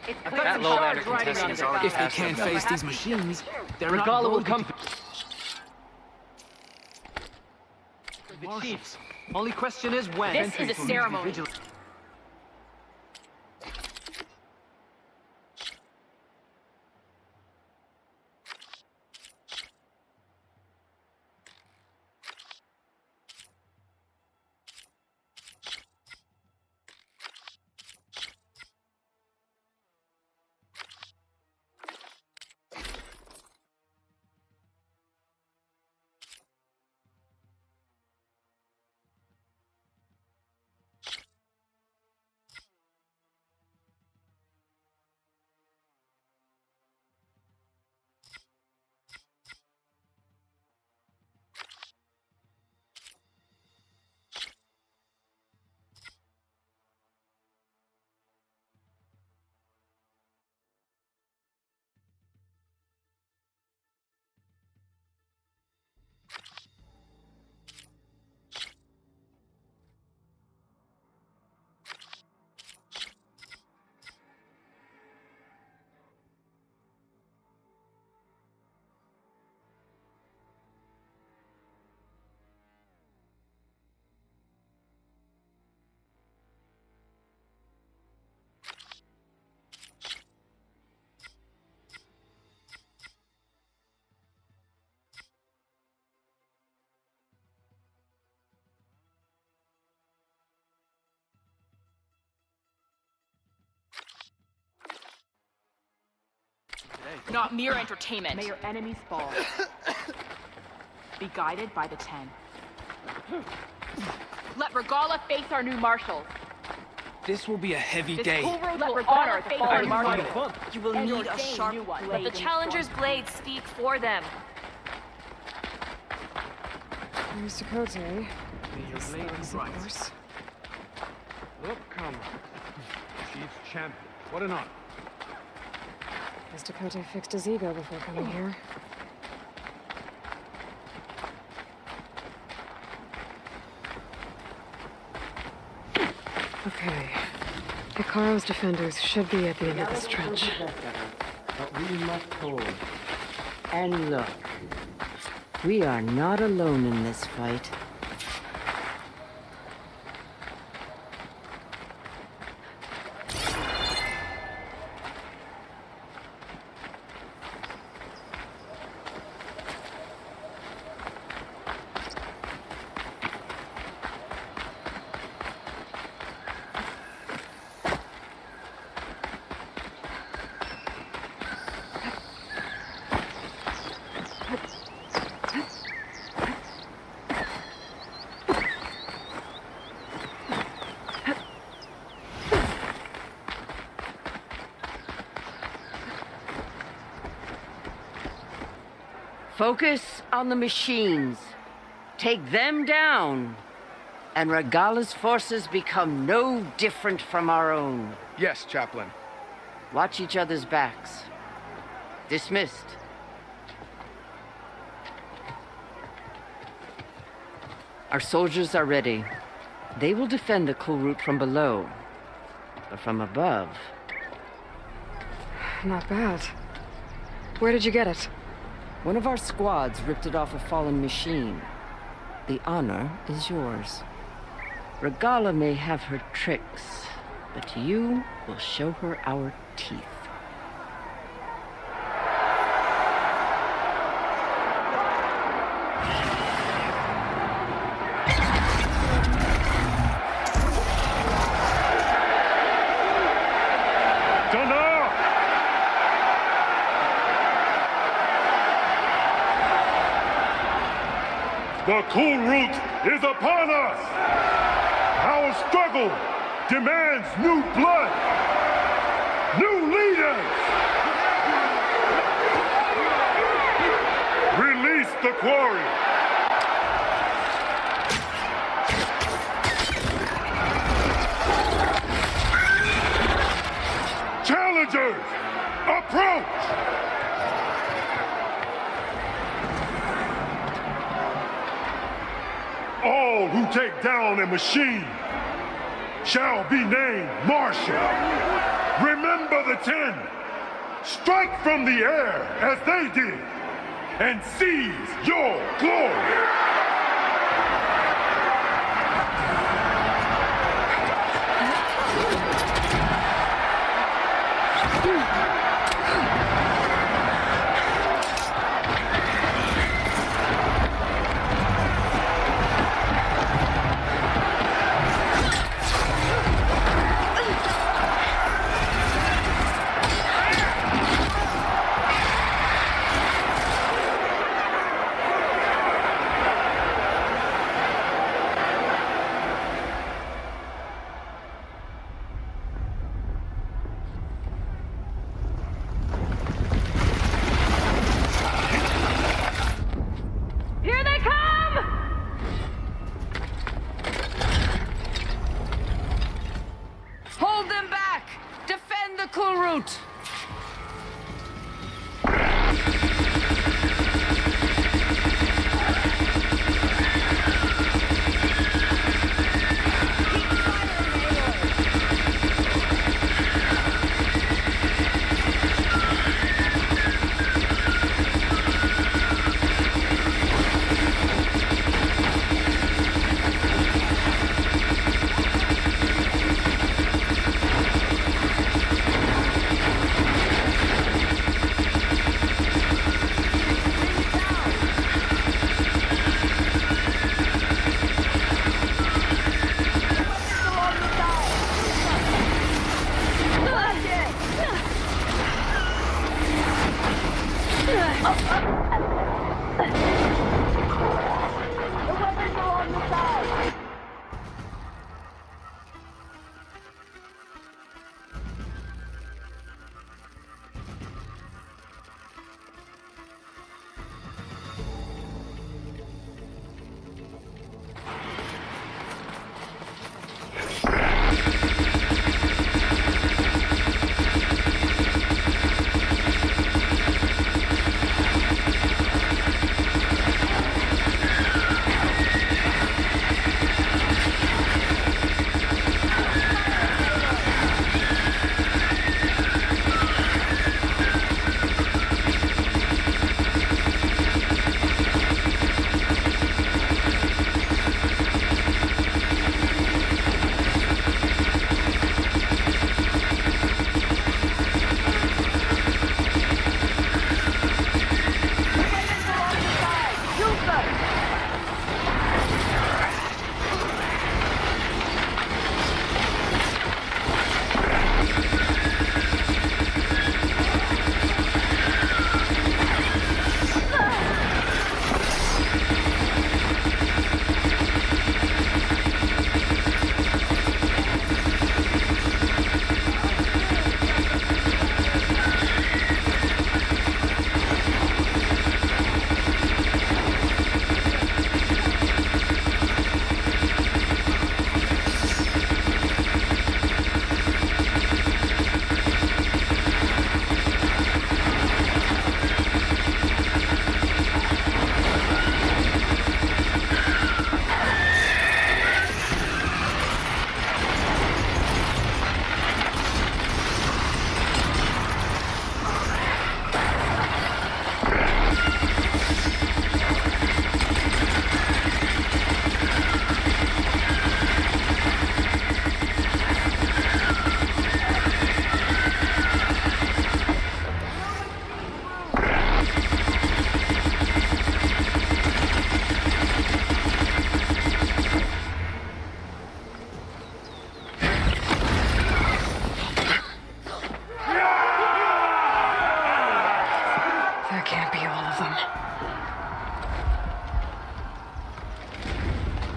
That low-ladder contestant is already If they past can't them. face these machines, they're Regala not will going come. The chiefs. Only question is when. This is a ceremony. Not mere entertainment. May your enemies fall. Be guided by the 10. Let Regala face our new marshals. This will be a heavy This day. cool road Let will Regala honor the face fallen our new marshals. marshals. You will And need a ordain sharp new one. blade. Let the challenger's blades speak for them. Mr. Cote. May your blade be Of bright. course. Look, come. Chief's champion. What an honor. Mr. Cote fixed his ego before coming here. Okay. Hikaru's defenders should be at the end of this trench. But we must hold. And look, we are not alone in this fight. Focus on the machines. Take them down. And Regala's forces become no different from our own. Yes, Chaplain. Watch each other's backs. Dismissed. Our soldiers are ready. They will defend the cool route from below. But from above... Not bad. Where did you get it? One of our squads ripped it off a fallen machine. The honor is yours. Regala may have her tricks, but you will show her our teeth. The cool route is upon us! Our struggle demands new blood, new leaders! Release the quarry! Challengers, approach! All who take down a machine shall be named marshal. Remember the 10. Strike from the air as they did and seize your glory. Here they come! Hold them back! Defend the cool route!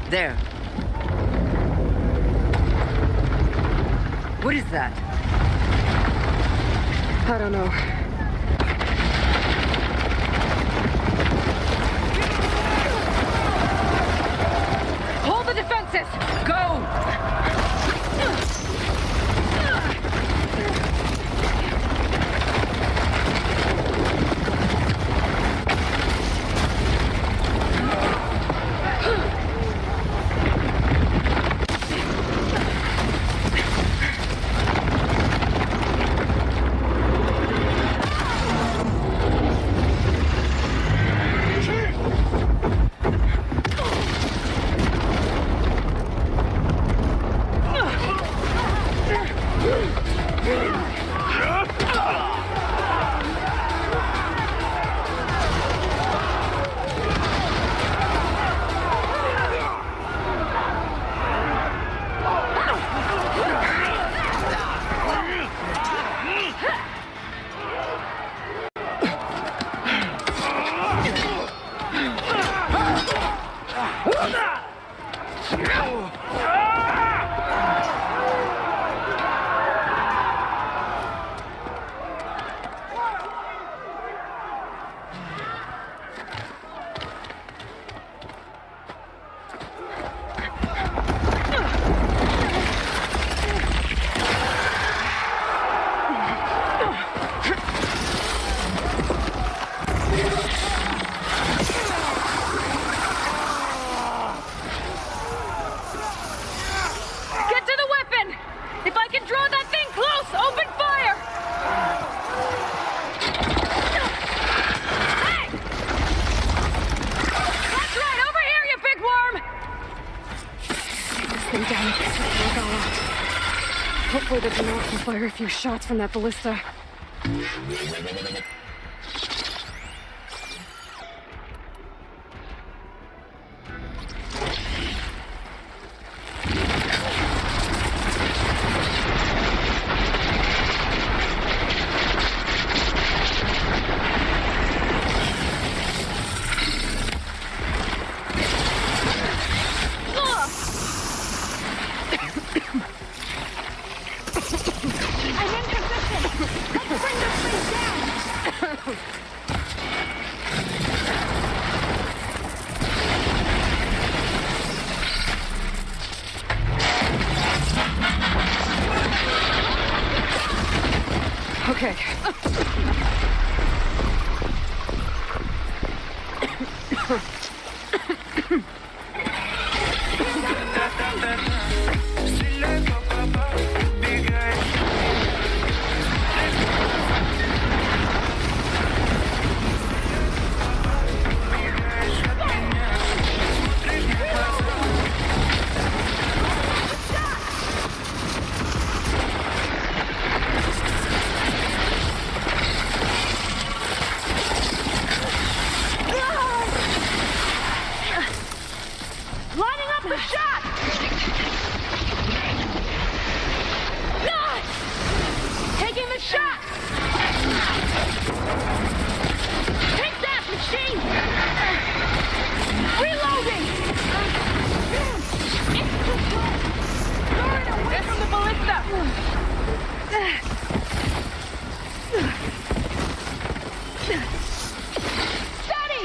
There. What is that? I don't know. Hold the defenses! Go! Hopefully the Donut can fire a few shots from that ballista. Okay. Lining up the shot! Taking the shot! Take that, machine! Reloading! It's too close! Going away from the ballista! Steady!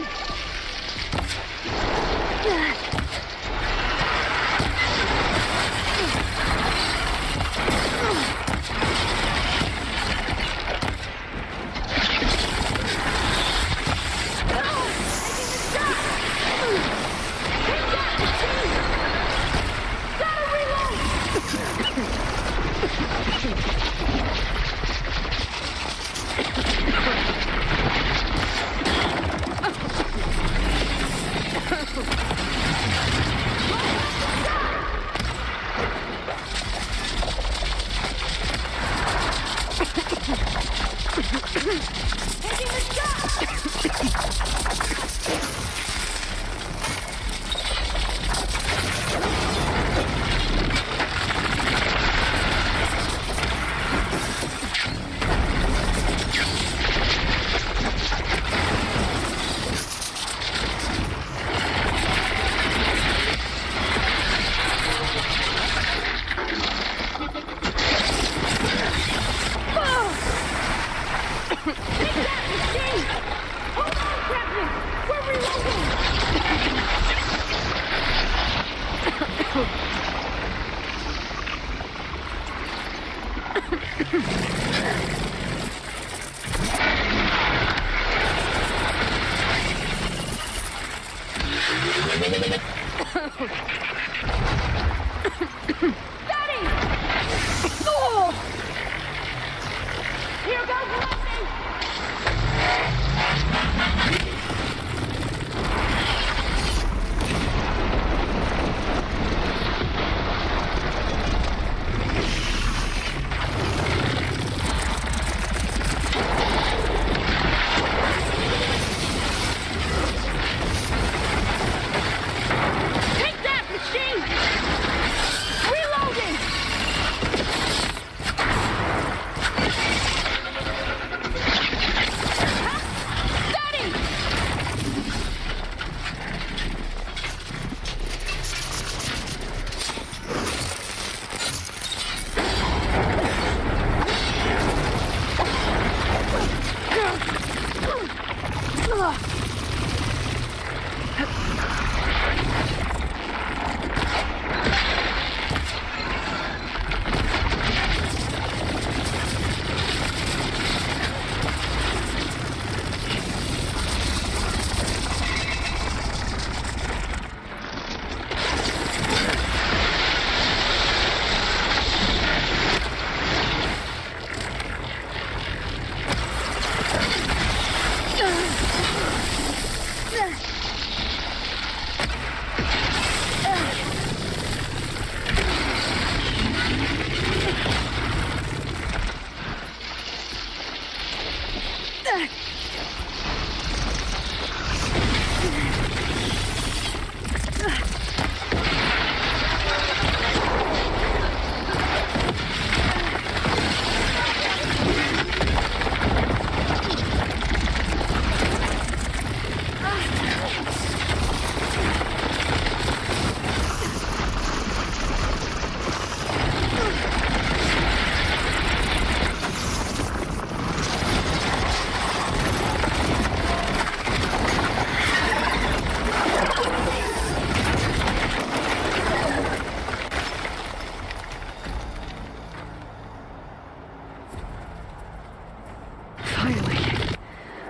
Finally.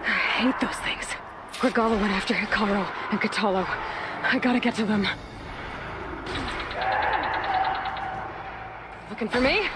I hate those things. Regala went after Hikaru and Katalo. I gotta get to them. Looking for me?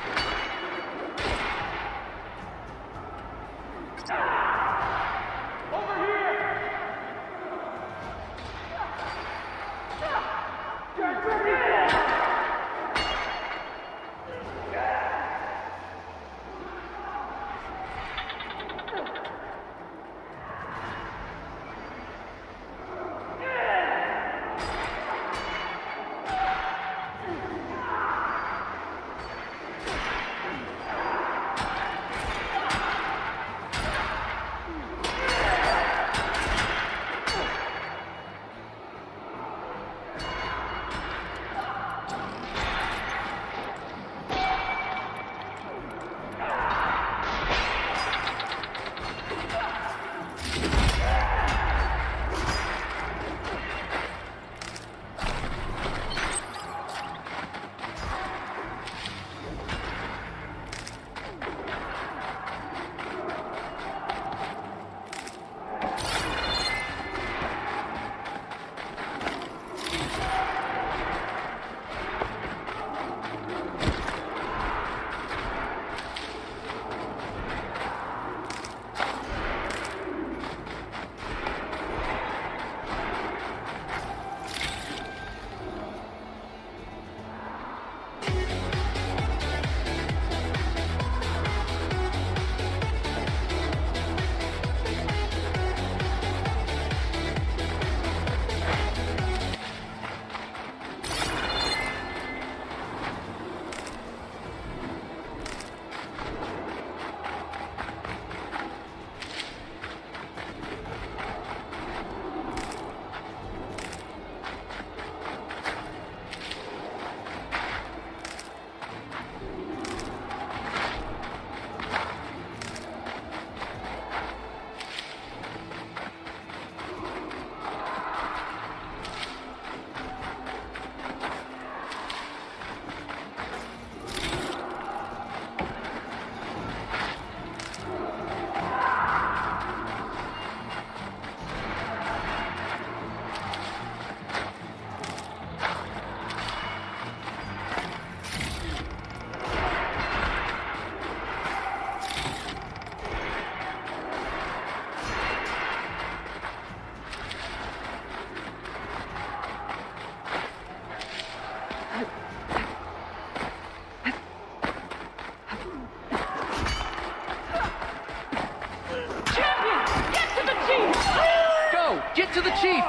Get to the chief!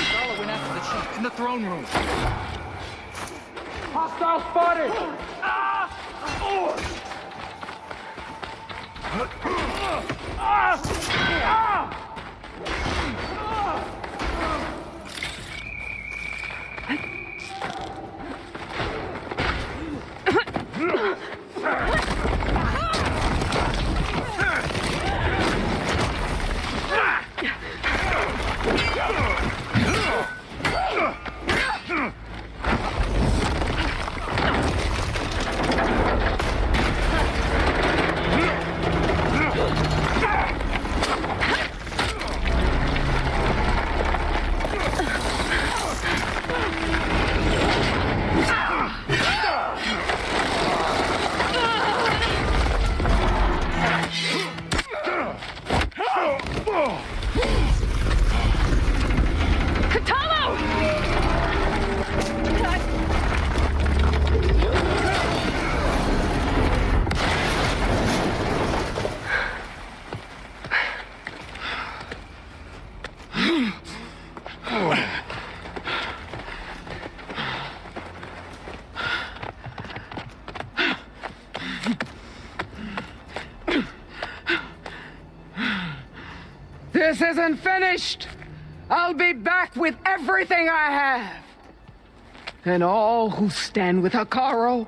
Regala went after the chief in the throne room. Hostile spotted! This isn't finished! I'll be back with everything I have! And all who stand with Hikaru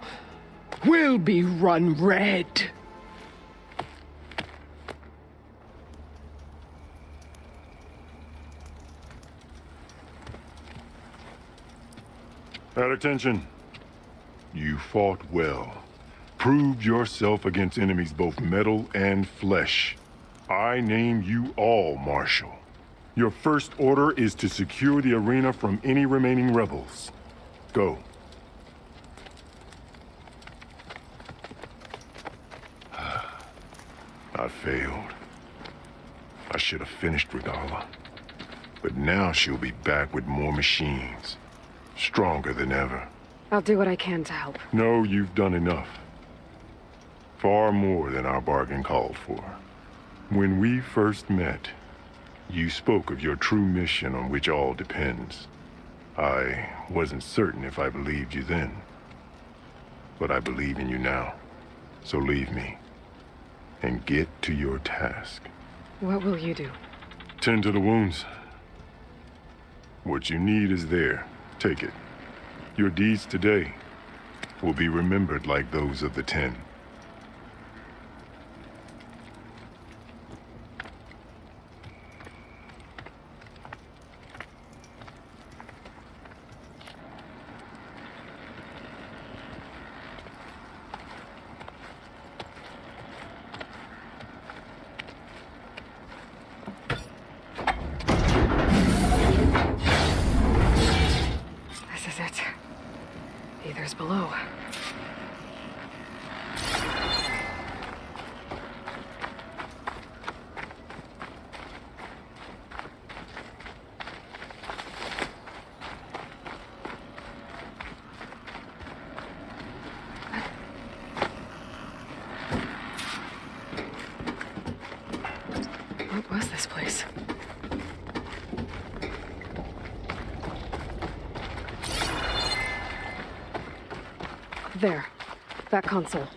will be run red. At attention. You fought well. Proved yourself against enemies both metal and flesh. I name you all Marshal. Your first order is to secure the arena from any remaining rebels. Go. I failed. I should have finished Regala. But now she'll be back with more machines. Stronger than ever. I'll do what I can to help. No, you've done enough. Far more than our bargain called for. When we first met, you spoke of your true mission on which all depends. I wasn't certain if I believed you then. But I believe in you now. So leave me. And get to your task. What will you do? Tend to the wounds. What you need is there. Take it. Your deeds today will be remembered like those of the 10. This is it. Ether's below. What was this place? There. That console.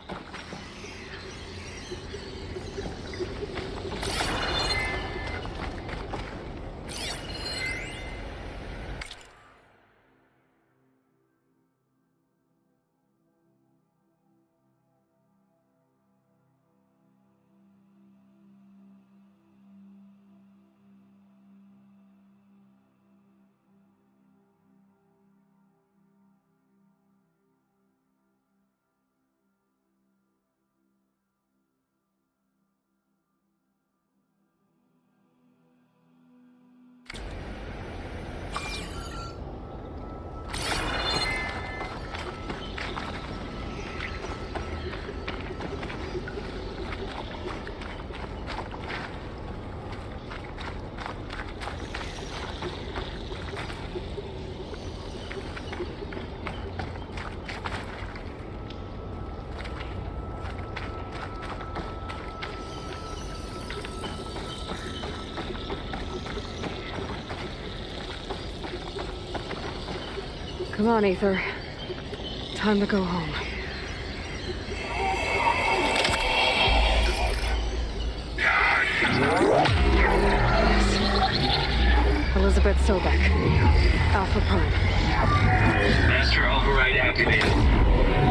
Come on, Ether. Time to go home. Yes. Elizabeth Sobek. Alpha Prime. Master override activated.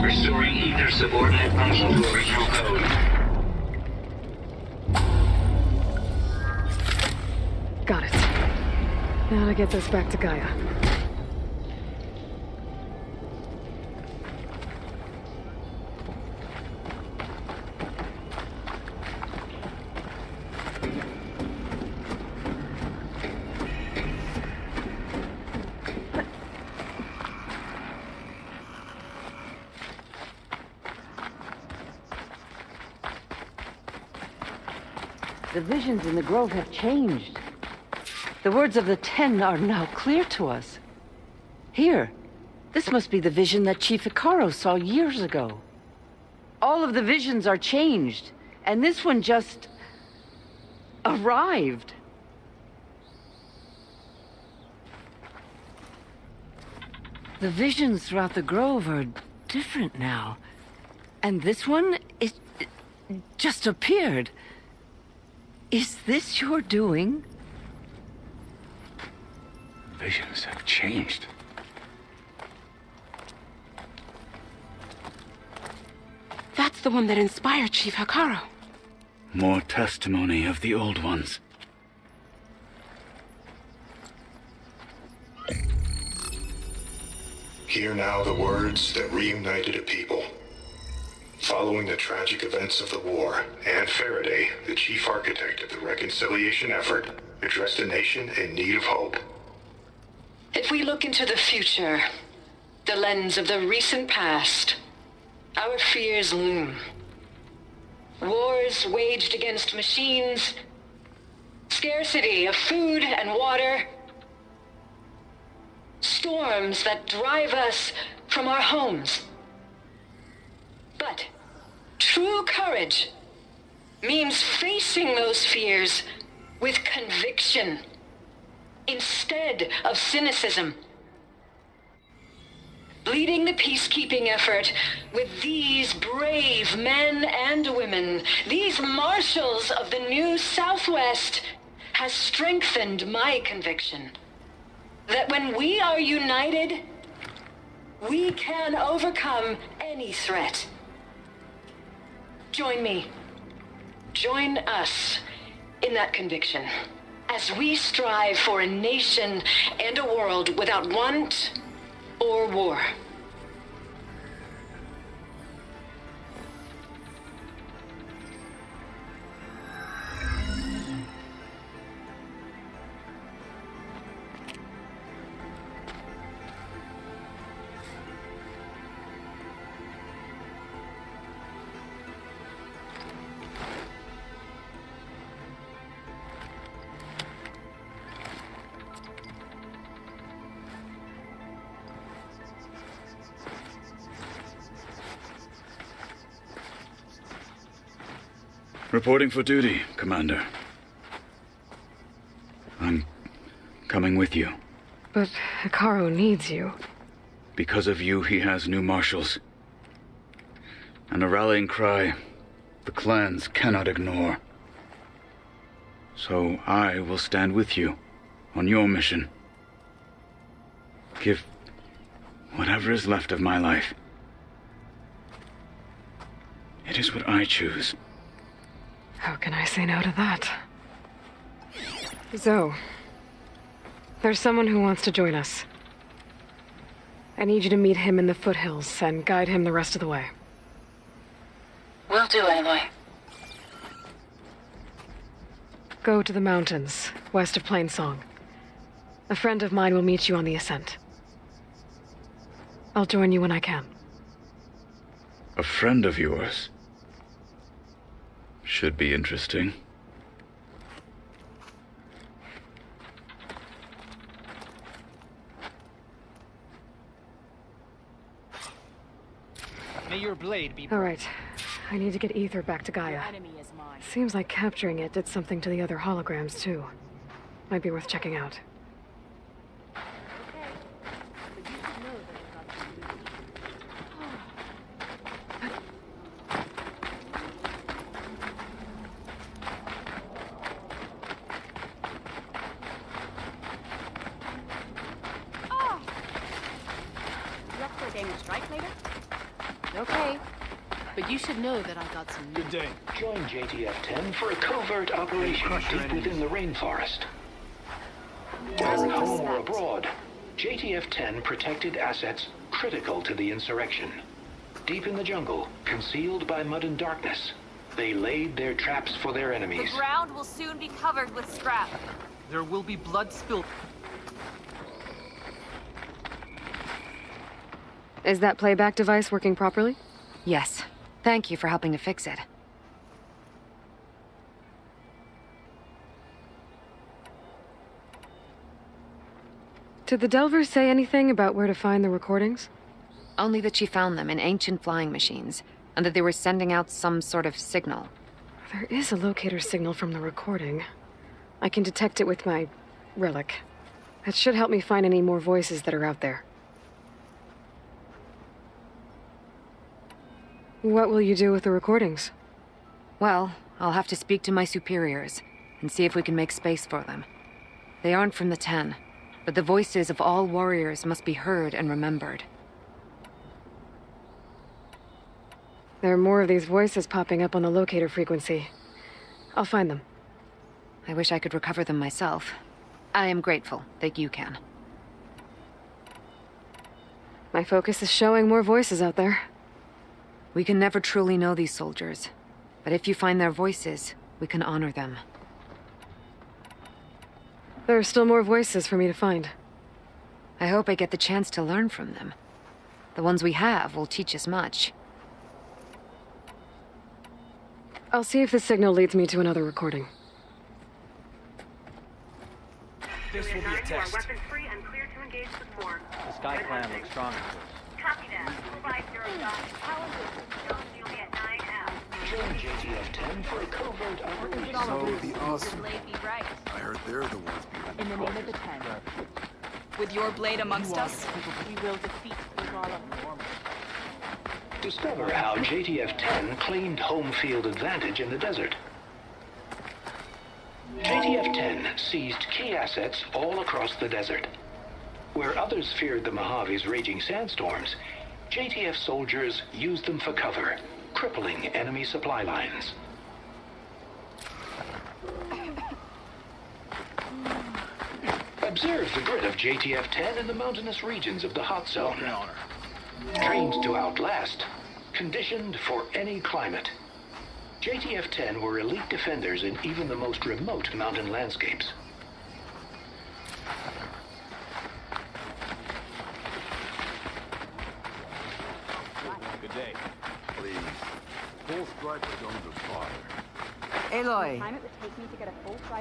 Restoring ether subordinate function to original code. Got it. Now to get this back to Gaia. The visions in the grove have changed. The words of the 10 are now clear to us. Here, this must be the vision that Chief Hikaru saw years ago. All of the visions are changed, and this one just arrived. The visions throughout the grove are different now. And this one, it just appeared. Is this your doing? Visions have changed. That's the one that inspired Chief Hikaru. More testimony of the old ones. Hear now the words that reunited a people. Following the tragic events of the war, Anne Faraday, the chief architect of the reconciliation effort, addressed a nation in need of hope. If we look into the future, the lens of the recent past, our fears loom. Wars waged against machines, scarcity of food and water, storms that drive us from our homes. But true courage means facing those fears with conviction instead of cynicism. Leading the peacekeeping effort with these brave men and women, these marshals of the new Southwest, has strengthened my conviction that when we are united, we can overcome any threat. Join me. Join us in that conviction as we strive for a nation and a world without want or war. Reporting for duty, Commander. I'm coming with you. But Hikaru needs you. Because of you, he has new marshals. And a rallying cry the clans cannot ignore. So I will stand with you on your mission. Give whatever is left of my life. It is what I choose. How can I say no to that? Zoe, there's someone who wants to join us. I need you to meet him in the foothills and guide him the rest of the way. Will do, Aloy. Go to the mountains, west of Plainsong. A friend of mine will meet you on the ascent. I'll join you when I can. A friend of yours? Should be interesting. May your blade be... All right. I need to get Ether back to Gaia. Enemy is mine. Seems like capturing it did something to the other holograms, too. Might be worth checking out. Okay. But you should know that I got some Good day. Join JTF-10 for a covert operation deep within the rainforest. Whether at home or abroad, JTF-10 protected assets critical to the insurrection. Deep in the jungle, concealed by mud and darkness, they laid their traps for their enemies. The ground will soon be covered with scrap. There will be blood spilled. Is that playback device working properly? Yes. Thank you for helping to fix it. Did the Delvers say anything about where to find the recordings? Only that she found them in ancient flying machines, and that they were sending out some sort of signal. There is a locator signal from the recording. I can detect it with my relic. That should help me find any more voices that are out there. What will you do with the recordings? Well, I'll have to speak to my superiors and see if we can make space for them. They aren't from the 10, But the voices of all warriors must be heard and remembered. There are more of these voices popping up on the locator frequency. I'll find them. I wish I could recover them myself. I am grateful that you can. My focus is showing more voices out there. We can never truly know these soldiers, but if you find their voices, we can honor them. There are still more voices for me to find. I hope I get the chance to learn from them. The ones we have will teach us much. I'll see if the signal leads me to another recording. This will be a test. Weapons free and clear to engage the swarm. The Sky Clan looks strong, of course. Copy that. 50 Power you'll be at 9F. Join JTF-10 for a covert operation. So the awesome. Blade be right. I heard they're the ones behind In the name of the 10. With your blade amongst us, we will defeat Regala. Discover how JTF-10 claimed home field advantage in the desert. JTF-10 seized key assets all across the desert. Where others feared the Mojave's raging sandstorms, JTF soldiers used them for cover, crippling enemy supply lines. Observe the grit of JTF-10 in the mountainous regions of the hot zone. Trained to outlast, conditioned for any climate. JTF-10 were elite defenders in even the most remote mountain landscapes. Good day. Please. Full stripe is under fire. Aloy,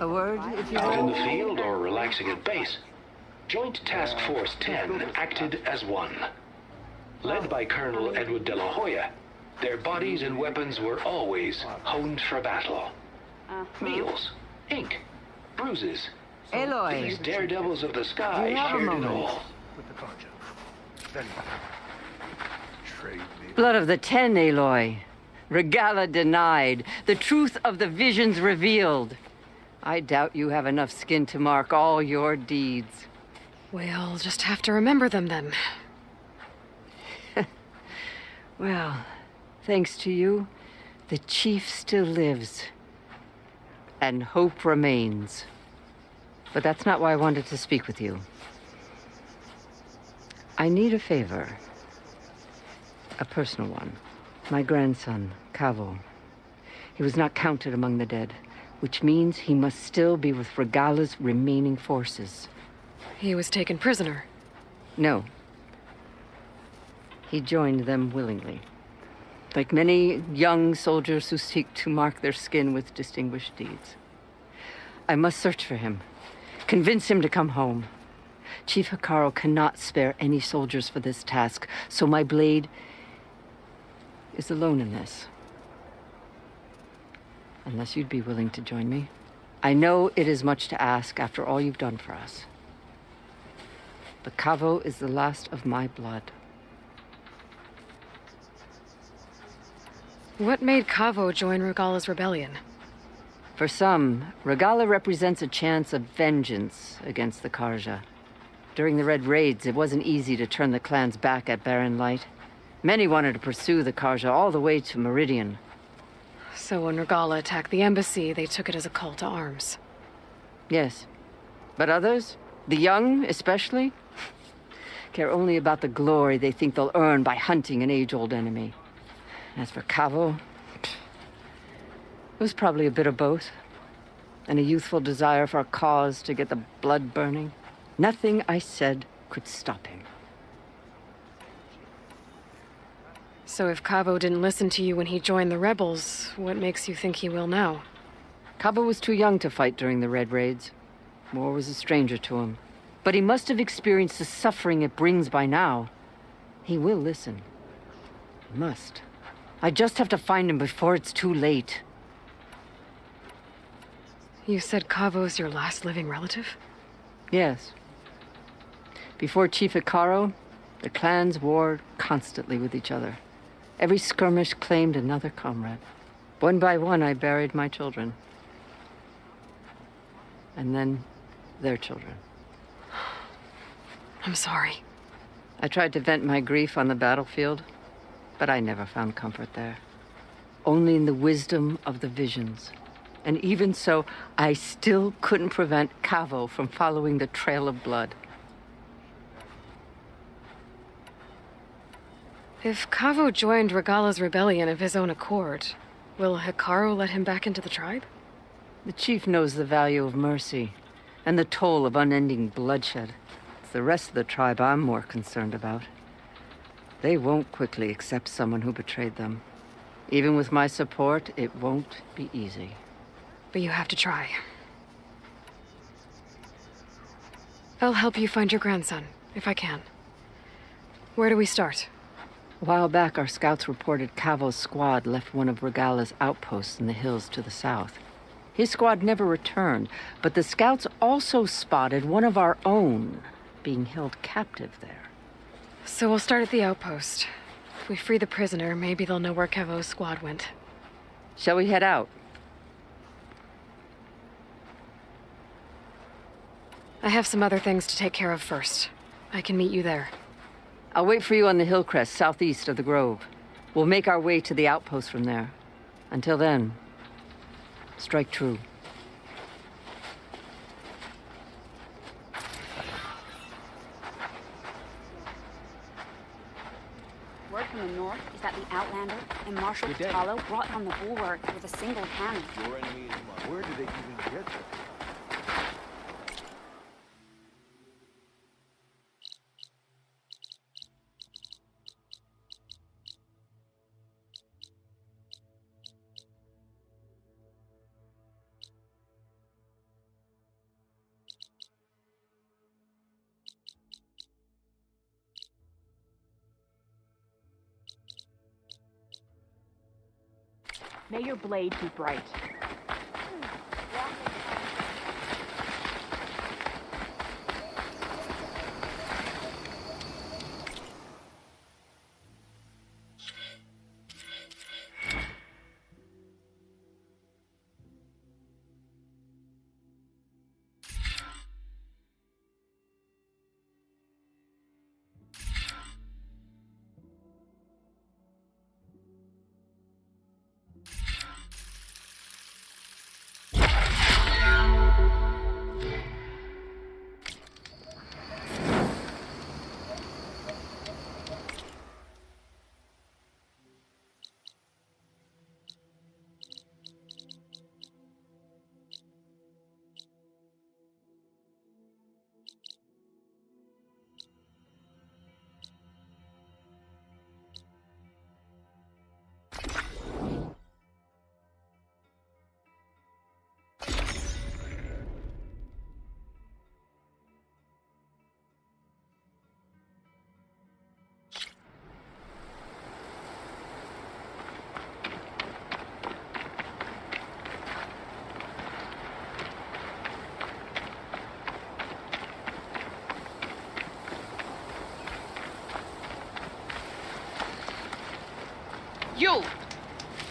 a word, if you Out in the will. field or relaxing at base, Joint Task Force 10 acted as one. Led by Colonel Edward de la Hoya, their bodies and weapons were always honed for battle. Meals, ink, bruises. Aloy, These daredevils of the sky you have a shared it moment. all. With the conjure. Then trade me. Blood of the 10, Aloy. Regala denied. The truth of the visions revealed. I doubt you have enough skin to mark all your deeds. We'll just have to remember them then. Well, thanks to you, the chief still lives. And hope remains. But that's not why I wanted to speak with you. I need a favor. A personal one. My grandson, Cavo. He was not counted among the dead, which means he must still be with Regala's remaining forces. He was taken prisoner. No. He joined them willingly. Like many young soldiers who seek to mark their skin with distinguished deeds. I must search for him. Convince him to come home. Chief Hikaru cannot spare any soldiers for this task, so my blade is alone in this. Unless you'd be willing to join me. I know it is much to ask after all you've done for us. But Cavo is the last of my blood. What made Cavo join Regala's rebellion? For some, Regala represents a chance of vengeance against the Karja. During the Red Raids, it wasn't easy to turn the clans back at Barren Light. Many wanted to pursue the Karja all the way to Meridian. So when Regala attacked the embassy, they took it as a call to arms. Yes. But others, the young especially, care only about the glory they think they'll earn by hunting an age-old enemy. As for Cavo, it was probably a bit of both. And a youthful desire for a cause to get the blood burning. Nothing I said could stop him. So if Cavo didn't listen to you when he joined the rebels, what makes you think he will now? Cavo was too young to fight during the Red Raids. War was a stranger to him. But he must have experienced the suffering it brings by now. He will listen. He must. I just have to find him before it's too late. You said Cavo's your last living relative? Yes. Before Chief Hikaru, the clans warred constantly with each other. Every skirmish claimed another comrade. One by one, I buried my children. And then their children. I'm sorry. I tried to vent my grief on the battlefield, but I never found comfort there. Only in the wisdom of the visions. And even so, I still couldn't prevent Cavo from following the trail of blood. If Cavo joined Regala's rebellion of his own accord, will Hikaru let him back into the tribe? The chief knows the value of mercy and the toll of unending bloodshed. It's the rest of the tribe I'm more concerned about. They won't quickly accept someone who betrayed them. Even with my support, it won't be easy. But you have to try. I'll help you find your grandson, if I can. Where do we start? A while back, our scouts reported Cavo's squad left one of Regala's outposts in the hills to the south. His squad never returned, but the scouts also spotted one of our own being held captive there. So we'll start at the outpost. If we free the prisoner, maybe they'll know where Cavo's squad went. Shall we head out? I have some other things to take care of first. I can meet you there. I'll wait for you on the hill crest southeast of the grove. We'll make our way to the outpost from there. Until then, strike true. Word from the north is that the Outlander and Marshal Patalo brought on the bulwark with a single cannon. Your enemy is mine. Where did they even get that? May your blade be bright. You!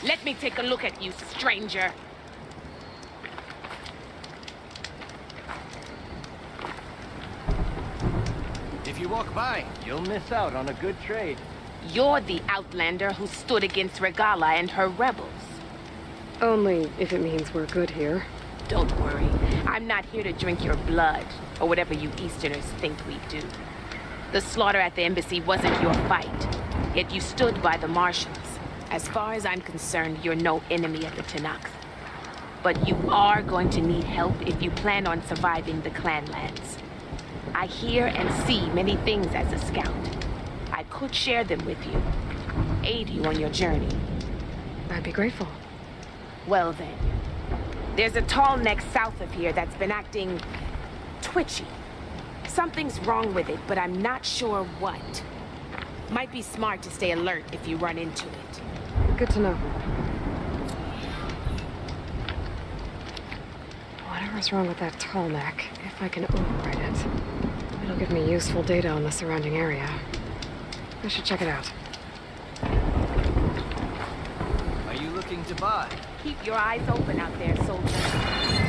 Let me take a look at you, stranger. If you walk by, you'll miss out on a good trade. You're the Outlander who stood against Regala and her rebels. Only if it means we're good here. Don't worry. I'm not here to drink your blood, or whatever you Easterners think we do. The slaughter at the embassy wasn't your fight, yet you stood by the marshals. As far as I'm concerned, you're no enemy of the Tenakth. But you are going to need help if you plan on surviving the clanlands. I hear and see many things as a scout. I could share them with you, aid you on your journey. I'd be grateful. Well then, there's a tall neck south of here that's been acting twitchy. Something's wrong with it, but I'm not sure what. Might be smart to stay alert if you run into it. Good to know. Whatever's wrong with that tall neck, if I can override it, it'll give me useful data on the surrounding area. I should check it out. Are you looking to buy? Keep your eyes open out there, soldier.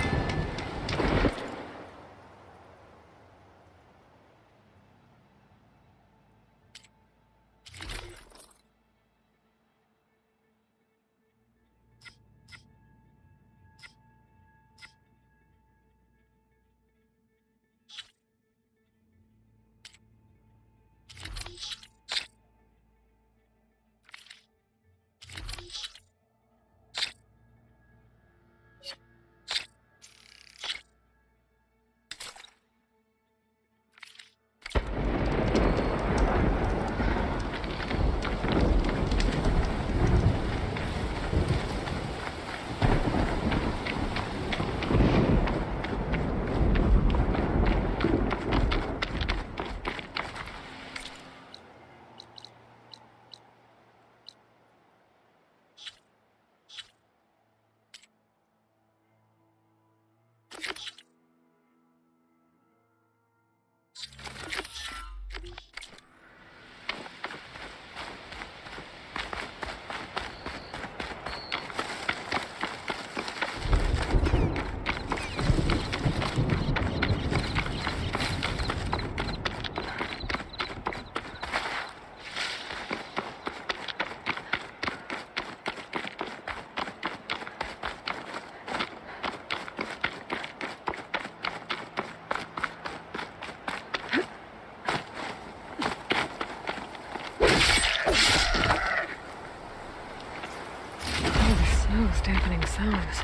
Those dampening sounds.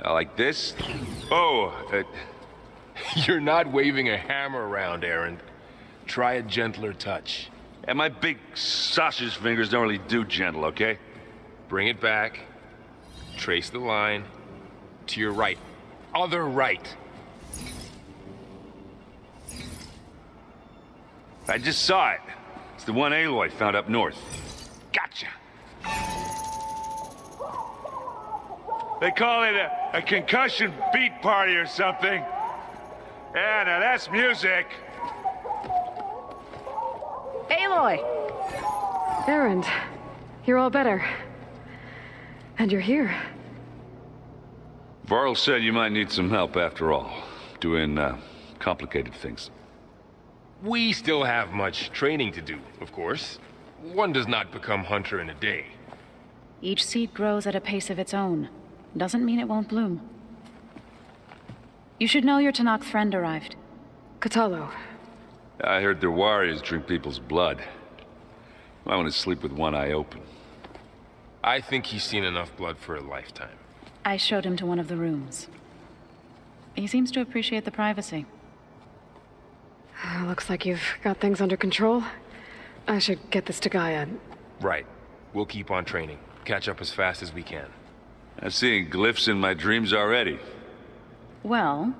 Like this? Oh, you're not waving a hammer around, Aaron. Try a gentler touch. And my big sausage fingers don't really do gentle, okay? Bring it back. Trace the line. To your right. Other right. I just saw it. It's the one Aloy found up north. Gotcha. They call it a concussion beat party or something. Yeah, now that's music. Aloy! Aaron, you're all better. And you're here. Varl said you might need some help after all, doing complicated things. We still have much training to do, of course. One does not become hunter in a day. Each seed grows at a pace of its own. Doesn't mean it won't bloom. You should know your Tanakh friend arrived. Katalo. I heard their warriors drink people's blood. I want to sleep with one eye open. I think he's seen enough blood for a lifetime. I showed him to one of the rooms. He seems to appreciate the privacy. Looks like you've got things under control. I should get this to Gaia. Right. We'll keep on training. Catch up as fast as we can. I'm seeing glyphs in my dreams already. Well,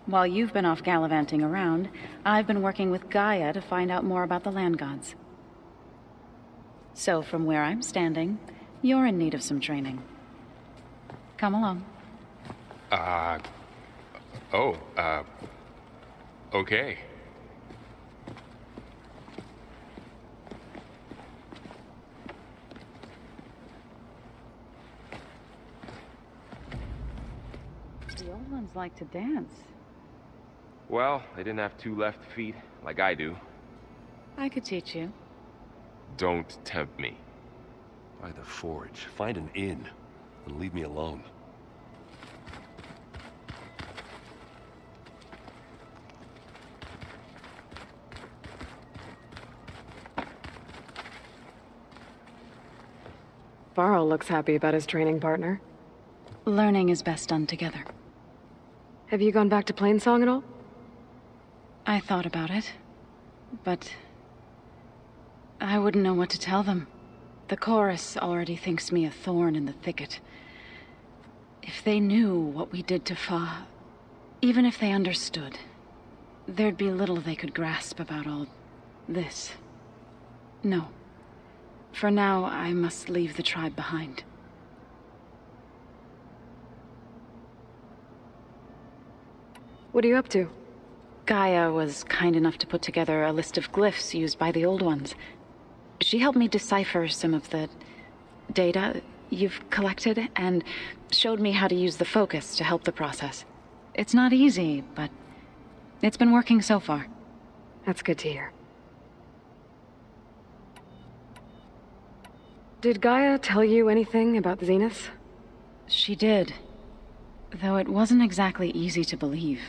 while you've been off gallivanting around, I've been working with Gaia to find out more about the land gods. So from where I'm standing, you're in need of some training. Come along. Okay. The old ones like to dance. Well, they didn't have two left feet, like I do. I could teach you. Don't tempt me. By the forge, find an inn, and leave me alone. Varl looks happy about his training partner. Learning is best done together. Have you gone back to Plainsong at all? I thought about it, but I wouldn't know what to tell them. The chorus already thinks me a thorn in the thicket. If they knew what we did to Fa, even if they understood, there'd be little they could grasp about all this. No. For now, I must leave the tribe behind. What are you up to? Gaia was kind enough to put together a list of glyphs used by the old ones. She helped me decipher some of the data you've collected and showed me how to use the focus to help the process. It's not easy, but it's been working so far. That's good to hear. Did Gaia tell you anything about the Zeniths? She did. Though it wasn't exactly easy to believe.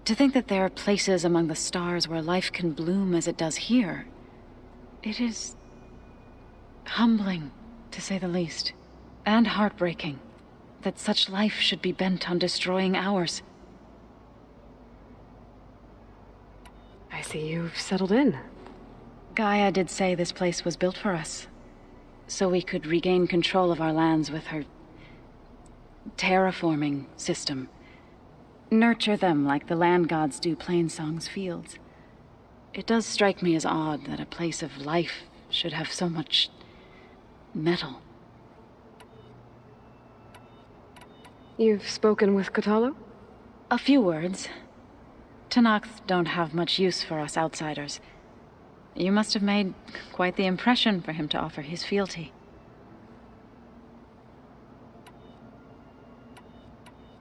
To think that there are places among the stars where life can bloom as it does here. It is humbling, to say the least. And heartbreaking that such life should be bent on destroying ours. I see you've settled in. Gaia did say this place was built for us, so we could regain control of our lands with her terraforming system. Nurture them like the land gods do Plainsong's fields. It does strike me as odd that a place of life should have so much metal. You've spoken with Kotallo? A few words. Tenakth don't have much use for us outsiders. You must have made quite the impression for him to offer his fealty.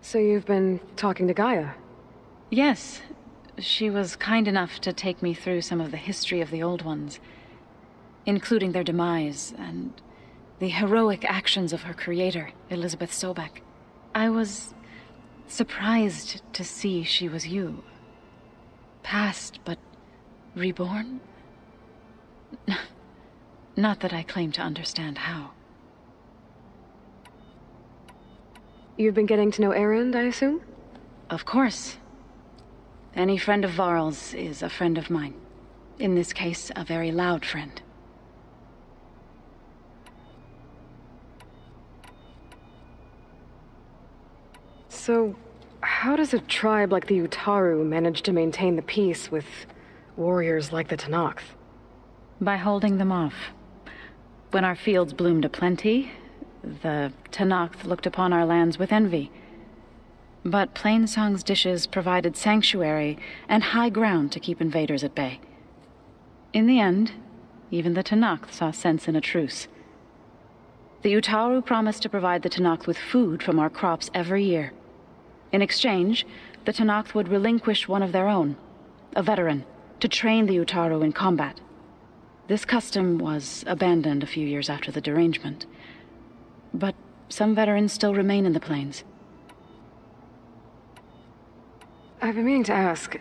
So you've been talking to Gaia? Yes. She was kind enough to take me through some of the history of the Old Ones, including their demise and the heroic actions of her creator, Elizabeth Sobek. I was surprised to see she was you. Past, but reborn? Not that I claim to understand how. You've been getting to know Erend, I assume? Of course. Any friend of Varl's is a friend of mine. In this case, a very loud friend. So, how does a tribe like the Utaru manage to maintain the peace with warriors like the Tenakth? By holding them off. When our fields bloomed aplenty, the Tenakth looked upon our lands with envy. But Plainsong's dishes provided sanctuary and high ground to keep invaders at bay. In the end, even the Tenakth saw sense in a truce. The Utaru promised to provide the Tenakth with food from our crops every year. In exchange, the Tenakth would relinquish one of their own, a veteran, to train the Utaru in combat. This custom was abandoned a few years after the derangement. But some veterans still remain in the plains. I've been meaning to ask,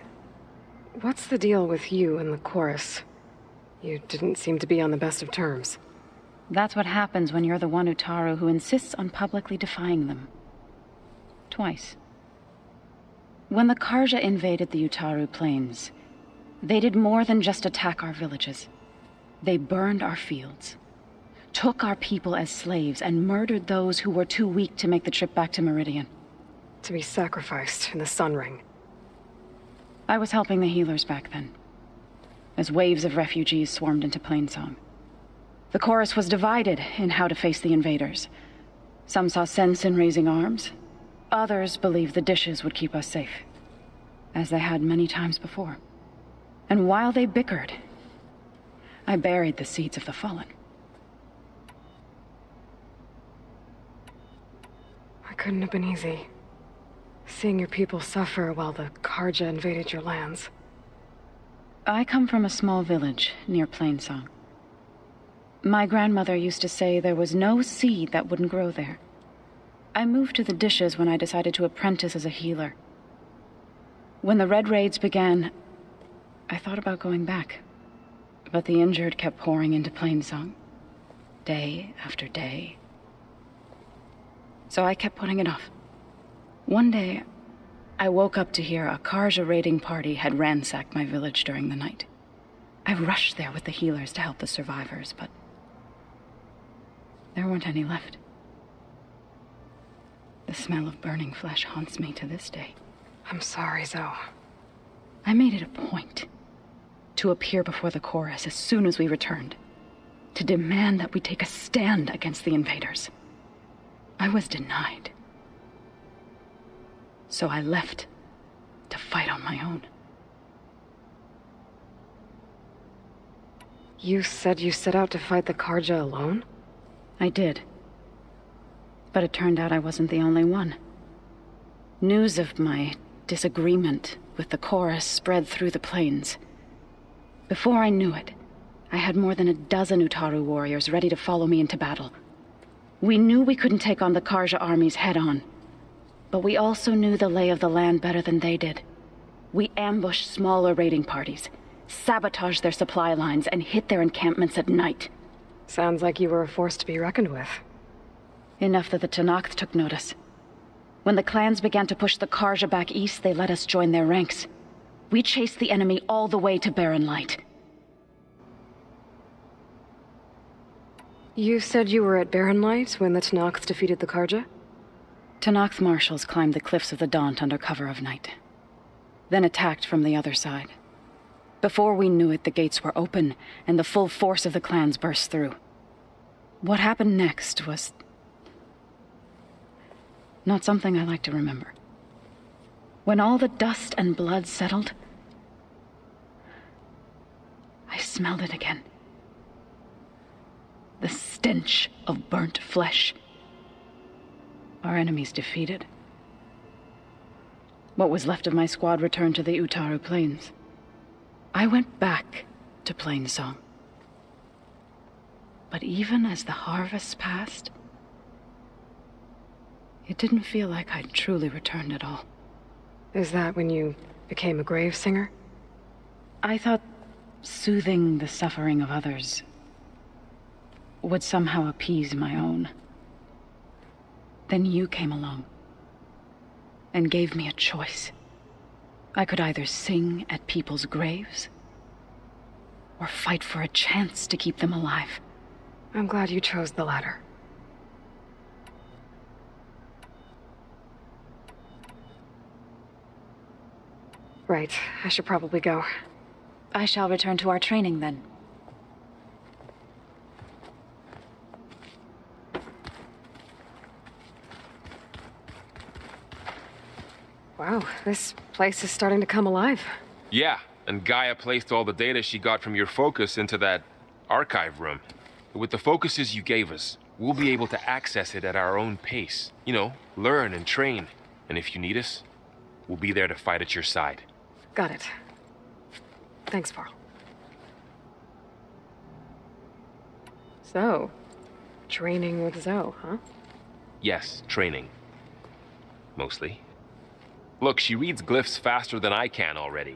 what's the deal with you and the chorus? You didn't seem to be on the best of terms. That's what happens when you're the one Utaru who insists on publicly defying them. Twice. When the Karja invaded the Utaru plains, they did more than just attack our villages. They burned our fields, took our people as slaves, and murdered those who were too weak to make the trip back to Meridian. To be sacrificed in the Sun Ring. I was helping the healers back then, as waves of refugees swarmed into Plainsong. The chorus was divided in how to face the invaders. Some saw sense in raising arms. Others believed the dishes would keep us safe, as they had many times before. And while they bickered, I buried the seeds of the fallen. It couldn't have been easy. Seeing your people suffer while the Karja invaded your lands. I come from a small village near Plainsong. My grandmother used to say there was no seed that wouldn't grow there. I moved to the dishes when I decided to apprentice as a healer. When the Red Raids began, I thought about going back. But the injured kept pouring into Plainsong, day after day. So I kept putting it off. One day, I woke up to hear a Karja raiding party had ransacked my village during the night. I rushed there with the healers to help the survivors, but there weren't any left. The smell of burning flesh haunts me to this day. I'm sorry, Zoe. I made it a point to appear before the chorus as soon as we returned, to demand that we take a stand against the invaders. I was denied. So I left to fight on my own. You said you set out to fight the Karja alone? I did. But it turned out I wasn't the only one. News of my disagreement with the chorus spread through the plains. Before I knew it, I had more than a dozen Utaru warriors ready to follow me into battle. We knew we couldn't take on the Karja armies head-on. But we also knew the lay of the land better than they did. We ambushed smaller raiding parties, sabotaged their supply lines, and hit their encampments at night. Sounds like you were a force to be reckoned with. Enough that the Tenakth took notice. When the clans began to push the Karja back east, they let us join their ranks. We chased the enemy all the way to Barren Light. You said you were at Barren Light when the Tenakth defeated the Karja? Tenakth marshals climbed the cliffs of the Daunt under cover of night, then attacked from the other side. Before we knew it, the gates were open, and the full force of the clans burst through. What happened next was not something I like to remember. When all the dust and blood settled, I smelled it again. The stench of burnt flesh. Our enemies defeated. What was left of my squad returned to the Utaru Plains. I went back to Plainsong. But even as the harvest passed, it didn't feel like I'd truly returned at all. Is that when you became a grave singer? I thought soothing the suffering of others would somehow appease my own. Then you came along and gave me a choice. I could either sing at people's graves or fight for a chance to keep them alive. I'm glad you chose the latter. Right, I should probably go. I shall return to our training then. Wow, this place is starting to come alive. Yeah, and Gaia placed all the data she got from your focus into that archive room. With the focuses you gave us, we'll be able to access it at our own pace. You know, learn and train. And if you need us, we'll be there to fight at your side. Got it. Thanks, Varl. So, training with Zoe, huh? Yes, training. Mostly. Look, she reads glyphs faster than I can already.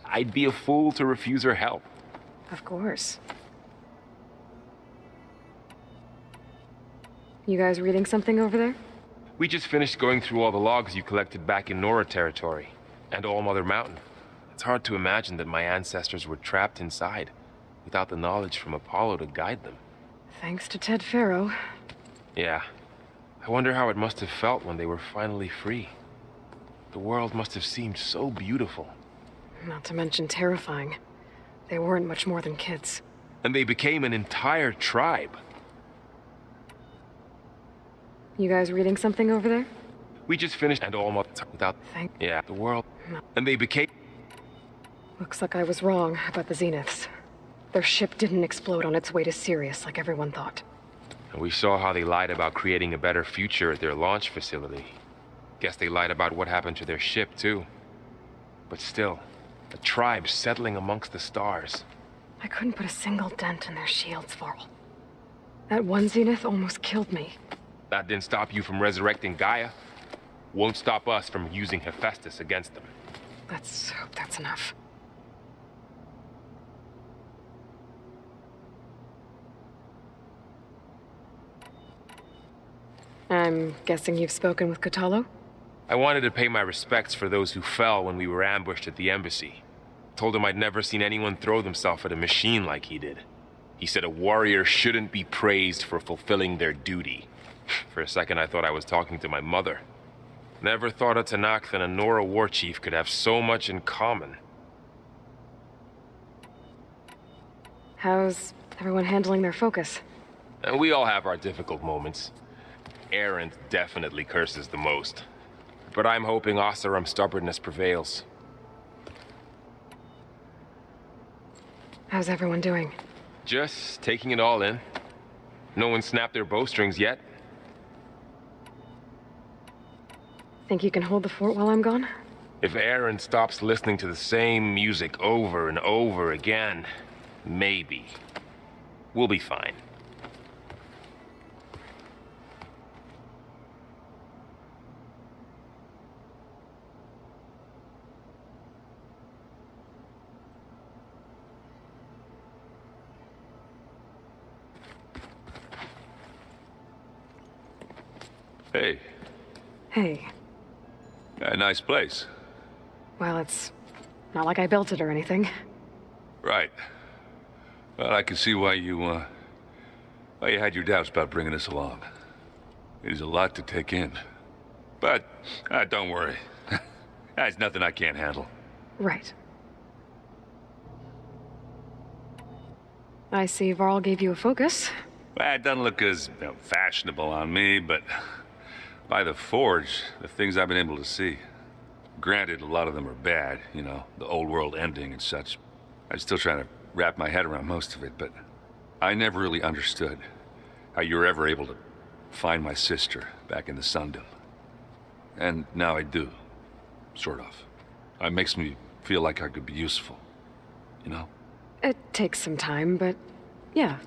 I'd be a fool to refuse her help. Of course. You guys reading something over there? We just finished going through all the logs you collected back in Nora territory, and All Mother Mountain. It's hard to imagine that my ancestors were trapped inside, without the knowledge from Apollo to guide them. Thanks to Ted Faro. Yeah. I wonder how it must have felt when they were finally free. The world must have seemed so beautiful. Not to mention terrifying. They weren't much more than kids. And they became an entire tribe. You guys reading something over there? We just finished and almost without... Yeah, the world... No. And they became... Looks like I was wrong about the Zeniths. Their ship didn't explode on its way to Sirius like everyone thought. And we saw how they lied about creating a better future at their launch facility. Guess they lied about what happened to their ship, too. But still, a tribe settling amongst the stars. I couldn't put a single dent in their shields, Varl. That one Zenith almost killed me. That didn't stop you from resurrecting Gaia. Won't stop us from using Hephaestus against them. Let's hope that's enough. I'm guessing you've spoken with Kotallo? I wanted to pay my respects for those who fell when we were ambushed at the embassy. Told him I'd never seen anyone throw themselves at a machine like he did. He said a warrior shouldn't be praised for fulfilling their duty. For a second I thought I was talking to my mother. Never thought a Tenakth and a Nora war chief could have so much in common. How's everyone handling their focus? And we all have our difficult moments. Erend definitely curses the most. But I'm hoping Oseram's stubbornness prevails. How's everyone doing? Just taking it all in. No one snapped their bowstrings yet. Think you can hold the fort while I'm gone? If Erend stops listening to the same music over and over again, Maybe. We'll be fine. Hey. Hey. A nice place. Well, it's not like I built it or anything. Right. Well, I can see why you had your doubts about bringing us along. It is a lot to take in. But, don't worry. That's nothing I can't handle. Right. I see Varl gave you a focus. Well, it doesn't look as fashionable on me, but by the forge, the things I've been able to see. Granted, a lot of them are bad, you know, the old world ending and such. I'm still trying to wrap my head around most of it, but I never really understood how you were ever able to find my sister back in the Sundom. And now I do, sort of. It makes me feel like I could be useful, you know? It takes some time, but yeah.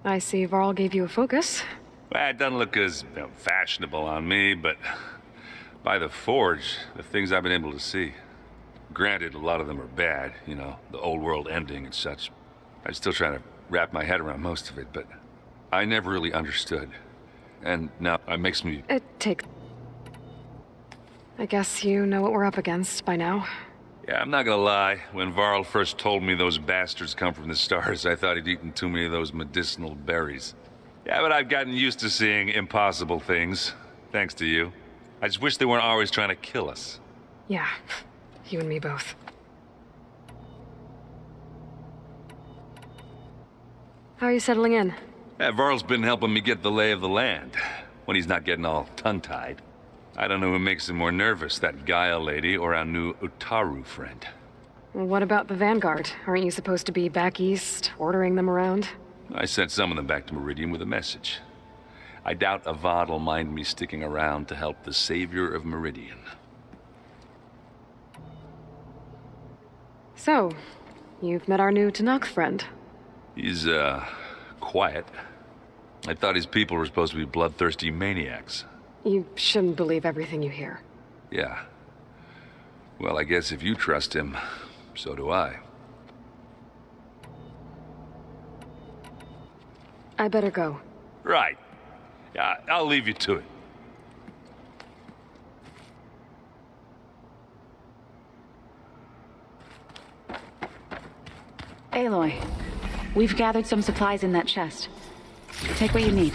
I see Varl gave you a focus. Well, it doesn't look as fashionable on me, but by the forge, the things I've been able to see. Granted, a lot of them are bad, you know, the old world ending and such. I'm still trying to wrap my head around most of it, but I never really understood. And now it makes me... It takes... I guess you know what we're up against by now. Yeah, I'm not gonna lie. When Varl first told me those bastards come from the stars, I thought he'd eaten too many of those medicinal berries. Yeah, but I've gotten used to seeing impossible things, thanks to you. I just wish they weren't always trying to kill us. Yeah, you and me both. How are you settling in? Yeah, Varl's been helping me get the lay of the land, when he's not getting all tongue-tied. I don't know who makes him more nervous, that Gaia lady or our new Utaru friend. What about the Vanguard? Aren't you supposed to be back east, ordering them around? I sent some of them back to Meridian with a message. I doubt Avad will mind me sticking around to help the savior of Meridian. So, you've met our new Tanakh friend. He's, quiet. I thought his people were supposed to be bloodthirsty maniacs. You shouldn't believe everything you hear. Yeah. Well, I guess if you trust him, so do I. I better go. Right. Yeah, I'll leave you to it. Aloy, we've gathered some supplies in that chest. Take what you need.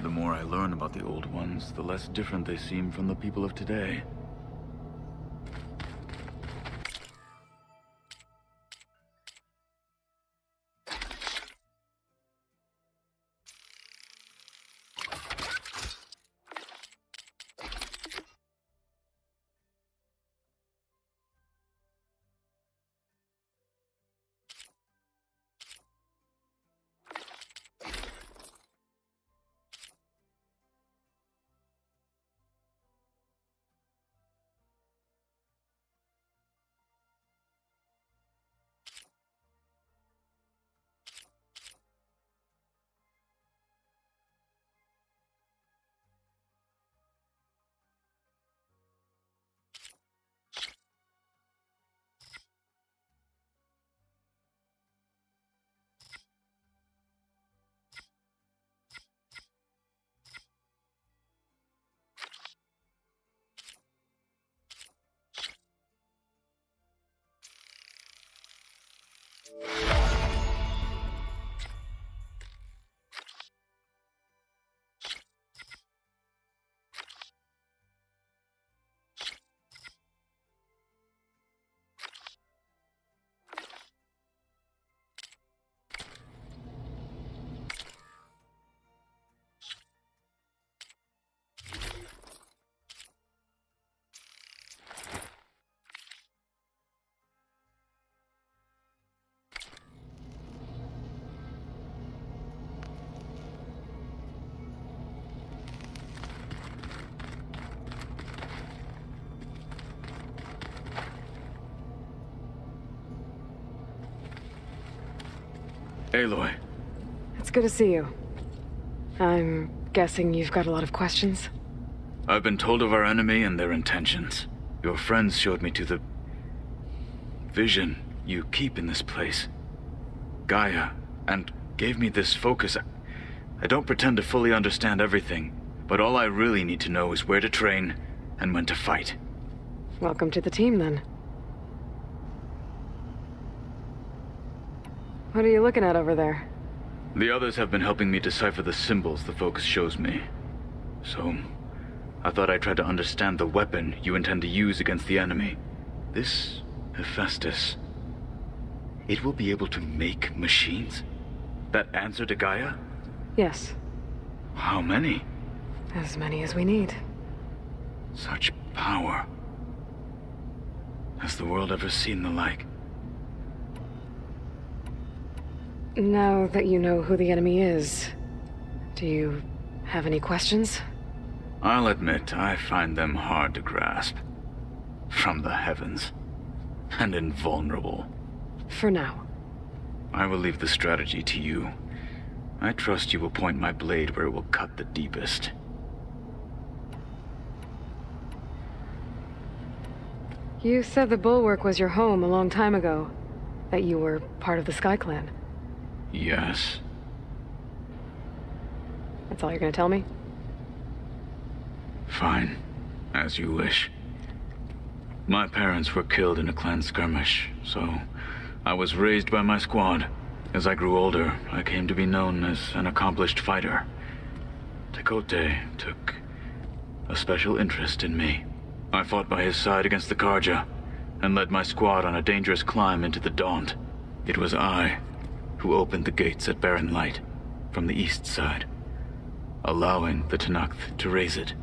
The more I learn about the old ones, the less different they seem from the people of today. Aloy. It's good to see you. I'm guessing you've got a lot of questions? I've been told of our enemy and their intentions. Your friends showed me to the vision you keep in this place, Gaia, and gave me this focus. I don't pretend to fully understand everything, but all I really need to know is where to train and when to fight. Welcome to the team, then. What are you looking at over there? The others have been helping me decipher the symbols the focus shows me. So, I thought I'd try to understand the weapon you intend to use against the enemy. This Hephaestus, it will be able to make machines? That answer to Gaia? Yes. How many? As many as we need. Such power. Has the world ever seen the like? Now that you know who the enemy is, do you have any questions? I'll admit, I find them hard to grasp. From the heavens. And invulnerable. For now. I will leave the strategy to you. I trust you will point my blade where it will cut the deepest. You said the Bulwark was your home a long time ago. That you were part of the Sky Clan. Yes. That's all you're gonna tell me? Fine. As you wish. My parents were killed in a clan skirmish, so I was raised by my squad. As I grew older, I came to be known as an accomplished fighter. Tekote took a special interest in me. I fought by his side against the Karja, and led my squad on a dangerous climb into the Daunt. It was I who opened the gates at Barren Light, from the east side, allowing the Tenakth to raise it.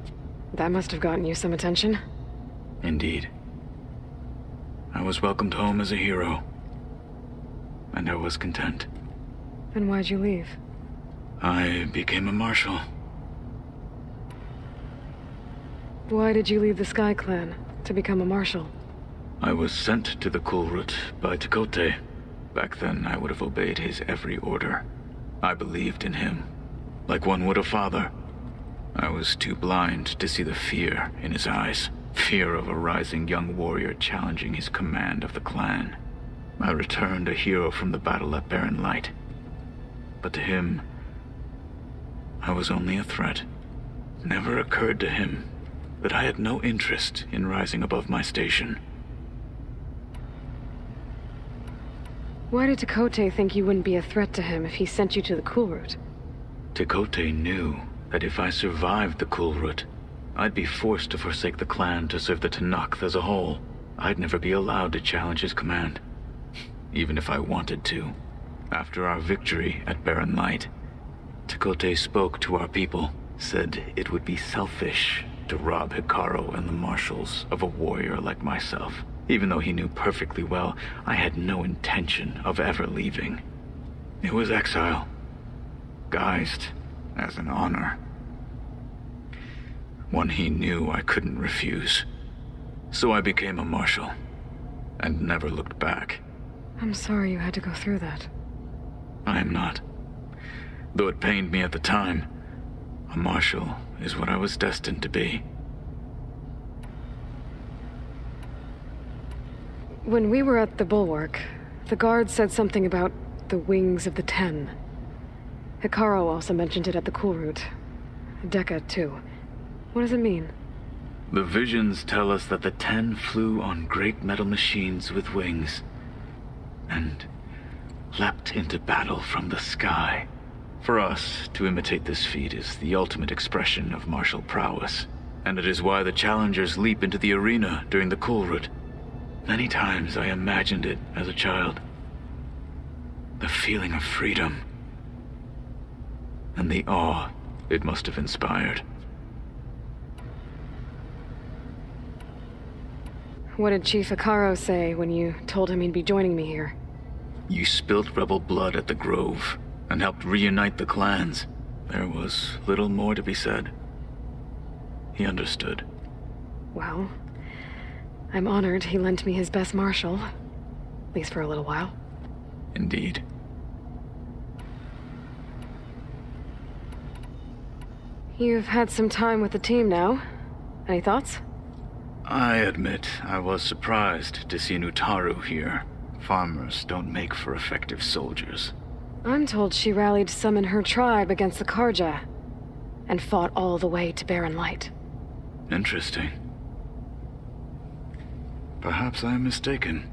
That must have gotten you some attention. Indeed. I was welcomed home as a hero, and I was content. Then why'd you leave? I became a marshal. Why did you leave the Sky Clan to become a marshal? I was sent to the Kulrut by Tekote. Back then, I would have obeyed his every order. I believed in him, like one would a father. I was too blind to see the fear in his eyes. Fear of a rising young warrior challenging his command of the clan. I returned a hero from the battle at Barren Light. But to him, I was only a threat. Never occurred to him that I had no interest in rising above my station. Why did Tekote think you wouldn't be a threat to him if he sent you to the Kulrut? Tekote knew that if I survived the Kulrut, I'd be forced to forsake the clan to serve the Tenakth as a whole. I'd never be allowed to challenge his command, even if I wanted to. After our victory at Barren Light, Tekote spoke to our people, said it would be selfish to rob Hikaru and the marshals of a warrior like myself. Even though he knew perfectly well I had no intention of ever leaving. It was exile, guised as an honor. One he knew I couldn't refuse. So I became a marshal, and never looked back. I'm sorry you had to go through that. I am not. Though it pained me at the time, a marshal is what I was destined to be. When we were at the Bulwark, the guard said something about the Wings of the Ten. Hikaru also mentioned it at the Kulrut. Dekka, too. What does it mean? The visions tell us that the Ten flew on great metal machines with wings, and leapt into battle from the sky. For us, to imitate this feat is the ultimate expression of martial prowess, and it is why the challengers leap into the arena during the Kulrut. Many times I imagined it as a child. The feeling of freedom, and the awe it must have inspired. What did Chief Hikaru say when you told him he'd be joining me here? You spilled rebel blood at the Grove, and helped reunite the clans. There was little more to be said. He understood. Well, I'm honored he lent me his best marshal. At least for a little while. Indeed. You've had some time with the team now. Any thoughts? I admit I was surprised to see an Utaru here. Farmers don't make for effective soldiers. I'm told she rallied some in her tribe against the Karja, and fought all the way to Barren Light. Interesting. Perhaps I am mistaken.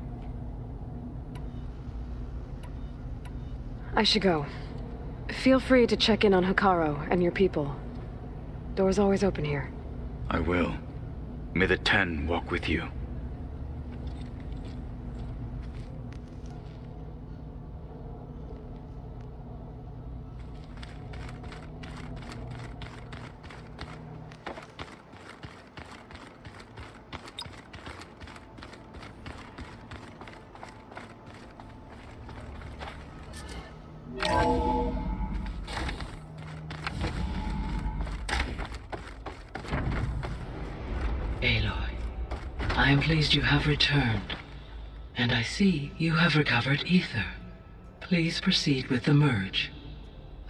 I should go. Feel free to check in on Hikaru and your people. Door's always open here. I will. May the 10 walk with you. Aloy, I am pleased you have returned, and I see you have recovered ether. Please proceed with the merge.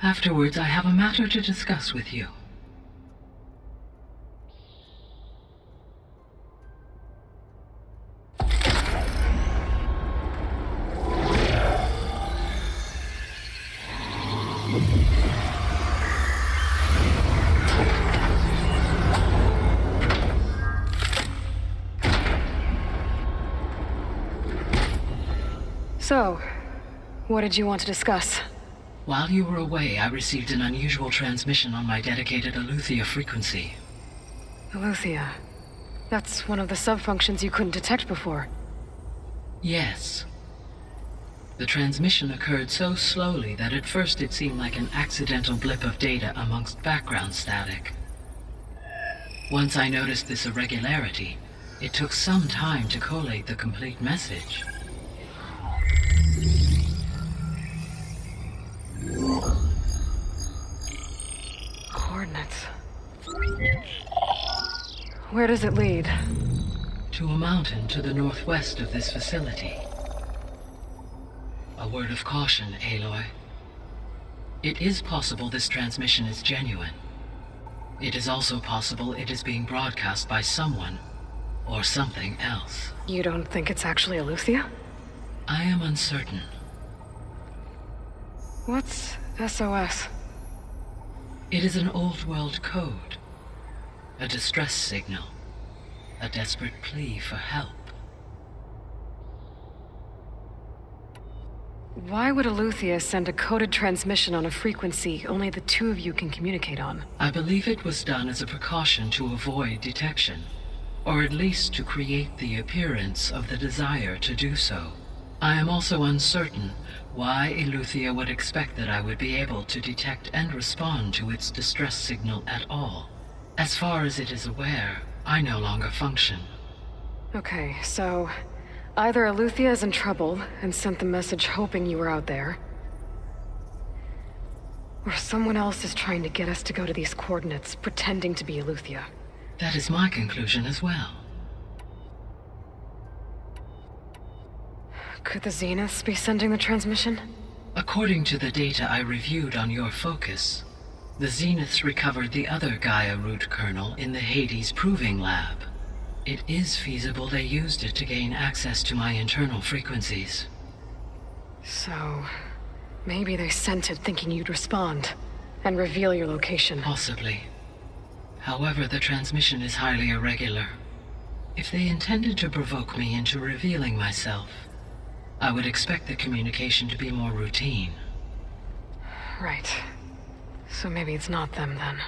Afterwards, I have a matter to discuss with you. So, what did you want to discuss? While you were away, I received an unusual transmission on my dedicated Eleuthia frequency. Eleuthia. That's one of the sub-functions you couldn't detect before. Yes. The transmission occurred so slowly that at first it seemed like an accidental blip of data amongst background static. Once I noticed this irregularity, it took some time to collate the complete message. Coordinates. Where does it lead? To a mountain to the northwest of this facility. A word of caution, Aloy. It is possible this transmission is genuine. It is also possible it is being broadcast by someone or something else. You don't think it's actually Eleuthia? I am uncertain. What's SOS? It is an old-world code. A distress signal. A desperate plea for help. Why would Eleuthia send a coded transmission on a frequency only the two of you can communicate on? I believe it was done as a precaution to avoid detection, or at least to create the appearance of the desire to do so. I am also uncertain why Eleuthia would expect that I would be able to detect and respond to its distress signal at all. As far as it is aware, I no longer function. Okay, so either Eleuthia is in trouble and sent the message hoping you were out there, or someone else is trying to get us to go to these coordinates pretending to be Eleuthia. That is my conclusion as well. Could the Zeniths be sending the transmission? According to the data I reviewed on your focus, the Zeniths recovered the other Gaia root kernel in the Hades Proving Lab. It is feasible they used it to gain access to my internal frequencies. So, maybe they sent it thinking you'd respond and reveal your location. Possibly. However, the transmission is highly irregular. If they intended to provoke me into revealing myself, I would expect the communication to be more routine. Right. So maybe it's not them then.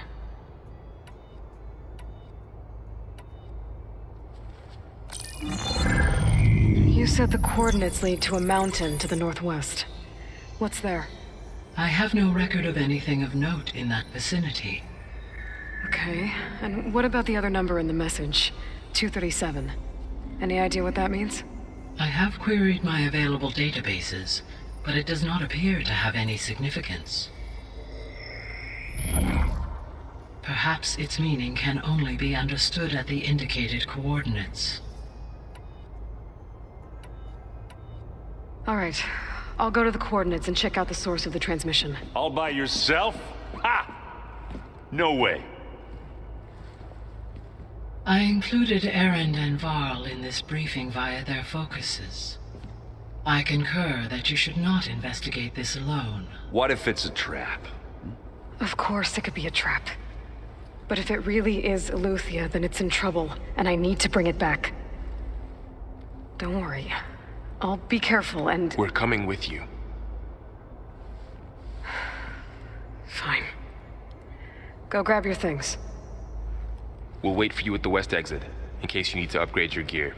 You said the coordinates lead to a mountain to the northwest. What's there? I have no record of anything of note in that vicinity. Okay, and what about the other number in the message? 237. Any idea what that means? I have queried my available databases, but it does not appear to have any significance. Perhaps its meaning can only be understood at the indicated coordinates. All right, I'll go to the coordinates and check out the source of the transmission. All by yourself? Ha! No way. I included Erend and Varl in this briefing via their focuses. I concur that you should not investigate this alone. What if it's a trap? Of course it could be a trap. But if it really is Eleuthia, then it's in trouble, and I need to bring it back. Don't worry. I'll be careful and... We're coming with you. Fine. Go grab your things. We'll wait for you at the west exit, in case you need to upgrade your gear.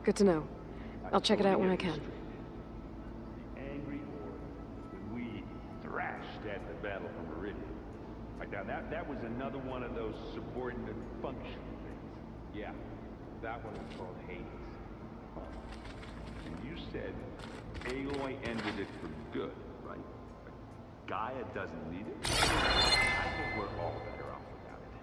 Good to know. I'll check it out when I can. Angry horde when we thrashed at the Battle for Meridian. Right now, that was another one of those subordinate function things. Yeah, that one was called Hades. Huh. And you said Aloy ended it for good, right? But Gaia doesn't need it? I think we're all better off without it.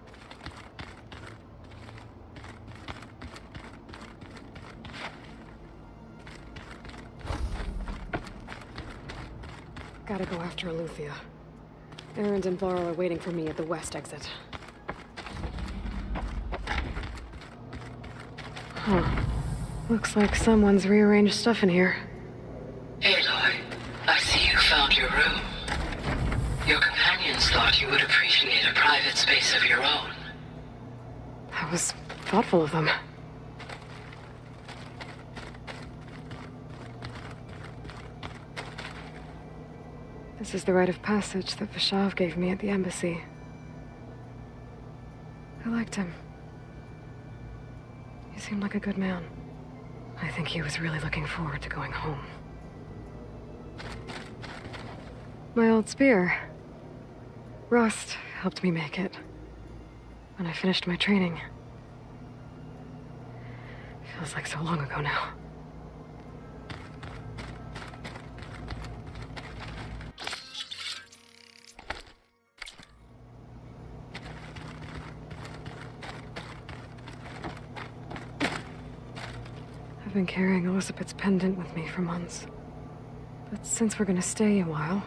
Gotta go after Eleuthia. Erend and Varl are waiting for me at the west exit. Huh. Looks like someone's rearranged stuff in here. Aloy, I see you found your room. Your companions thought you would appreciate a private space of your own. That was thoughtful of them. This is the rite of passage that Vashav gave me at the embassy. I liked him. He seemed like a good man. I think he was really looking forward to going home. My old spear. Rust helped me make it. When I finished my training. Feels like so long ago now. I've been carrying Elizabeth's pendant with me for months. But since we're gonna stay a while,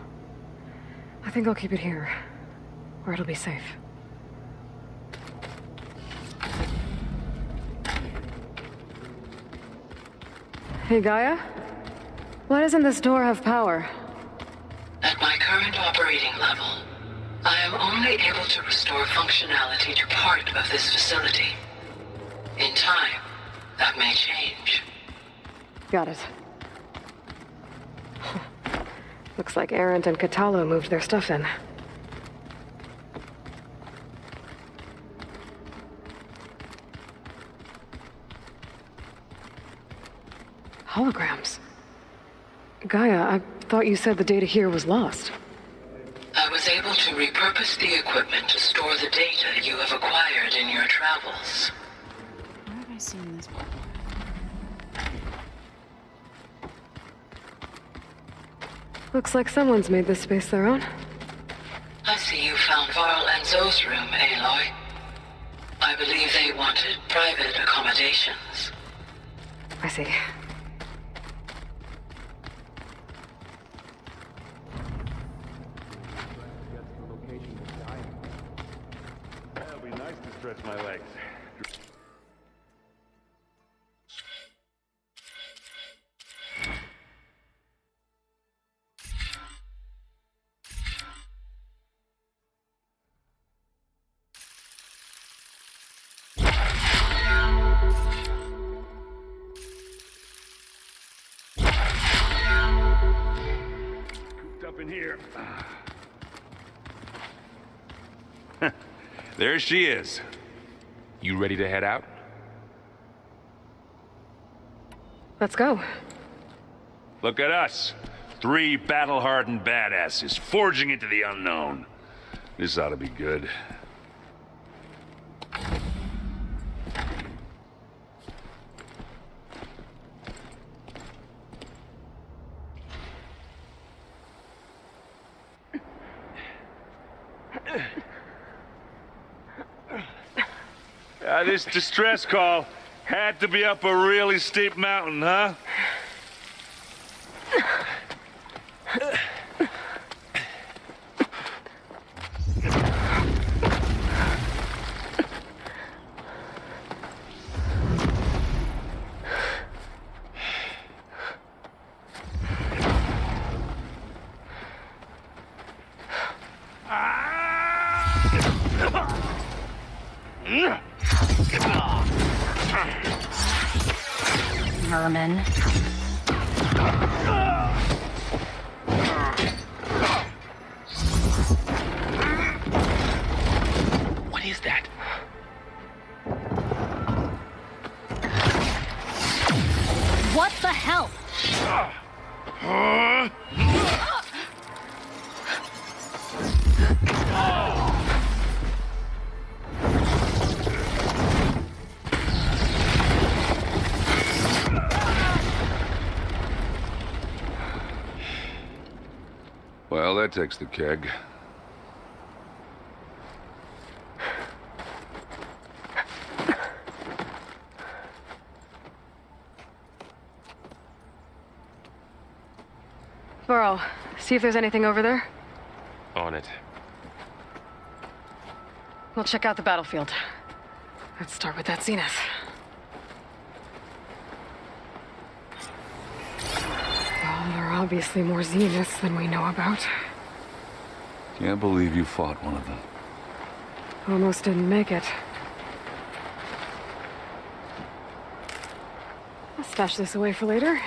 I think I'll keep it here, where it'll be safe. Hey, Gaia? Why doesn't this door have power? At my current operating level, I am only able to restore functionality to part of this facility. In time, that may change. Got it. Looks like Erend and Katalo moved their stuff in. Holograms. Gaia, I thought you said the data here was lost. I was able to repurpose the equipment to store the data you have acquired in your travels. Where have I seen this before? Looks like someone's made this space their own. I see you found Varl and Zoe's room, Aloy. I believe they wanted private accommodations. I see. That'll be nice to stretch my legs. Up in here. There she is. You ready to head out? Let's go. Look at us. 3 battle-hardened badasses forging into the unknown. This ought to be good. This distress call had to be up a really steep mountain, huh? Merman. What is that? What the hell? Well, that takes the keg. Burrow, see if there's anything over there. On it. We'll check out the battlefield. Let's start with that zenith. Well, there are obviously more zeniths than we know about. Can't believe you fought one of them. Almost didn't make it. I'll stash this away for later.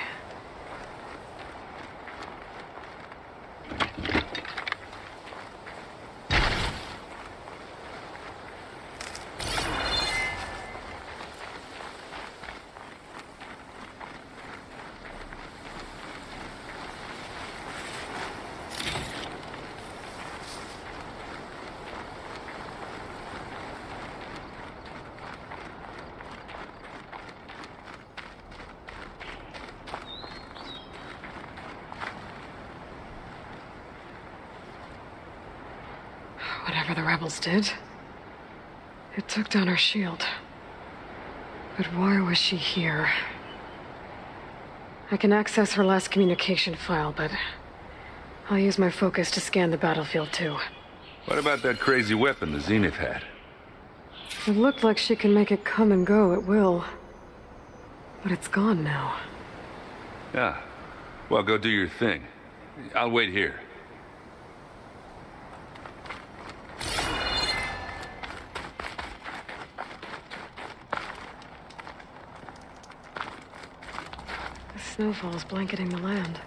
Whatever the rebels did, it took down her shield. But why was she here? I can access her last communication file, but I'll use my focus to scan the battlefield too. What about that crazy weapon the Zenith had? It looked like she can make it come and go at will. But it's gone now. Yeah. Well, go do your thing. I'll wait here. Snowfall's blanketing the land.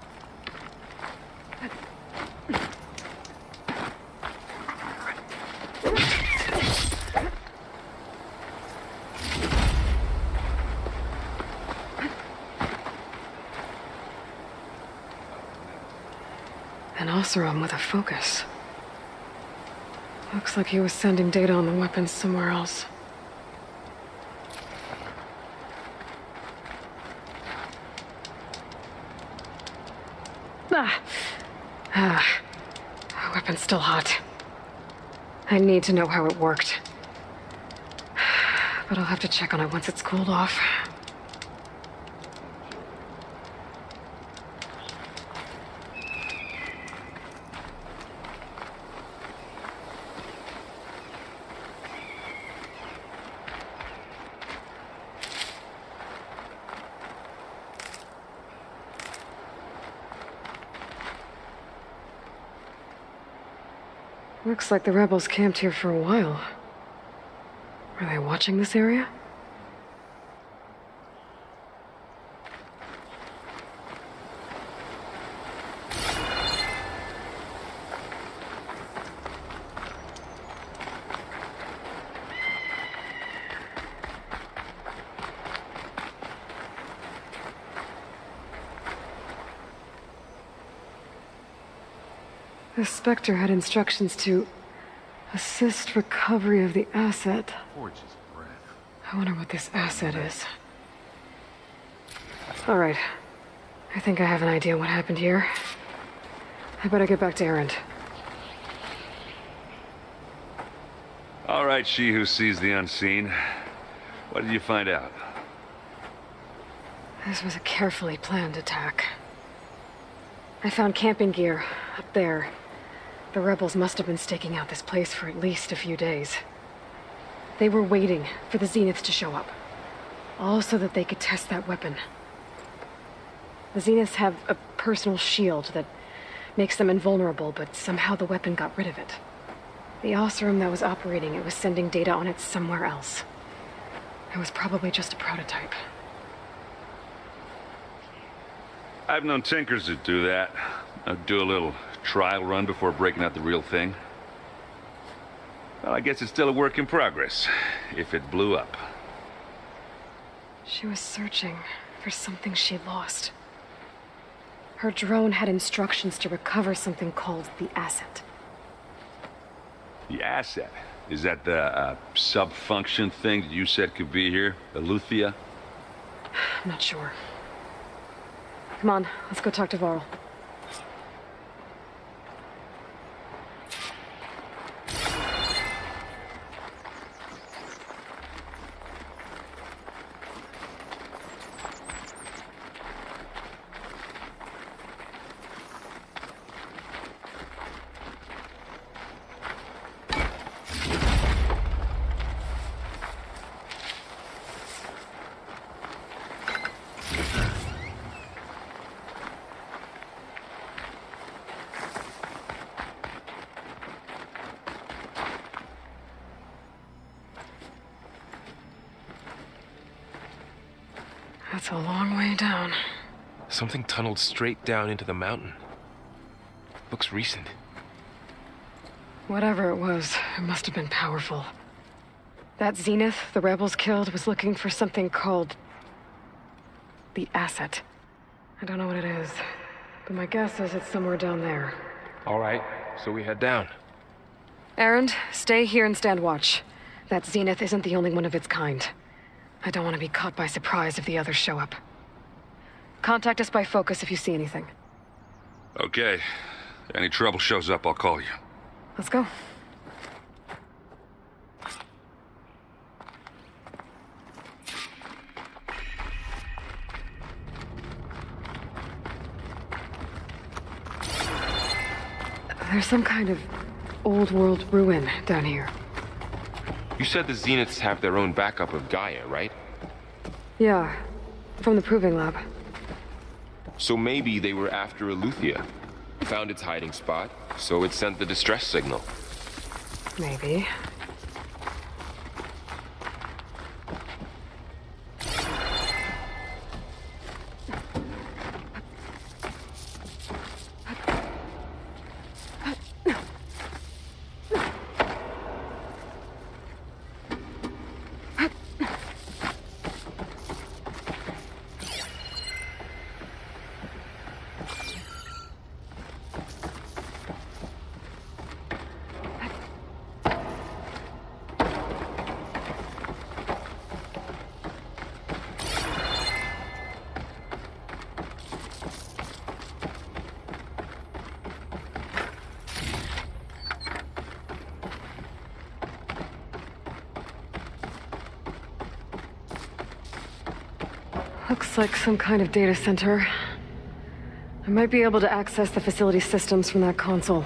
An Oseram with a focus. Looks like he was sending data on the weapons somewhere else. Weapon's still hot. I need to know how it worked. But I'll have to check on it once it's cooled off. Looks like the rebels camped here for a while. Are they watching this area? The Spectre had instructions to assist recovery of the asset. I wonder what this asset is. All right. I think I have an idea what happened here. I better get back to Erend. All right, she who sees the unseen. What did you find out? This was a carefully planned attack. I found camping gear up there. The rebels must have been staking out this place for at least a few days. They were waiting for the Zeniths to show up. All so that they could test that weapon. The Zeniths have a personal shield that makes them invulnerable, but somehow the weapon got rid of it. The Oseram that was operating it was sending data on it somewhere else. It was probably just a prototype. I've known tinkers that do that. I'd do a little trial run before breaking out the real thing. Well, I guess it's still a work in progress, if it blew up. She was searching for something she lost. Her drone had instructions to recover something called the asset. The asset? Is that the sub-function thing that you said could be here? Eleuthia? I'm not sure. Come on, let's go talk to Varl. That's a long way down. Something tunneled straight down into the mountain. Looks recent. Whatever it was, it must have been powerful. That Zenith the rebels killed was looking for something called the asset. I don't know what it is, but my guess is it's somewhere down there. All right, so we head down. Erend, stay here and stand watch. That Zenith isn't the only one of its kind. I don't want to be caught by surprise if the others show up. Contact us by focus if you see anything. Okay. Any trouble shows up, I'll call you. Let's go. There's some kind of old world ruin down here. You said the Zeniths have their own backup of Gaia, right? Yeah, from the proving lab. So maybe they were after Eleuthia. Found its hiding spot, so it sent the distress signal. Maybe. Looks like some kind of data center. I might be able to access the facility systems from that console.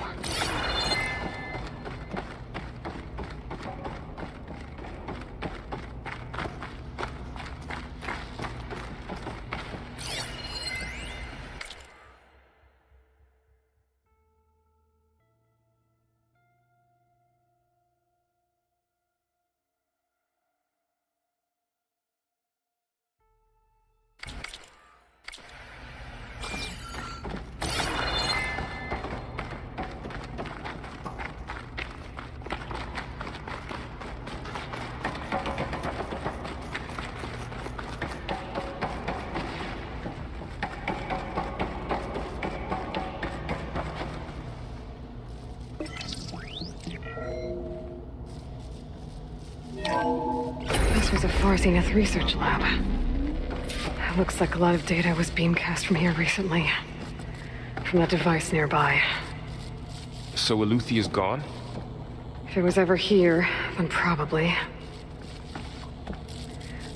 This was a Far Zenith research lab. It looks like a lot of data was beamcast from here recently. From that device nearby. So Eleuthia's gone? If it was ever here, then probably.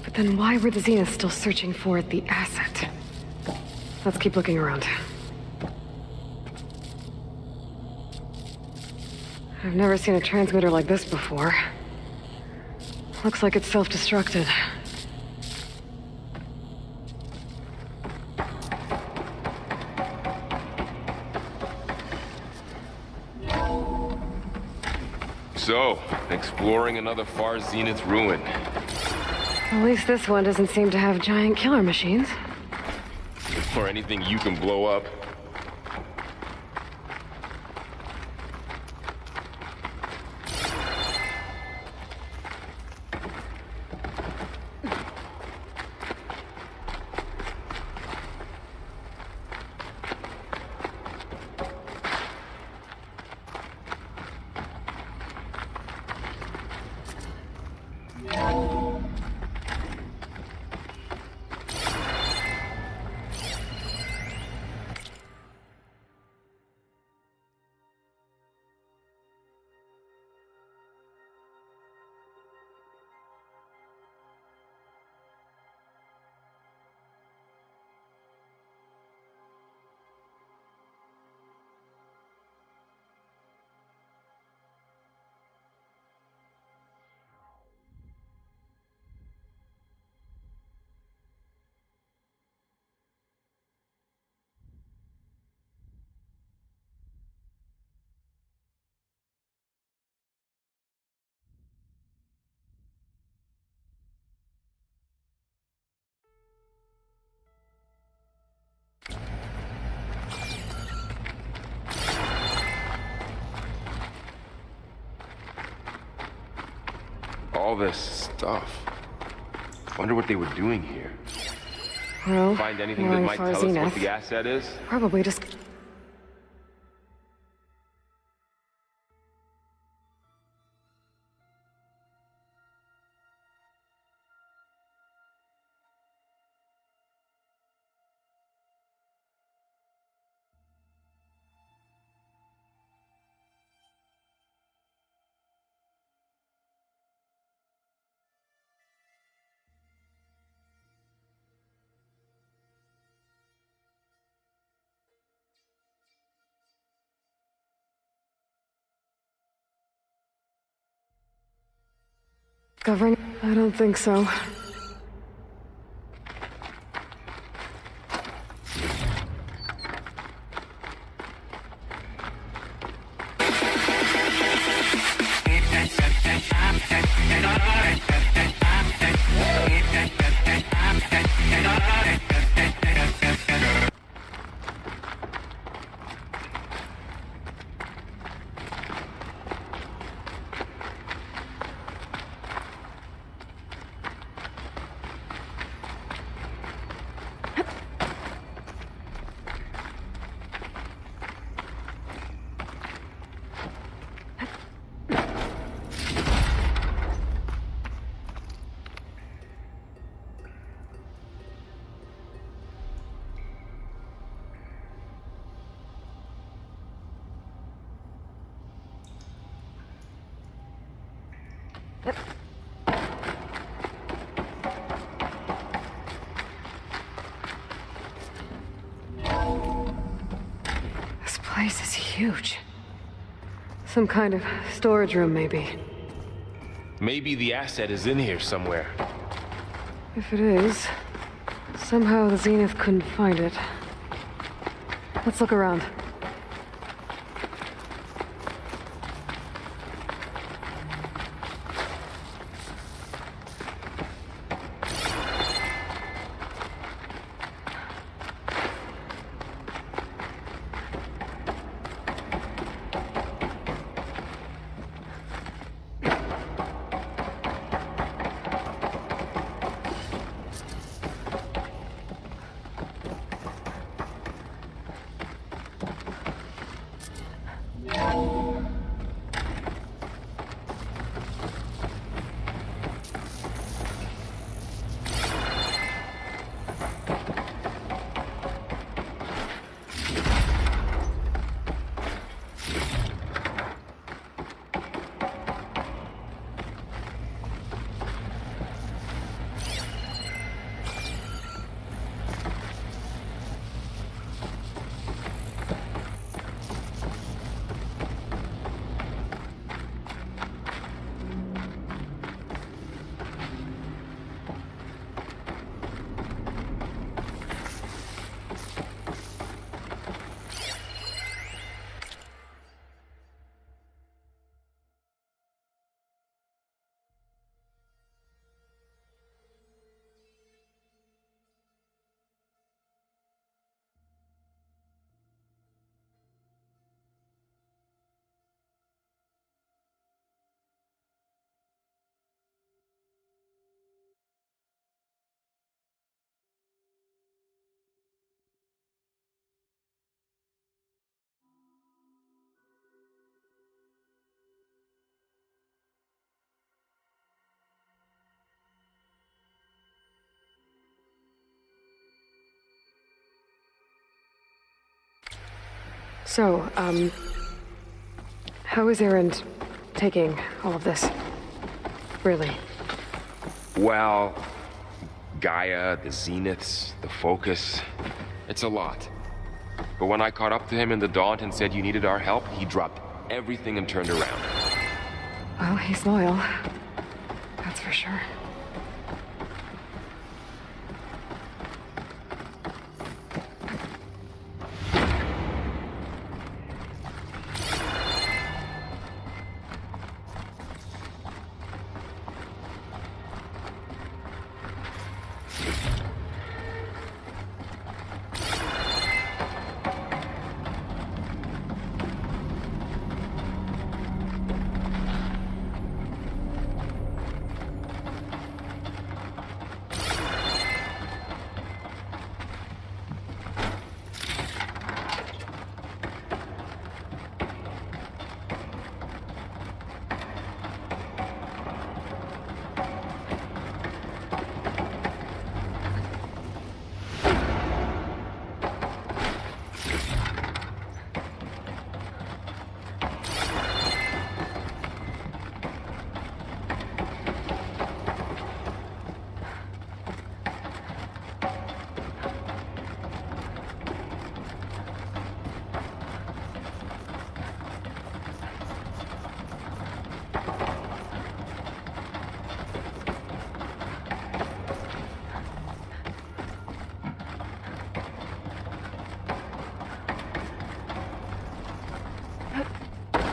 But then why were the Zeniths still searching for the asset? Let's keep looking around. I've never seen a transmitter like this before. Looks like it's self-destructed. So, exploring another far Zenith ruin. At least this one doesn't seem to have giant killer machines. Or anything you can blow up. All this stuff. Wonder what they were doing here. Well, Find anything that might tell us what the asset is? Probably just... Discovering? I don't think so. This place is huge. Some kind of storage room, maybe. Maybe the asset is in here somewhere. If it is, somehow the Zenith couldn't find it. Let's look around. So, how is Erend taking all of this? Really? Well, Gaia, the Zeniths, the Focus, it's a lot. But when I caught up to him in the Daunt and said you needed our help, he dropped everything and turned around. Well, he's loyal. That's for sure.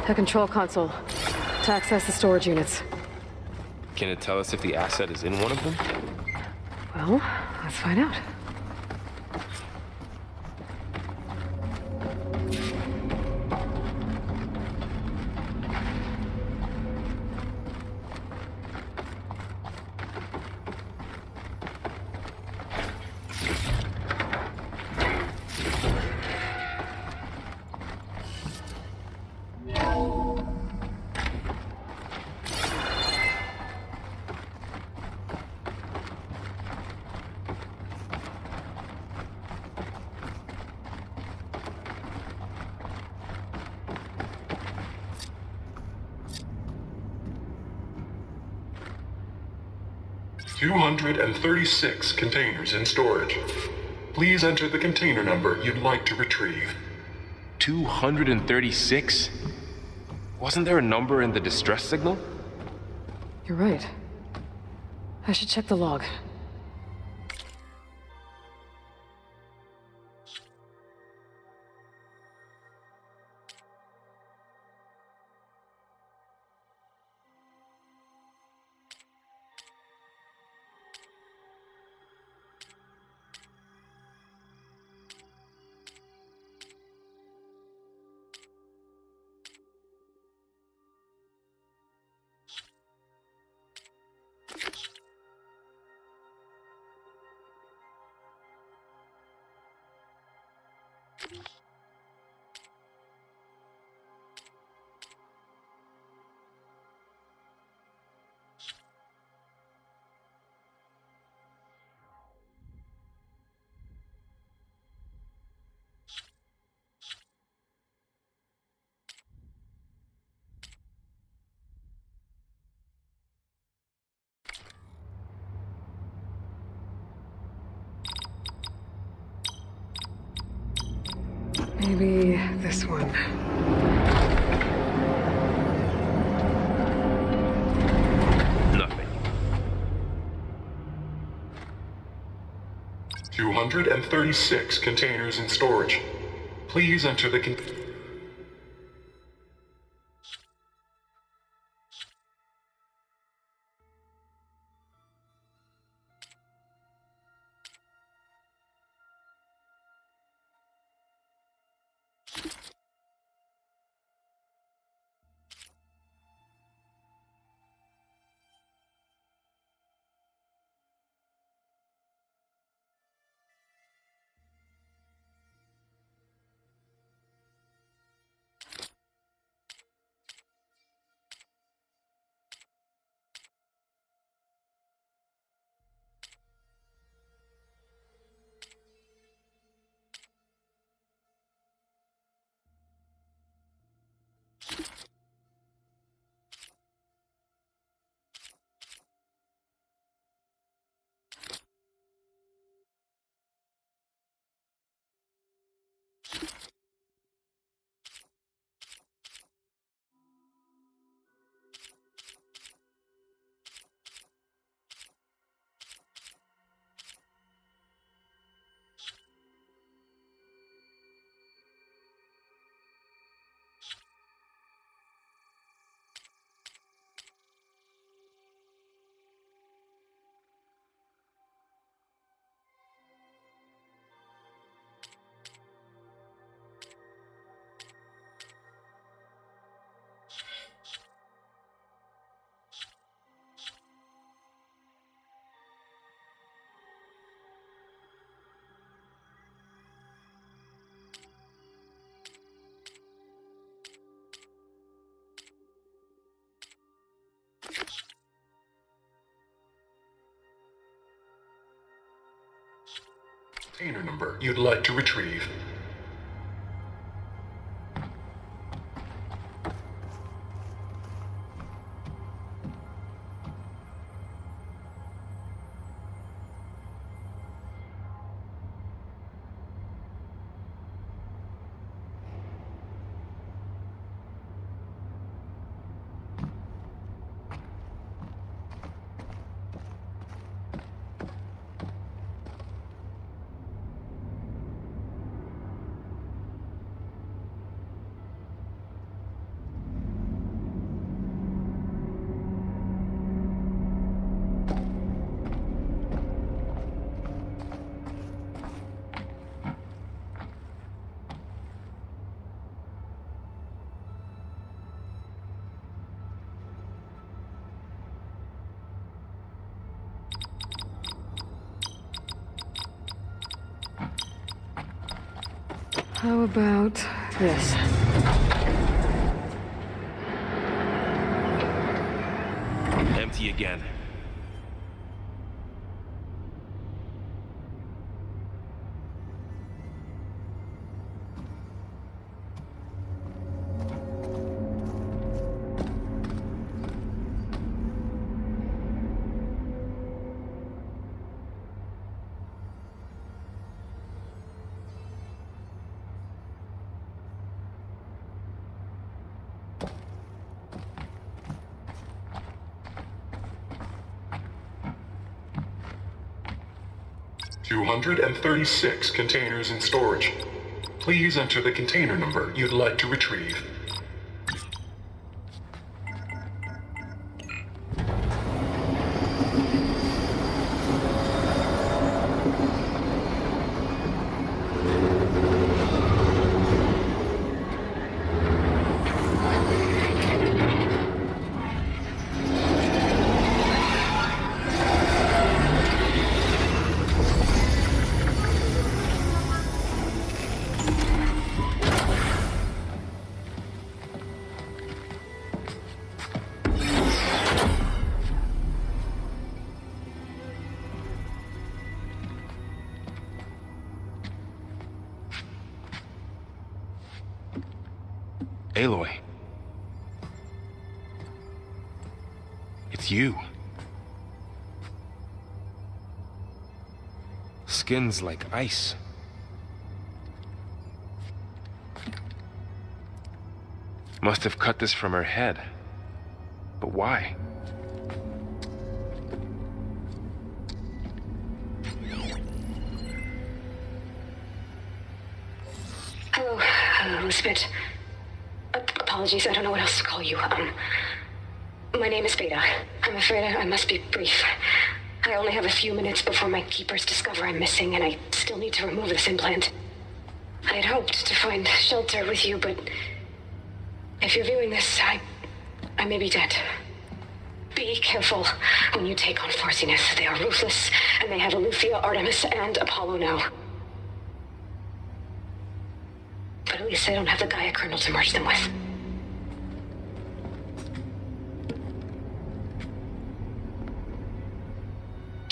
A control console to access the storage units. Can it tell us if the asset is in one of them? Well, let's find out. $236 containers in storage. Please enter the container number you'd like to retrieve. 236? Wasn't there a number in the distress signal? You're right. I should check the log. Maybe this one. Nothing. 236 containers in storage. Please enter the Container number you'd like to retrieve. How about this? Empty again. $236 containers in storage. Please enter the container number you'd like to retrieve. Aloy. It's you. Skin's like ice. Must have cut this from her head. But why? Hello, Elizabeth. Apologies, I don't know what else to call you. My name is Beta. I'm afraid I must be brief. I only have a few minutes before my keepers discover I'm missing, and I still need to remove this implant. I had hoped to find shelter with you, but if you're viewing this, I may be dead. Be careful when you take on Farsiness. They are ruthless, and they have Eleuthia, Artemis, and Apollo now. But at least they don't have the Gaia kernel to merge them with.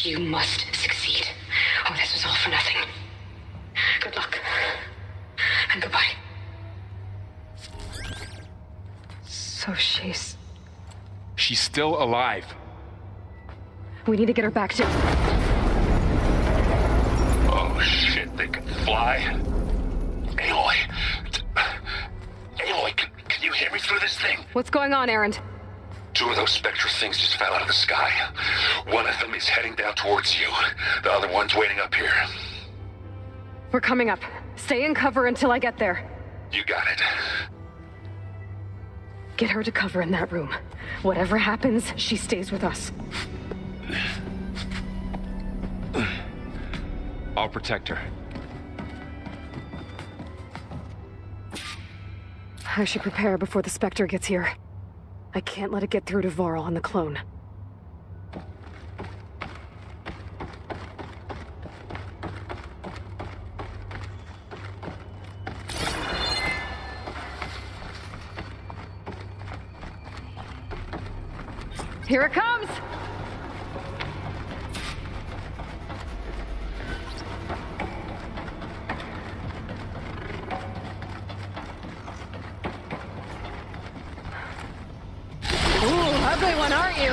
You must succeed, or this was all for nothing. Good luck, and goodbye. So she's still alive. We need to get her back to... Oh shit, they can fly? Aloy! Aloy, can you hear me through this thing? What's going on, Erend? Two of those spectral things just fell out of the sky. One of them is heading down towards you. The other one's waiting up here. We're coming up. Stay in cover until I get there. You got it. Get her to cover in that room. Whatever happens, she stays with us. I'll protect her. I should prepare before the Spectre gets here. I can't let it get through to Varl and the Klon. Here it comes! ugly one, aren't you?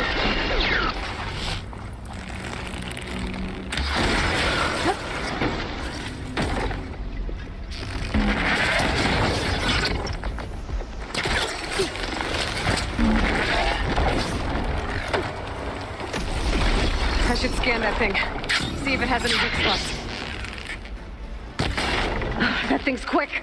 I should scan that thing. See if it has any weak spots. That thing's quick.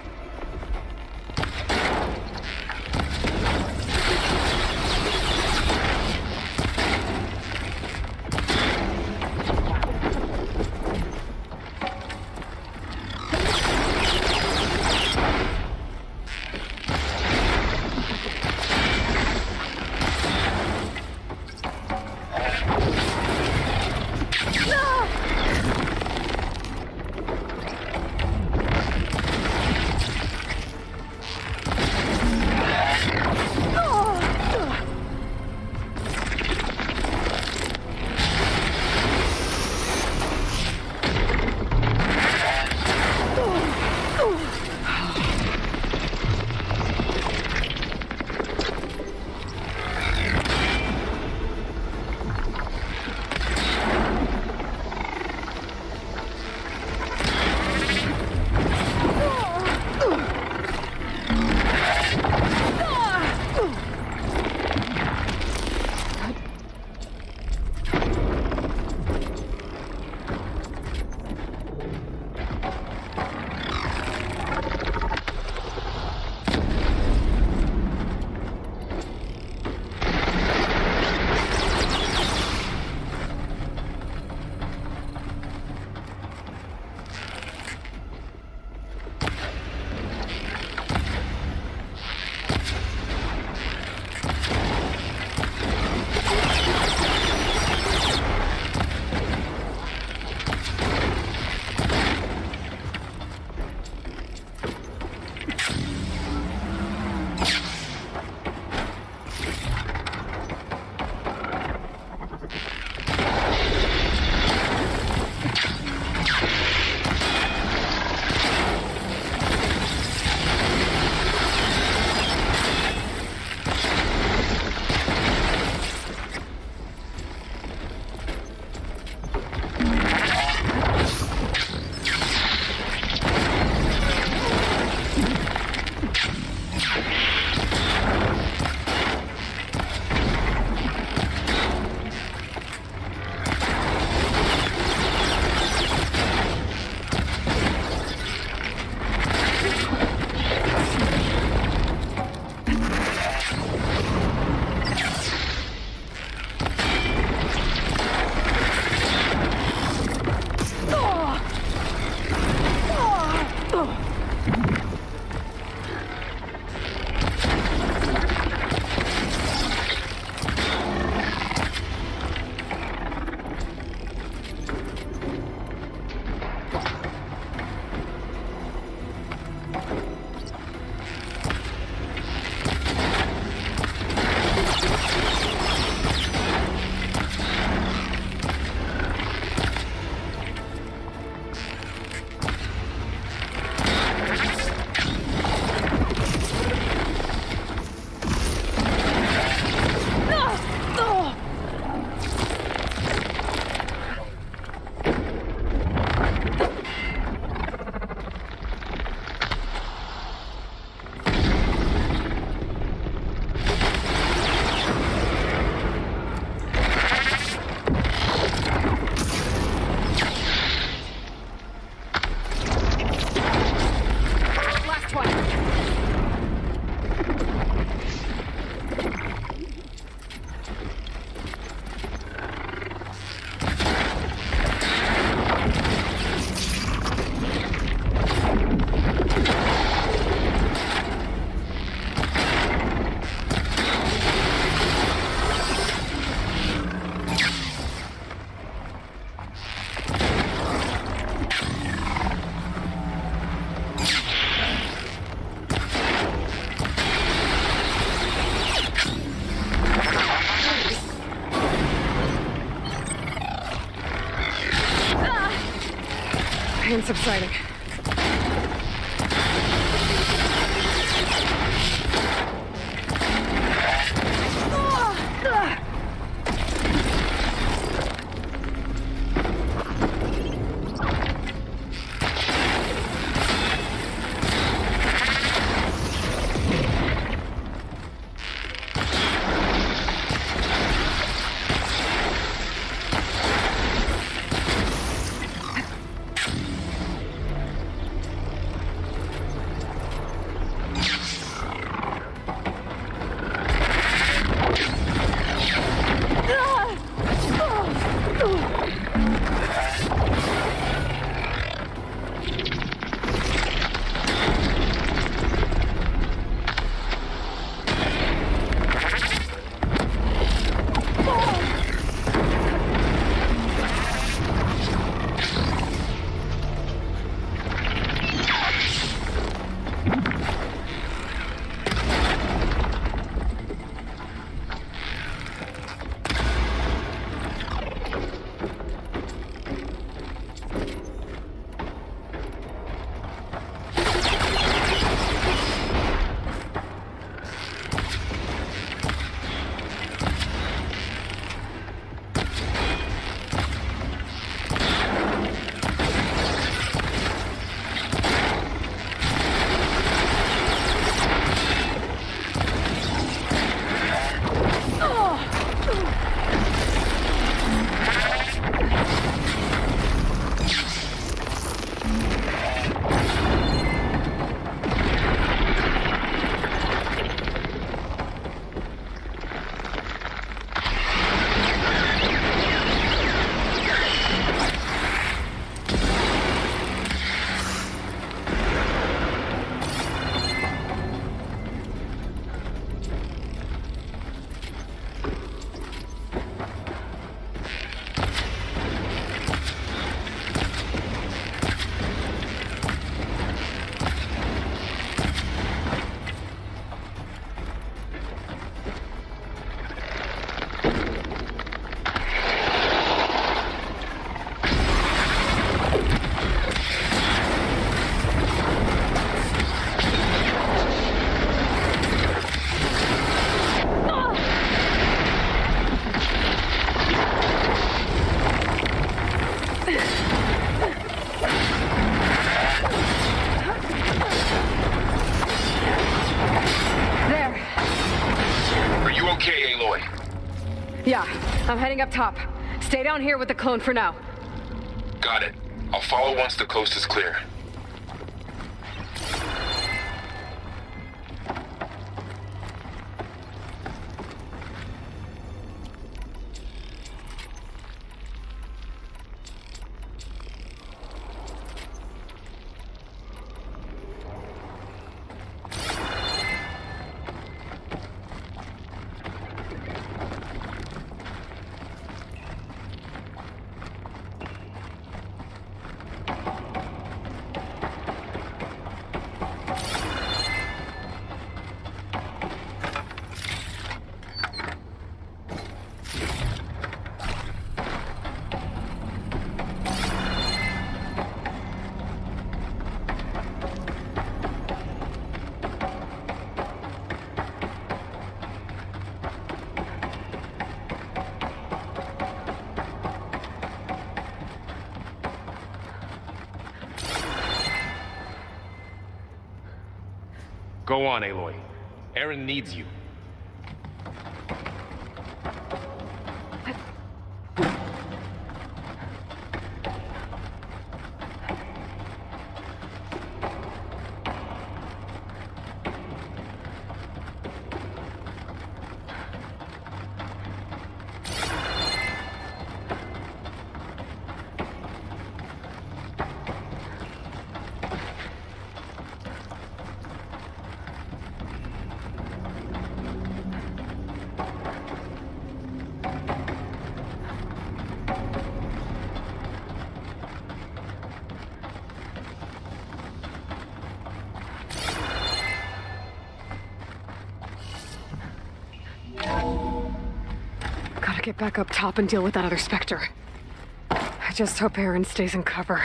Pain subsiding. Yeah, I'm heading up top. Stay down here with the clone for now. Got it. I'll follow once the coast is clear. Go on, Aloy. Aaron needs you. Gotta get back up top and deal with that other Spectre. I just hope Aaron stays in cover.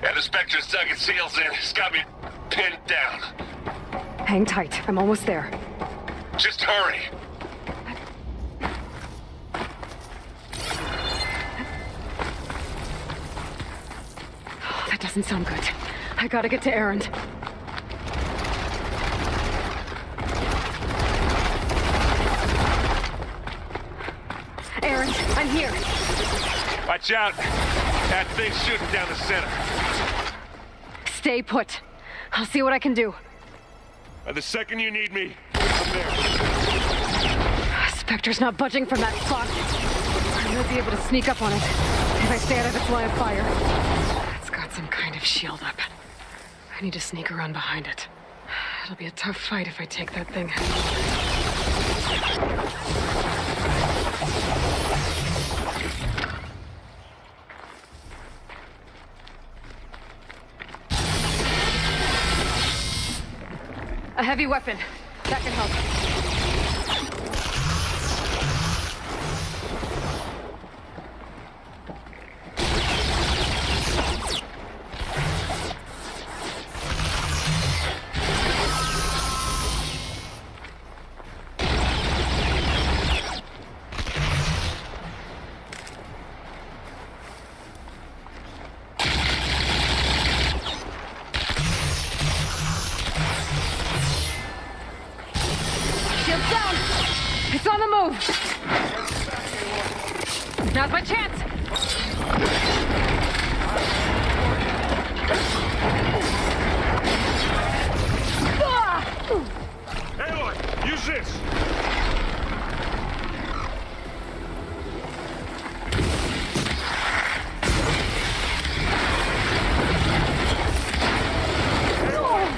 Yeah, the Spectre's dug its heels in. It's got me pinned down. Hang tight. I'm almost there. Just hurry. Oh, that doesn't sound good. I gotta get to Aaron. Aaron, I'm here. Watch out. That thing's shooting down the center. Stay put. I'll see what I can do. And the second you need me, I'm there. Spectre's not budging from that spot. I might be able to sneak up on it if I stay out of its line of fire. It's got some kind of shield up. I need to sneak around behind it. It'll be a tough fight if I take that thing. A heavy weapon. That can help. It's on the move! Now's my chance! Aloy, use this!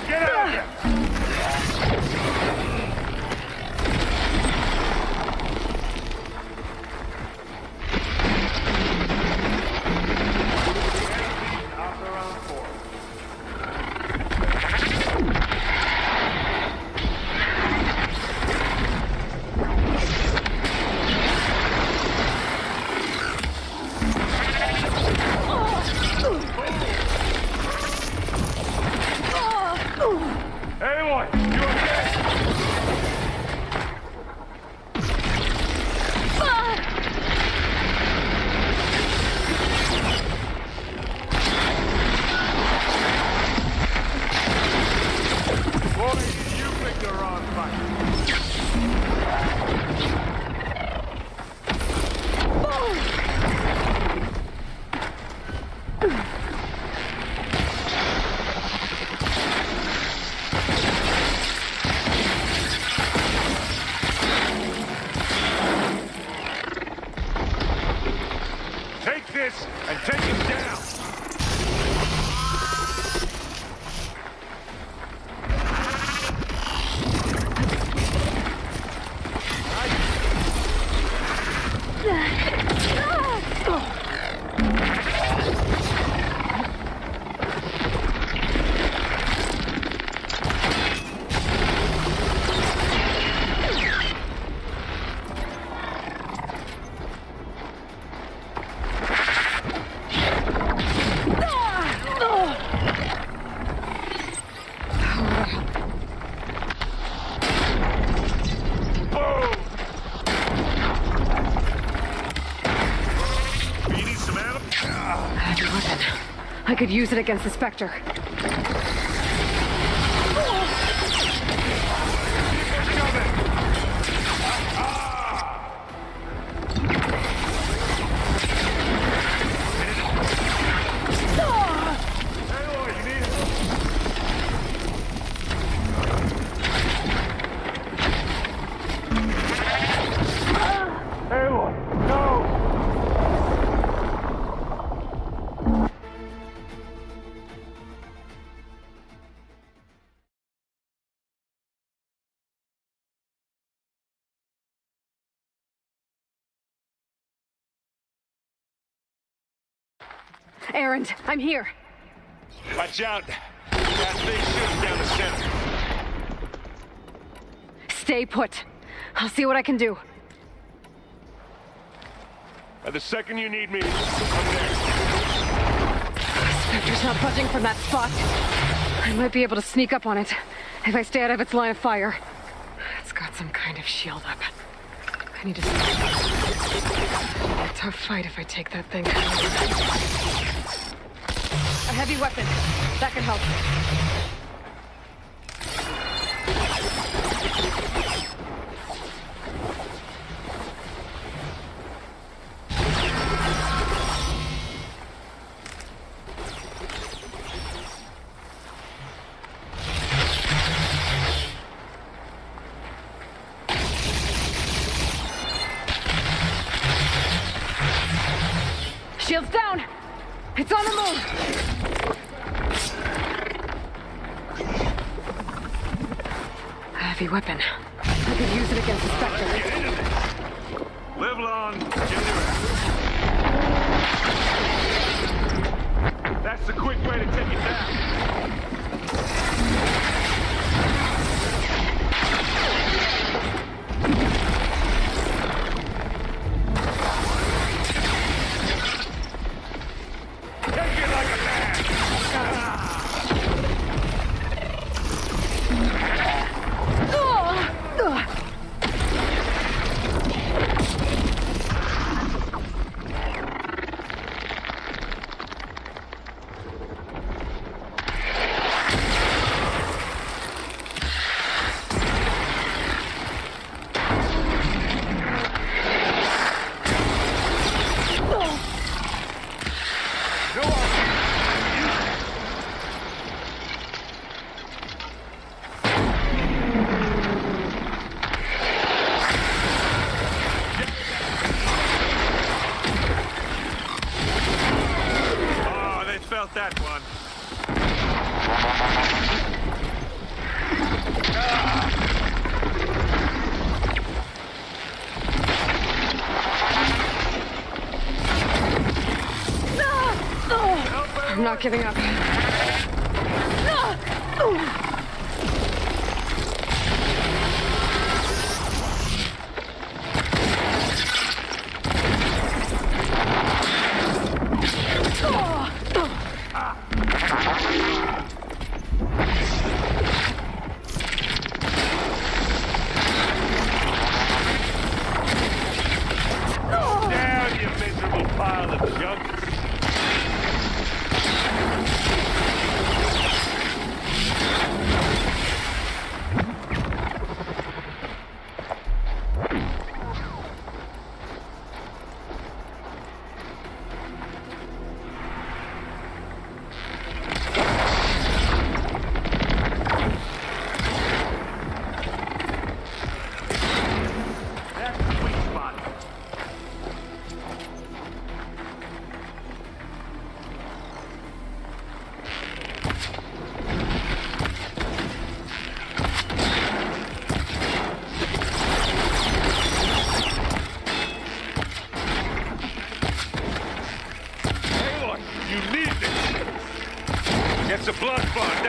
Get out of here! this and take him down. I could use it against the Spectre. Errand, I'm here. Watch out. That thing shoots down the center. Stay put. I'll see what I can do. At the second you need me, I'm there. Spectre's not budging from that spot. I might be able to sneak up on it if I stay out of its line of fire. It's got some kind of shield up. I need to... A tough fight if I take that thing. A heavy weapon. That can help. Shield's down! It's on the move! A heavy weapon. I could use it against the Spectre. Get into this. Live long, Junior. That's the quick way to take it down. That one. I'm not giving up. Down, you miserable pile of junk.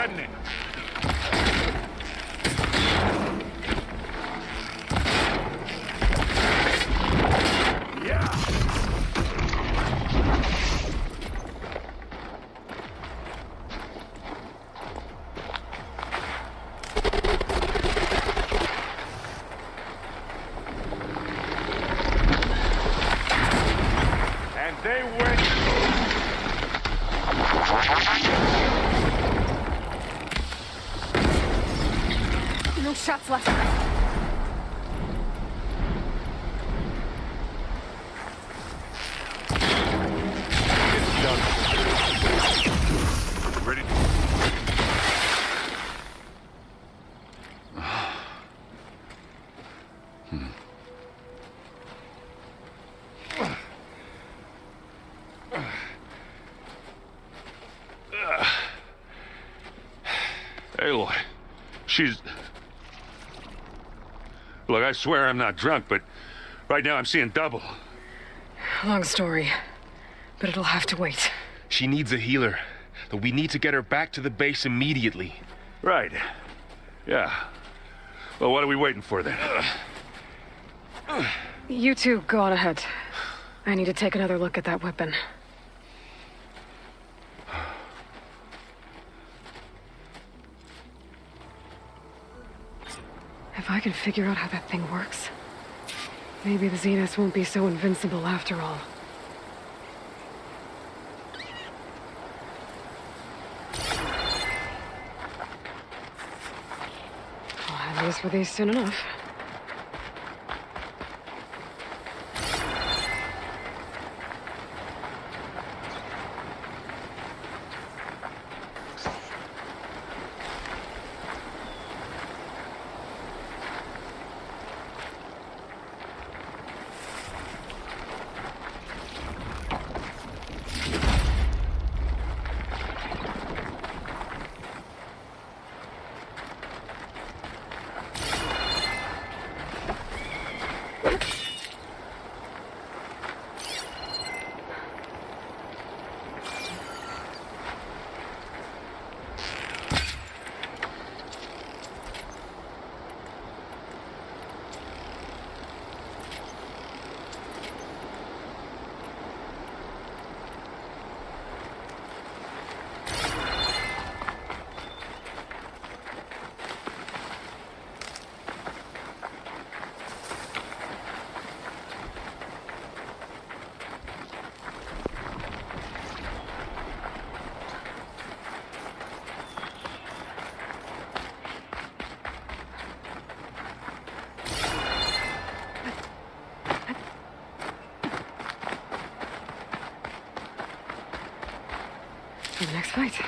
detonate. Yeah. And they went. No shots left. Ready? Aloy, she's... Look, I swear I'm not drunk, but right now I'm seeing double. Long story, but it'll have to wait. She needs a healer. But we need to get her back to the base immediately. Right. Yeah. Well, what are we waiting for then? You two go on ahead. I need to take another look at that weapon. If I can figure out how that thing works, maybe the Zeniths won't be so invincible after all. I'll have use for these soon enough. For the next fight.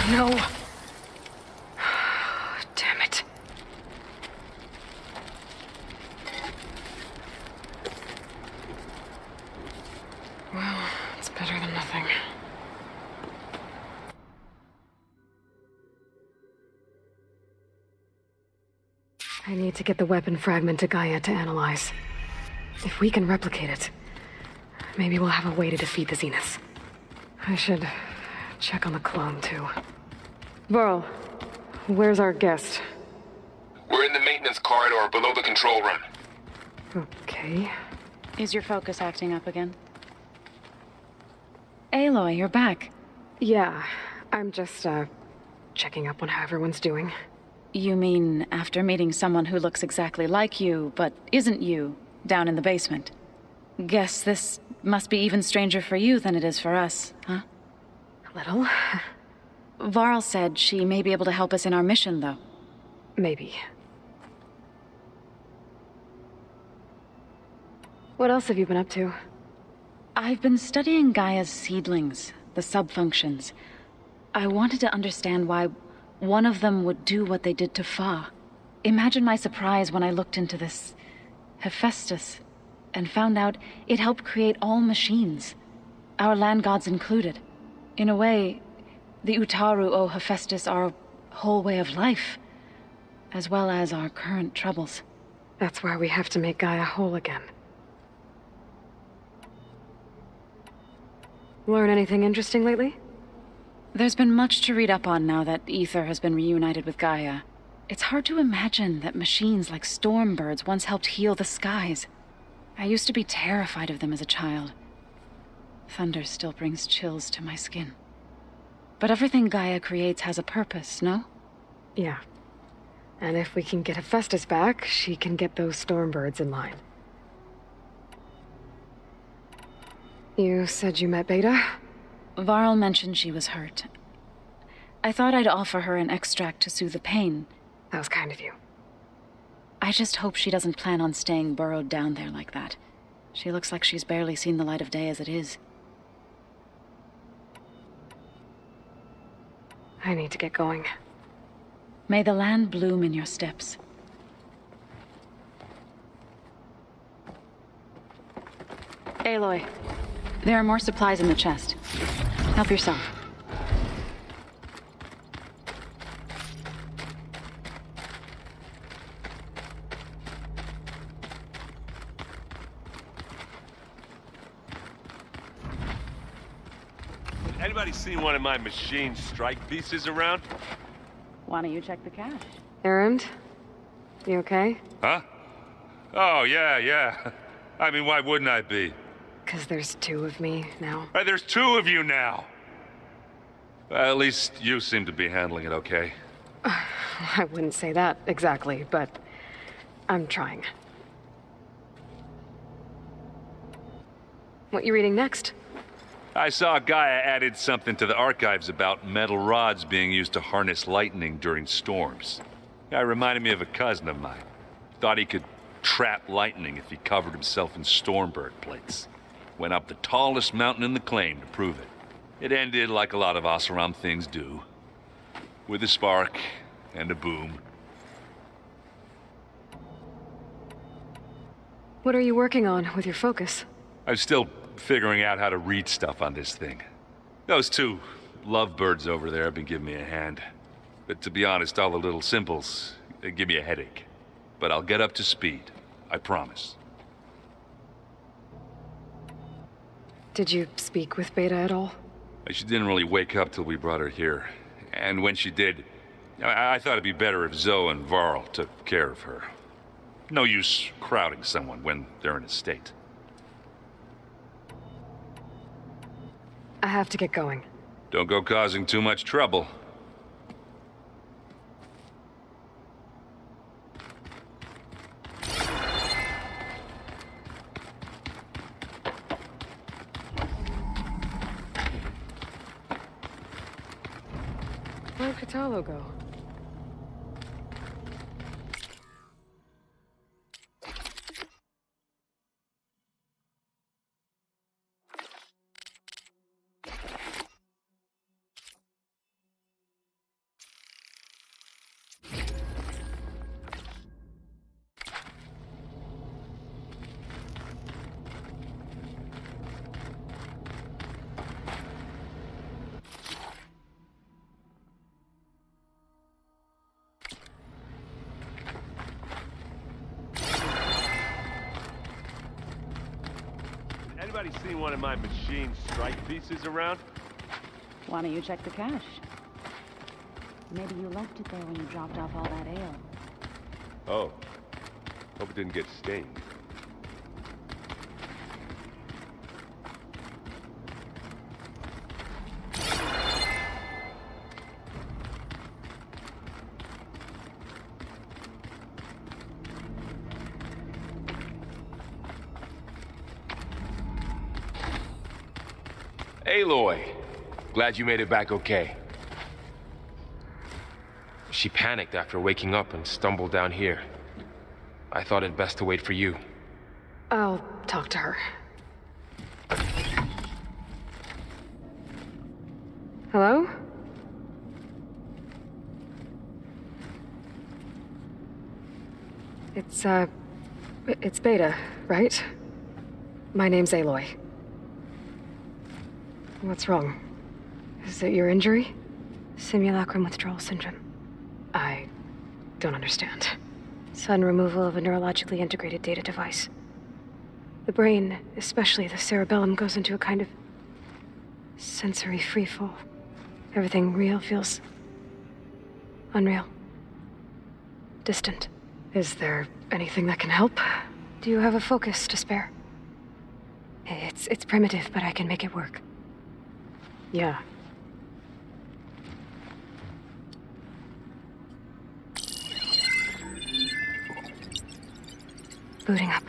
No. Damn it. Well, it's better than nothing. I need to get the weapon fragment to Gaia to analyze. If we can replicate it, maybe we'll have a way to defeat the Zeniths. I should check on the clone, too. Varl, where's our guest? We're in the maintenance corridor below the control room. Okay. Is your focus acting up again? Aloy, you're back. Yeah, I'm just, checking up on how everyone's doing. You mean after meeting someone who looks exactly like you, but isn't you, down in the basement? Guess this must be even stranger for you than it is for us, huh? A little. Varl said she may be able to help us in our mission, though. Maybe. What else have you been up to? I've been studying Gaia's seedlings, the subfunctions. I wanted to understand why one of them would do what they did to Fa. Imagine my surprise when I looked into this Hephaestus and found out it helped create all machines, our land gods included. In a way, The Utaru o Hephaestus are a whole way of life, as well as our current troubles. That's why we have to make Gaia whole again. Learn anything interesting lately? There's been much to read up on now that Ether has been reunited with Gaia. It's hard to imagine that machines like stormbirds once helped heal the skies. I used to be terrified of them as a child. Thunder still brings chills to my skin. But everything Gaia creates has a purpose, no? Yeah. And if we can get Hephaestus back, she can get those stormbirds in line. You said you met Beta? Varl mentioned she was hurt. I thought I'd offer her an extract to soothe the pain. That was kind of you. I just hope she doesn't plan on staying burrowed down there like that. She looks like she's barely seen the light of day as it is. I need to get going. May the land bloom in your steps. Aloy, there are more supplies in the chest. Help yourself. Anybody seen one of my machine strike pieces around? Why don't you check the cache? Errand? You okay? Huh? Oh, yeah. I mean, why wouldn't I be? 'Cause there's two of me now. There's two of you now! At least you seem to be handling it okay. I wouldn't say that exactly, but I'm trying. What you reading next? I saw Gaia added something to the archives about metal rods being used to harness lightning during storms. That reminded me of a cousin of mine. Thought he could trap lightning if he covered himself in stormbird plates. Went up the tallest mountain in the claim to prove it. It ended like a lot of Oseram things do. With a spark and a boom. What are you working on with your focus? I'm still figuring out how to read stuff on this thing. Those two lovebirds over there have been giving me a hand. But to be honest, all the little symbols, they give me a headache. But I'll get up to speed. I promise. Did you speak with Beta at all? She didn't really wake up till we brought her here. And when she did, I thought it'd be better if Zoe and Varl took care of her. No use crowding someone when they're in a state. I have to get going. Don't go causing too much trouble. Where'd Katalo go? Anybody seen one of my machine strike pieces around? Why don't you check the cache? Maybe you left it there when you dropped off all that ale. Oh. Hope it didn't get stained. Aloy, glad you made it back okay. She panicked after waking up and stumbled down here. I thought it best to wait for you. I'll talk to her. Hello? It's Beta, right? My name's Aloy. What's wrong? Is it your injury? Simulacrum withdrawal syndrome. I don't understand. Sudden removal of a neurologically integrated data device. The brain, especially the cerebellum, goes into a kind of sensory freefall. Everything real feels unreal. Distant. Is there anything that can help? Do you have a focus to spare? It's primitive, but I can make it work. Yeah. Booting up.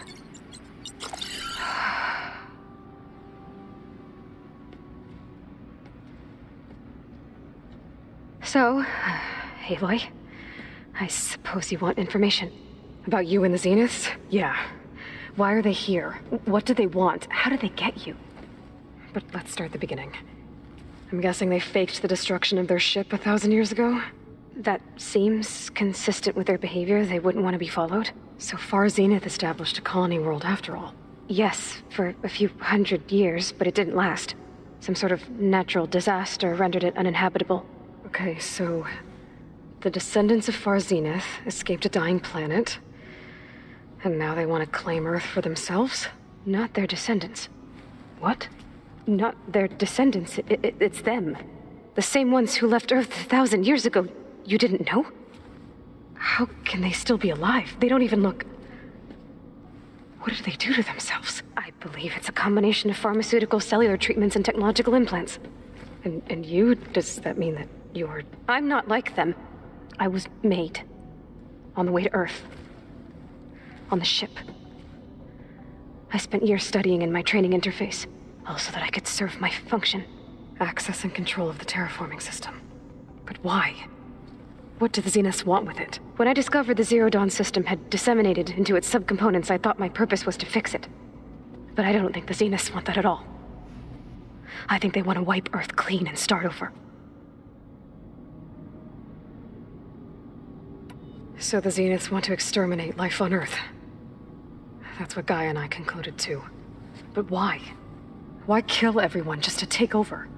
So, Aloy, I suppose you want information. About you and the Zeniths? Yeah. Why are they here? What do they want? How did they get you? But let's start at the beginning. I'm guessing they faked the destruction of their ship 1,000 years ago? That seems consistent with their behavior. They wouldn't want to be followed. So far, Zenith established a colony world after all. Yes, for a few hundred years, but it didn't last. Some sort of natural disaster rendered it uninhabitable. Okay, so the descendants of Far Zenith escaped a dying planet, and now they want to claim Earth for themselves? Not their descendants. What? Not their descendants. It's them. The same ones who left Earth 1,000 years ago. You didn't know? How can they still be alive? They don't even look... What did they do to themselves? I believe it's a combination of pharmaceutical, cellular treatments, and technological implants. And you? Does that mean that you're... I'm not like them. I was made. On the way to Earth. On the ship. I spent years studying in my training interface, all so that I could serve my function. Access and control of the terraforming system. But why? What do the Zeniths want with it? When I discovered the Zero Dawn system had disseminated into its subcomponents, I thought my purpose was to fix it. But I don't think the Zeniths want that at all. I think they want to wipe Earth clean and start over. So the Zeniths want to exterminate life on Earth. That's what Gaia and I concluded too. But why? Why kill everyone just to take over?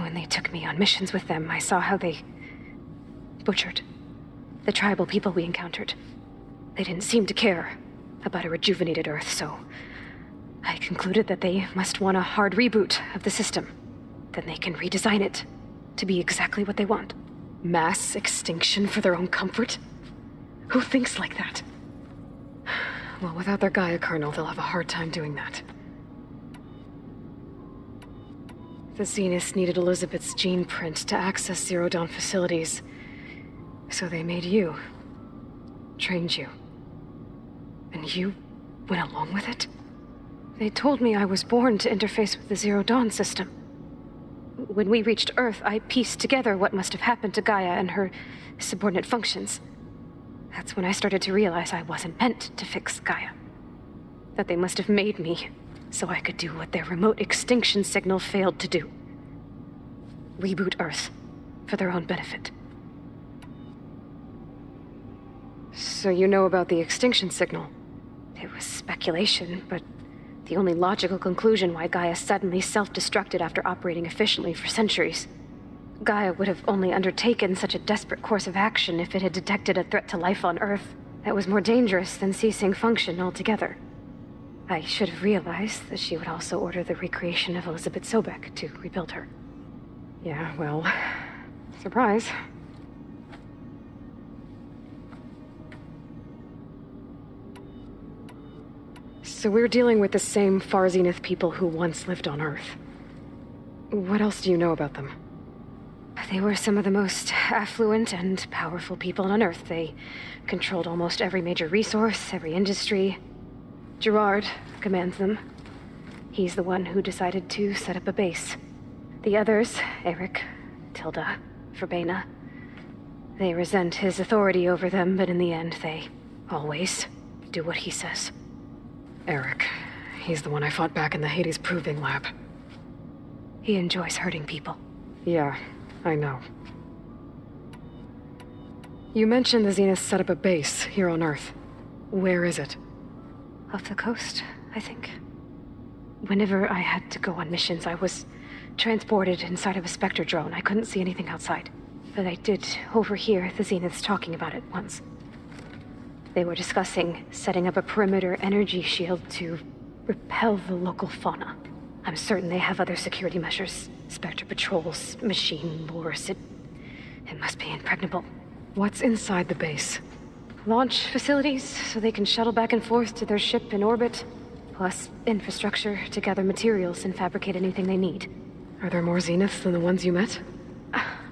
When they took me on missions with them, I saw how they butchered the tribal people we encountered. They didn't seem to care about a rejuvenated Earth, so I concluded that they must want a hard reboot of the system. Then they can redesign it to be exactly what they want. Mass extinction for their own comfort? Who thinks like that? Well, without their Gaia kernel, they'll have a hard time doing that. The Zeniths needed Elizabeth's gene print to access Zero Dawn facilities. So they made you. Trained you. And you went along with it? They told me I was born to interface with the Zero Dawn system. When we reached Earth, I pieced together what must have happened to Gaia and her subordinate functions. That's when I started to realize I wasn't meant to fix Gaia. That they must have made me so I could do what their remote extinction signal failed to do. Reboot Earth for their own benefit. So you know about the extinction signal? It was speculation, but the only logical conclusion why Gaia suddenly self-destructed after operating efficiently for centuries. Gaia would have only undertaken such a desperate course of action if it had detected a threat to life on Earth that was more dangerous than ceasing function altogether. I should have realized that she would also order the recreation of Elizabeth Sobek to rebuild her. Yeah, well, surprise. So we're dealing with the same Far Zenith people who once lived on Earth. What else do you know about them? They were some of the most affluent and powerful people on Earth. They controlled almost every major resource, every industry. Gerard commands them. He's the one who decided to set up a base. The others, Eric, Tilda, Verbena, they resent his authority over them, but in the end, they always do what he says. Eric, he's the one I fought back in the Hades Proving Lab. He enjoys hurting people. Yeah, I know. You mentioned the Zeniths set up a base here on Earth. Where is it? Off the coast, I think. Whenever I had to go on missions, I was transported inside of a Spectre drone. I couldn't see anything outside. but I did overhear the Zeniths talking about it once. They were discussing setting up a perimeter energy shield to repel the local fauna. I'm certain they have other security measures. Spectre patrols, machine lures. It must be impregnable. What's inside the base? Launch facilities, so they can shuttle back and forth to their ship in orbit. Plus infrastructure to gather materials and fabricate anything they need. Are there more Zeniths than the ones you met?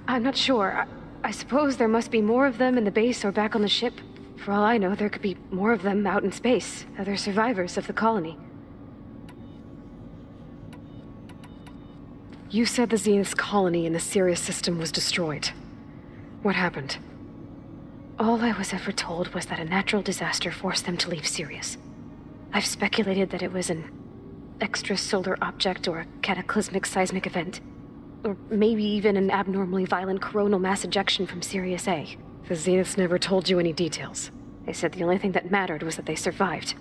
I'm not sure. I suppose there must be more of them in the base or back on the ship. For all I know, there could be more of them out in space, other survivors of the colony. You said the Zenith's colony in the Sirius system was destroyed. What happened? All I was ever told was that a natural disaster forced them to leave Sirius. I've speculated that it was an extrasolar object or a cataclysmic seismic event. Or maybe even an abnormally violent coronal mass ejection from Sirius A. The Zeniths never told you any details. They said the only thing that mattered was that they survived.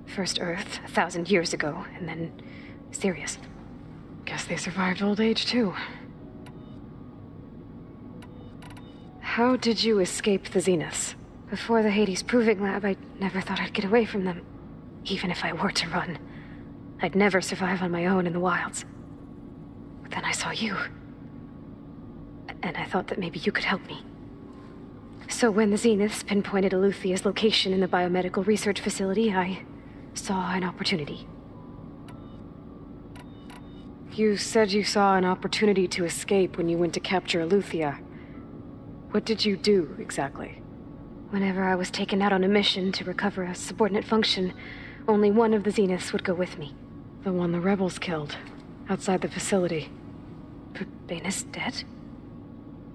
First Earth, 1,000 years ago, and then Sirius. Guess they survived old age, too. How did you escape the Zeniths? Before the Hades Proving Lab, I never thought I'd get away from them. Even if I were to run. I'd never survive on my own in the wilds. But then I saw you. And I thought that maybe you could help me. So when the Zeniths pinpointed Eluthia's location in the biomedical research facility, I saw an opportunity. You said you saw an opportunity to escape when you went to capture Eluthia. What did you do, exactly? Whenever I was taken out on a mission to recover a subordinate function, only one of the Zeniths would go with me. The one the rebels killed, outside the facility. Baina's dead?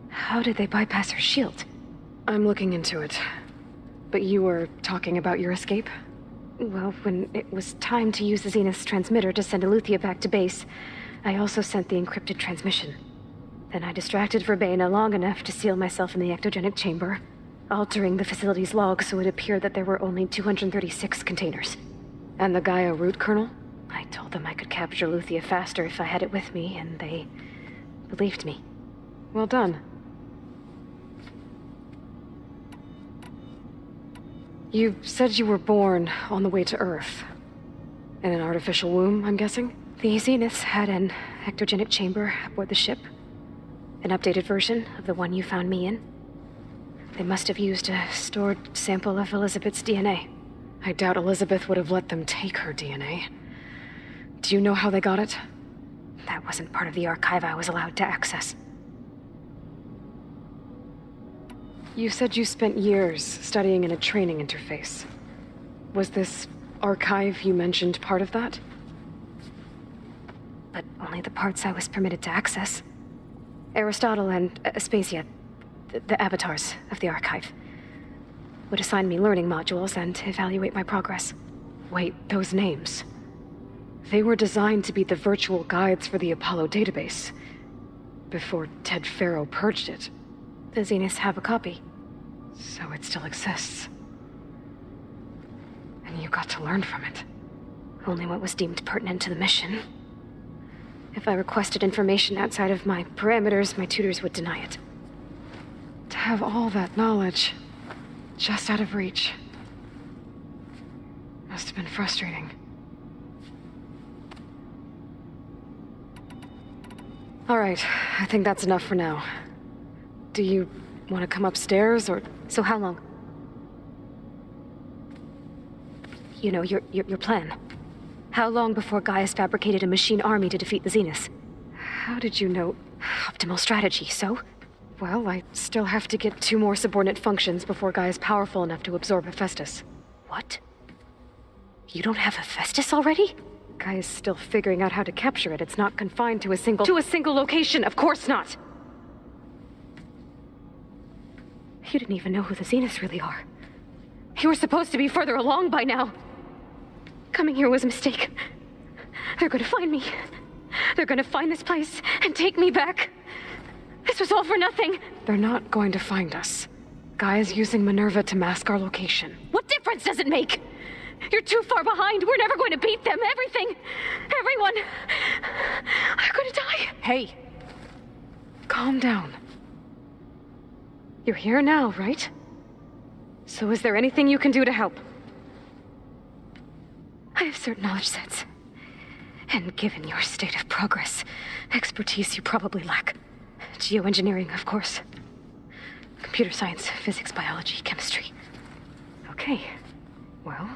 How did they bypass her shield? I'm looking into it. But you were talking about your escape? Well, when it was time to use the Zenith's transmitter to send Eluthia back to base, I also sent the encrypted transmission. Then I distracted Verbena long enough to seal myself in the ectogenic chamber, altering the facility's log so it appeared that there were only 236 containers. And the Gaia root kernel? I told them I could capture Eluthia faster if I had it with me, and they believed me. Well done. You said you were born on the way to Earth. In an artificial womb, I'm guessing? The Zeniths had an ectogenic chamber aboard the ship. An updated version of the one you found me in. They must have used a stored sample of Elizabeth's DNA. I doubt Elizabeth would have let them take her DNA. Do you know how they got it? That wasn't part of the archive I was allowed to access. You said you spent years studying in a training interface. Was this archive you mentioned part of that? But only the parts I was permitted to access. Aristotle and Aspasia, the avatars of the archive, would assign me learning modules and evaluate my progress. Wait, those names. They were designed to be the virtual guides for the Apollo database, before Ted Faro purged it. The Zeniths have a copy. So it still exists. And you got to learn from it. Only what was deemed pertinent to the mission. If I requested information outside of my parameters, my tutors would deny it. To have all that knowledge, just out of reach, must have been frustrating. All right, I think that's enough for now. Do you want to come upstairs, or... So how long? You know, your plan. How long before Gaius fabricated a machine army to defeat the Zeniths? How did you know? Optimal strategy, so? Well, I still have to get 2 more subordinate functions before Gaia's powerful enough to absorb Hephaestus. What? You don't have Hephaestus already? Gaia's still figuring out how to capture it. It's not confined to a single location, of course not! You didn't even know who the Zeniths really are. You were supposed to be further along by now. Coming here was a mistake. They're gonna find me. They're gonna find this place and take me back. This was all for nothing. They're not going to find us. Gaia's using Minerva to mask our location. What difference does it make? You're too far behind. We're never going to beat them. Everything. Everyone. I'm gonna die. Hey. Calm down. You're here now, right? So is there anything you can do to help? I have certain knowledge sets. And given your state of progress, expertise you probably lack. Geoengineering, of course. Computer science, physics, biology, chemistry. Okay. Well,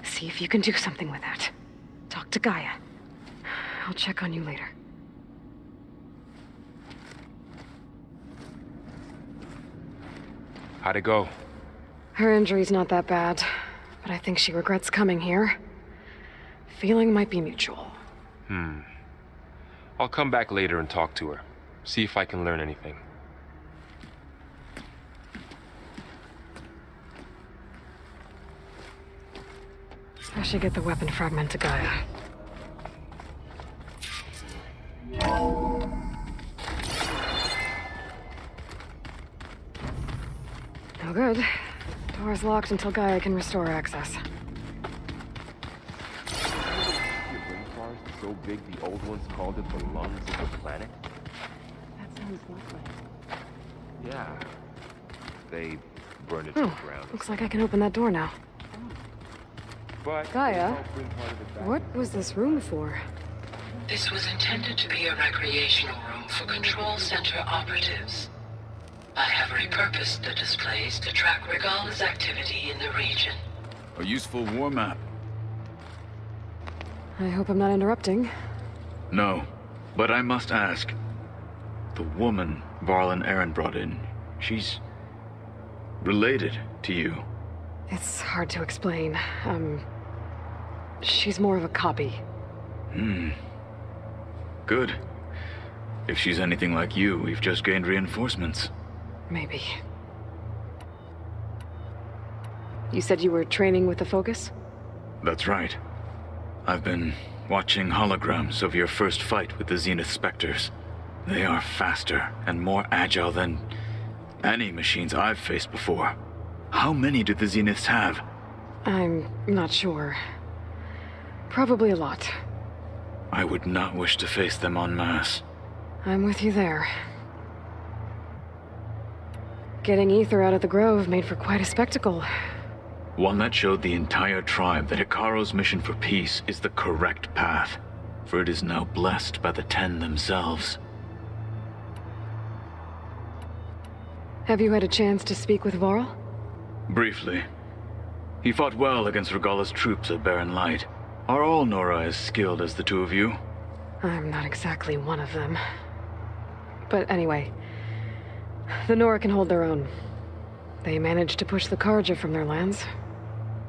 see if you can do something with that. Talk to Gaia. I'll check on you later. How'd it go? Her injury's not that bad, but I think she regrets coming here. Feeling might be mutual. I'll come back later and talk to her. See if I can learn anything. I should get the weapon fragment to Gaia. No good. Door's locked until Gaia can restore access. So big the old ones called it the lungs of the planet? That sounds lovely. Yeah. They burned it to the ground. Looks like I can open that door now. But Gaia, what was this room for? This was intended to be a recreational room for control center operatives. I have repurposed the displays to track Regala's activity in the region. A useful war map. I hope I'm not interrupting. No, but I must ask. The woman Varl and Aaron brought in, she's related to you. It's hard to explain. She's more of a copy. Good. If she's anything like you, we've just gained reinforcements. Maybe. You said you were training with the Focus? That's right. I've been watching holograms of your first fight with the Zenith Spectres. They are faster and more agile than any machines I've faced before. How many do the Zeniths have? I'm not sure. Probably a lot. I would not wish to face them en masse. I'm with you there. Getting Ether out of the Grove made for quite a spectacle. One that showed the entire tribe that Hikaro's mission for peace is the correct path, for it is now blessed by the Ten themselves. Have you had a chance to speak with Varl? Briefly. He fought well against Regala's troops at Barren Light. Are all Nora as skilled as the two of you? I'm not exactly one of them. But anyway, the Nora can hold their own. They managed to push the Karja from their lands.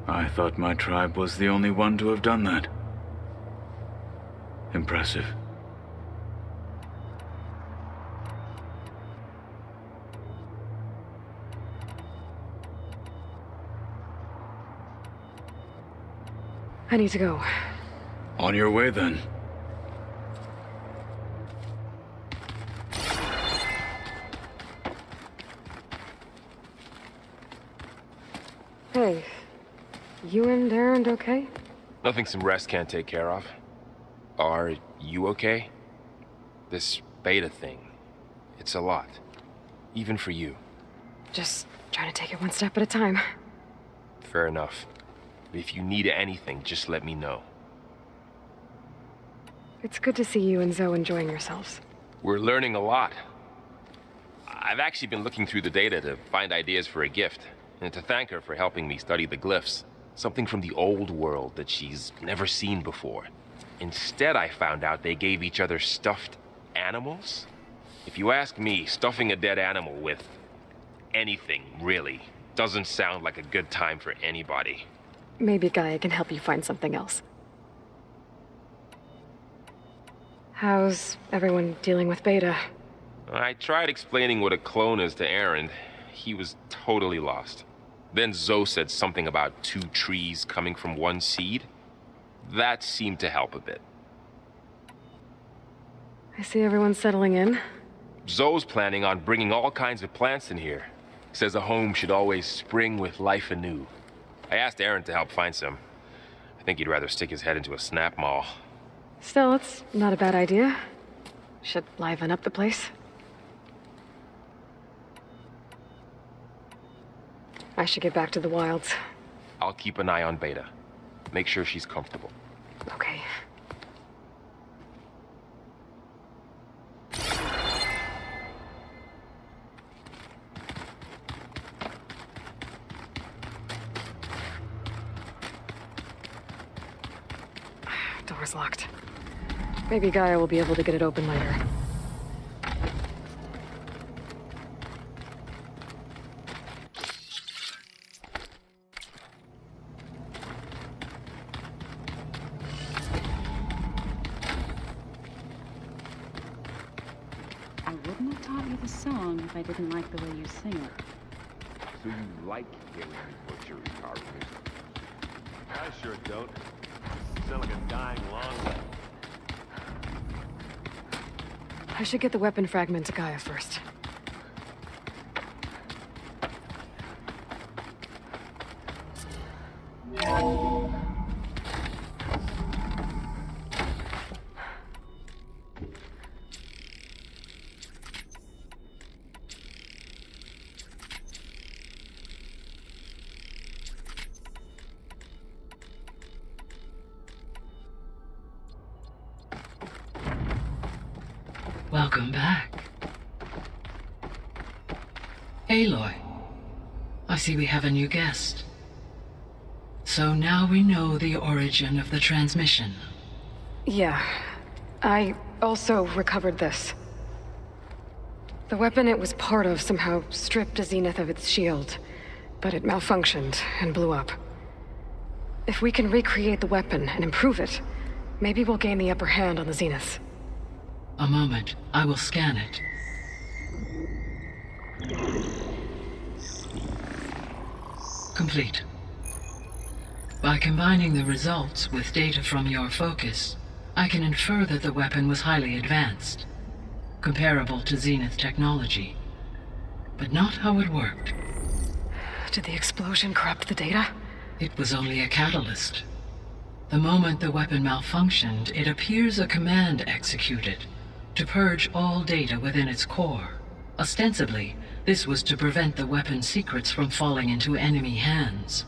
I thought my tribe was the only one to have done that. Impressive. I need to go. On your way, then. Hey, you and Aaron okay? Nothing some rest can't take care of. Are you okay? This beta thing, it's a lot. Even for you. Just trying to take it one step at a time. Fair enough. If you need anything, just let me know. It's good to see you and Zoe enjoying yourselves. We're learning a lot. I've actually been looking through the data to find ideas for a gift, and to thank her for helping me study the glyphs. Something from the old world that she's never seen before. Instead, I found out they gave each other stuffed animals. If you ask me, stuffing a dead animal with anything, really, doesn't sound like a good time for anybody. Maybe Gaia can help you find something else. How's everyone dealing with Beta? I tried explaining what a clone is to Aaron. He was totally lost. Then Zoe said something about 2 trees coming from 1 seed. That seemed to help a bit. I see everyone's settling in. Zoe's planning on bringing all kinds of plants in here. Says a home should always spring with life anew. I asked Aaron to help find some. I think he'd rather stick his head into a snap mall. Still, it's not a bad idea. Should liven up the place. should get back to the wilds. I'll keep an eye on Beta. Make sure she's comfortable. Okay. Door's locked. Maybe Gaia will be able to get it open later. I wouldn't have taught you the song if I didn't like the way you sing it. So you like hearing me butcher carvers? I sure don't. You sound like a dying lawnmower. I should get the weapon fragment to Gaia first. Welcome back. Aloy, I see we have a new guest. So now we know the origin of the transmission. Yeah. I also recovered this. The weapon it was part of somehow stripped a Zenith of its shield, but it malfunctioned and blew up. If we can recreate the weapon and improve it, maybe we'll gain the upper hand on the Zeniths. A moment, I will scan it. Complete. By combining the results with data from your focus, I can infer that the weapon was highly advanced, comparable to Zenith technology, but not how it worked. Did the explosion corrupt the data? It was only a catalyst. The moment the weapon malfunctioned, it appears a command executed to purge all data within its core. Ostensibly, this was to prevent the weapon's secrets from falling into enemy hands.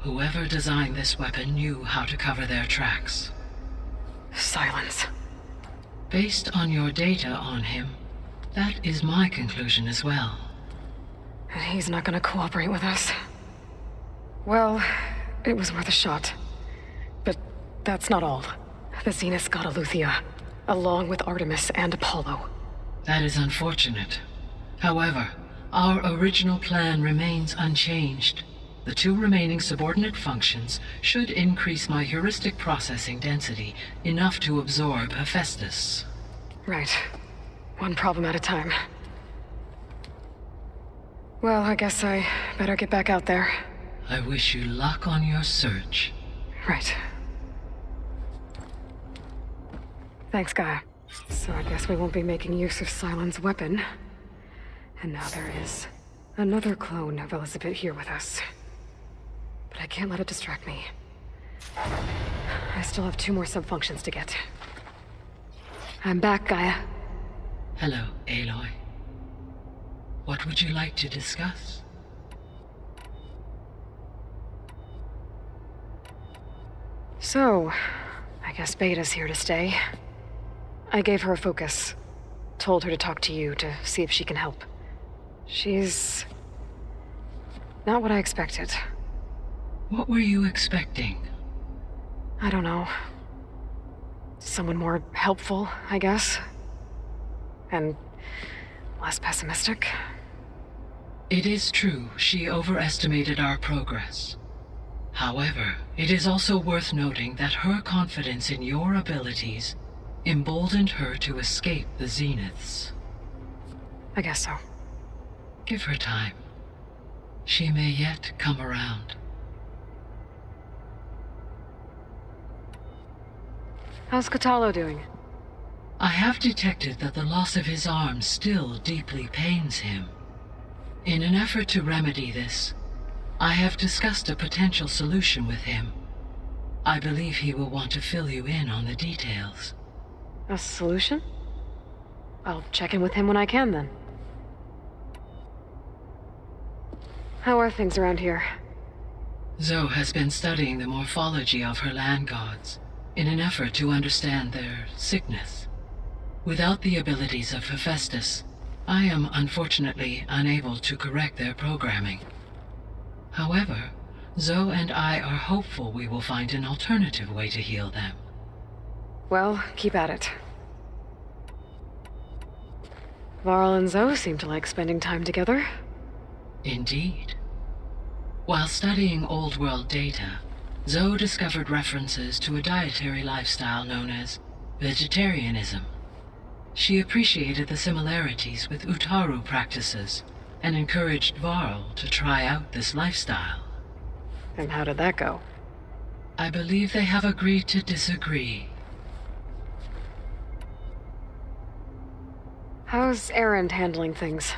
Whoever designed this weapon knew how to cover their tracks. Silence. Based on your data on him, that is my conclusion as well. And he's not gonna cooperate with us. Well, it was worth a shot. But that's not all. The Zeniths got Eleuthia, along with Artemis and Apollo. That is unfortunate. However, our original plan remains unchanged. The two remaining subordinate functions should increase my heuristic processing density enough to absorb Hephaestus. Right. One problem at a time. Well, I guess I better get back out there. I wish you luck on your search. Right. Thanks, Gaia. So I guess we won't be making use of Cylon's weapon. And now there is another clone of Elizabeth here with us. But I can't let it distract me. I still have 2 more sub-functions to get. I'm back, Gaia. Hello, Aloy. What would you like to discuss? So, I guess Beta's here to stay. I gave her a focus. Told her to talk to you to see if she can help. She's not what I expected. What were you expecting? I don't know. Someone more helpful, I guess. And less pessimistic. It is true she overestimated our progress. However, it is also worth noting that her confidence in your abilities emboldened her to escape the Zeniths. I guess so. Give her time. She may yet come around. How's Katalo doing? I have detected that the loss of his arm still deeply pains him. In an effort to remedy this, I have discussed a potential solution with him. I believe he will want to fill you in on the details. A solution? I'll check in with him when I can, then. How are things around here? Zoe has been studying the morphology of her land gods in an effort to understand their sickness. Without the abilities of Hephaestus, I am unfortunately unable to correct their programming. However, Zoe and I are hopeful we will find an alternative way to heal them. Well, keep at it. Varl and Zoe seem to like spending time together. Indeed. While studying Old World data, Zoe discovered references to a dietary lifestyle known as vegetarianism. She appreciated the similarities with Utaru practices and encouraged Varl to try out this lifestyle. And how did that go? I believe they have agreed to disagree. How's Erend handling things?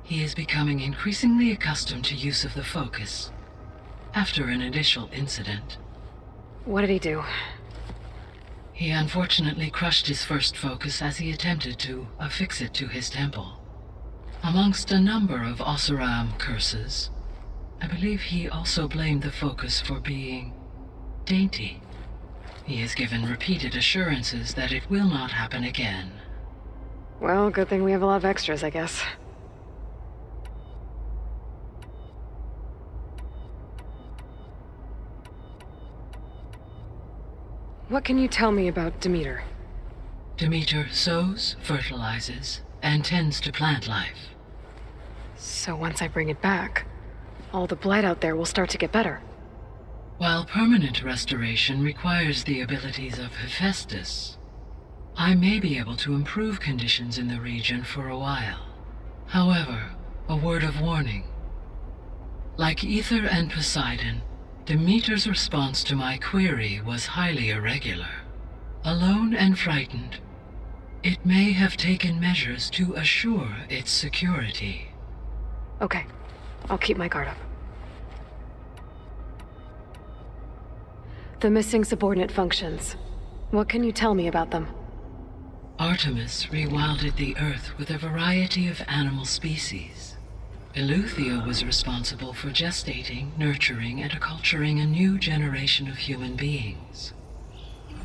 He is becoming increasingly accustomed to use of the focus. After an initial incident. What did he do? He unfortunately crushed his first focus as he attempted to affix it to his temple. Amongst a number of Oseram curses, I believe he also blamed the focus for being dainty. He has given repeated assurances that it will not happen again. Well, good thing we have a lot of extras, I guess. What can you tell me about Demeter? Demeter sows, fertilizes, and tends to plant life. So once I bring it back, all the blight out there will start to get better. While permanent restoration requires the abilities of Hephaestus, I may be able to improve conditions in the region for a while. However, a word of warning. Like Ether and Poseidon, Demeter's response to my query was highly irregular. Alone and frightened, it may have taken measures to assure its security. Okay, I'll keep my guard up. The missing subordinate functions. What can you tell me about them? Artemis rewilded the Earth with a variety of animal species. Eleuthia was responsible for gestating, nurturing, and acculturating a new generation of human beings.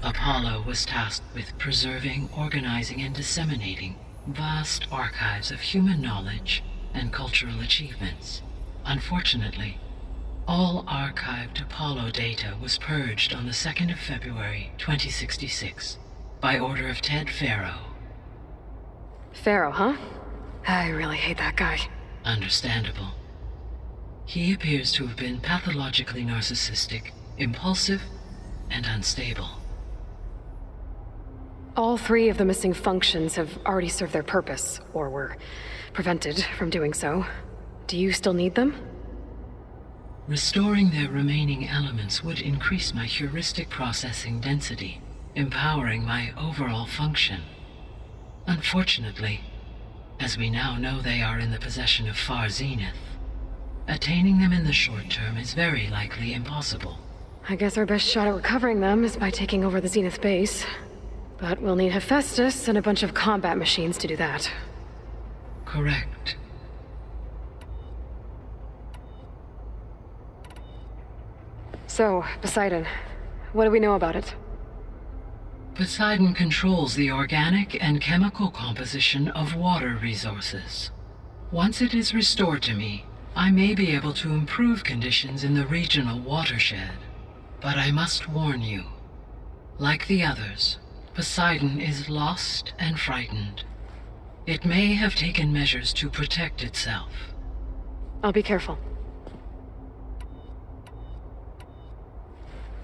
Apollo was tasked with preserving, organizing, and disseminating vast archives of human knowledge and cultural achievements. Unfortunately, all archived Apollo data was purged on the 2nd of February, 2066, by order of Ted Faro. Faro, huh? I really hate that guy. Understandable. He appears to have been pathologically narcissistic, impulsive, and unstable. All 3 of the missing functions have already served their purpose, or were prevented from doing so. Do you still need them? Restoring their remaining elements would increase my heuristic processing density, empowering my overall function. Unfortunately, as we now know they are in the possession of Far Zenith, attaining them in the short term is very likely impossible. I guess our best shot at recovering them is by taking over the Zenith base. But we'll need Hephaestus and a bunch of combat machines to do that. Correct. So, Poseidon, what do we know about it? Poseidon controls the organic and chemical composition of water resources. Once it is restored to me, I may be able to improve conditions in the regional watershed. But I must warn you, like the others, Poseidon is lost and frightened. It may have taken measures to protect itself. I'll be careful.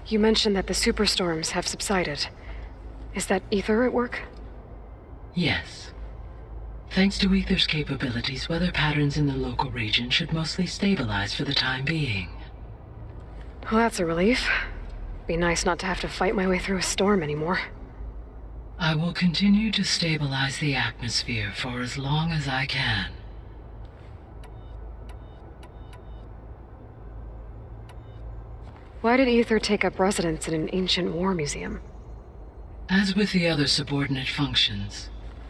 You mentioned that the superstorms have subsided. Is that Ether at work? Yes. Thanks to Ether's capabilities, weather patterns in the local region should mostly stabilize for the time being. Well, that's a relief. Be nice not to have to fight my way through a storm anymore. I will continue to stabilize the atmosphere for as long as I can. Why did Ether take up residence in an ancient war museum? As with the other subordinate functions,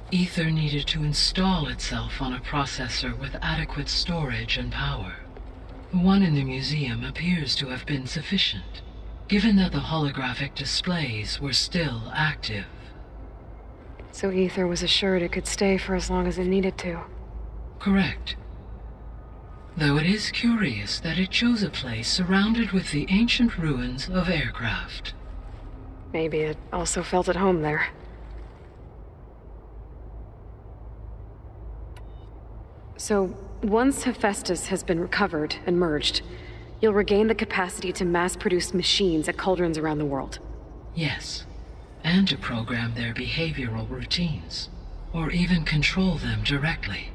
Ether needed to install itself on a processor with adequate storage and power. The one in the museum appears to have been sufficient, given that the holographic displays were still active. So Ether was assured it could stay for as long as it needed to. Correct. Though it is curious that it chose a place surrounded with the ancient ruins of aircraft. Maybe it also felt at home there. So, once Hephaestus has been recovered and merged, you'll regain the capacity to mass-produce machines at cauldrons around the world. Yes, and to program their behavioral routines, or even control them directly.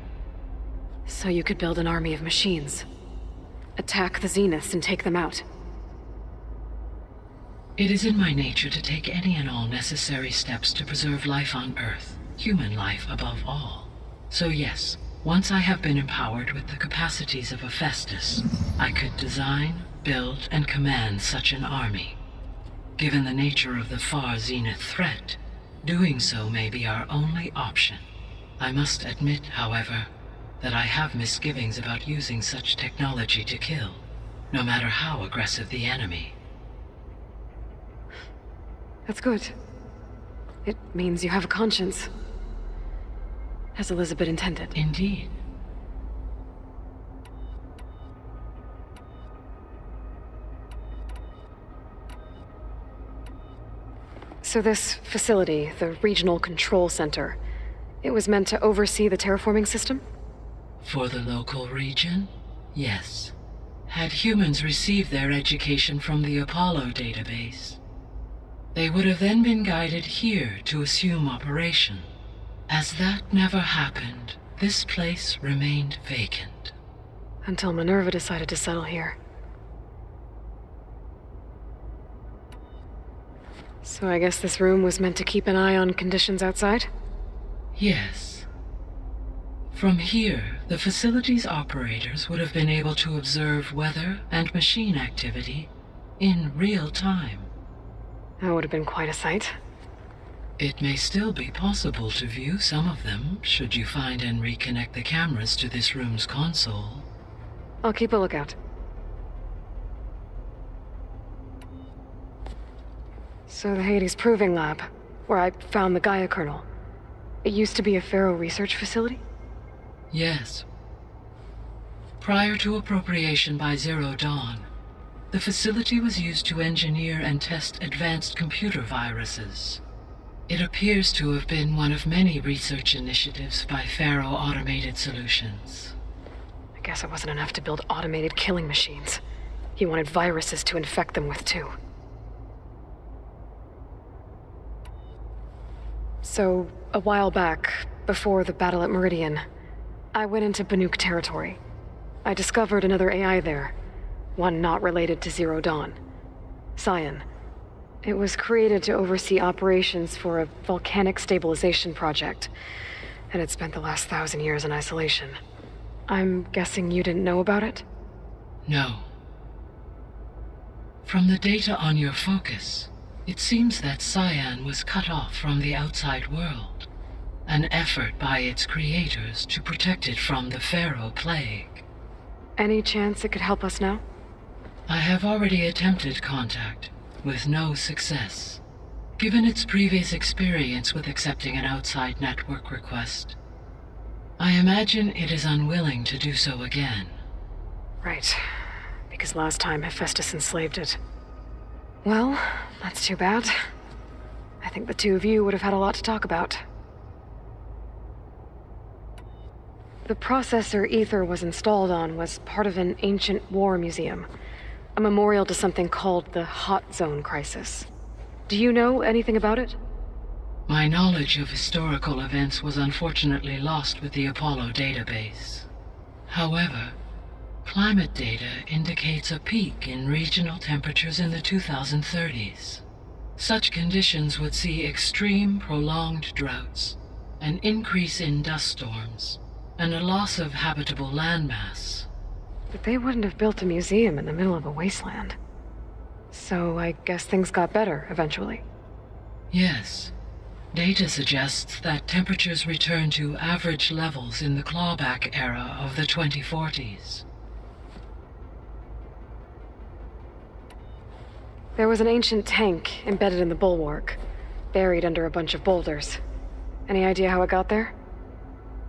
So you could build an army of machines. Attack the Zeniths and take them out. It is in my nature to take any and all necessary steps to preserve life on Earth, human life above all. So yes, once I have been empowered with the capacities of Hephaestus, I could design, build, and command such an army. Given the nature of the far Zenith threat, doing so may be our only option. I must admit, however, that I have misgivings about using such technology to kill, no matter how aggressive the enemy. That's good. It means you have a conscience. As Elizabeth intended. Indeed. So this facility, the Regional Control Center, it was meant to oversee the terraforming system? For the local region, yes. Had humans received their education from the Apollo database, they would have then been guided here to assume operation. As that never happened, this place remained vacant. Until Minerva decided to settle here. So I guess this room was meant to keep an eye on conditions outside? Yes. From here, the facility's operators would have been able to observe weather and machine activity in real time. That would have been quite a sight. It may still be possible to view some of them, should you find and reconnect the cameras to this room's console. I'll keep a lookout. So the Hades Proving Lab, where I found the Gaia kernel, it used to be a Pharaoh research facility? Yes. Prior to appropriation by Zero Dawn, the facility was used to engineer and test advanced computer viruses. It appears to have been one of many research initiatives by Pharaoh Automated Solutions. I guess it wasn't enough to build automated killing machines. He wanted viruses to infect them with, too. So, a while back, before the battle at Meridian, I went into Banuk territory. I discovered another AI there, one not related to Zero Dawn. Scion. It was created to oversee operations for a volcanic stabilization project, and it spent the last 1,000 years in isolation. I'm guessing you didn't know about it? No. From the data on your focus, it seems that Scion was cut off from the outside world, an effort by its creators to protect it from the Pharaoh plague. Any chance it could help us now? I have already attempted contact, with no success. Given its previous experience with accepting an outside network request, I imagine it is unwilling to do so again. Right. Because last time Hephaestus enslaved it. Well, that's too bad. I think the two of you would have had a lot to talk about. The processor Ether was installed on was part of an ancient war museum, a memorial to something called the Hot Zone Crisis. Do you know anything about it? My knowledge of historical events was unfortunately lost with the Apollo database. However, climate data indicates a peak in regional temperatures in the 2030s. Such conditions would see extreme, prolonged droughts, an increase in dust storms, and a loss of habitable landmass. But they wouldn't have built a museum in the middle of a wasteland. So I guess things got better eventually. Yes. Data suggests that temperatures returned to average levels in the clawback era of the 2040s. There was an ancient tank embedded in the bulwark, buried under a bunch of boulders. Any idea how it got there?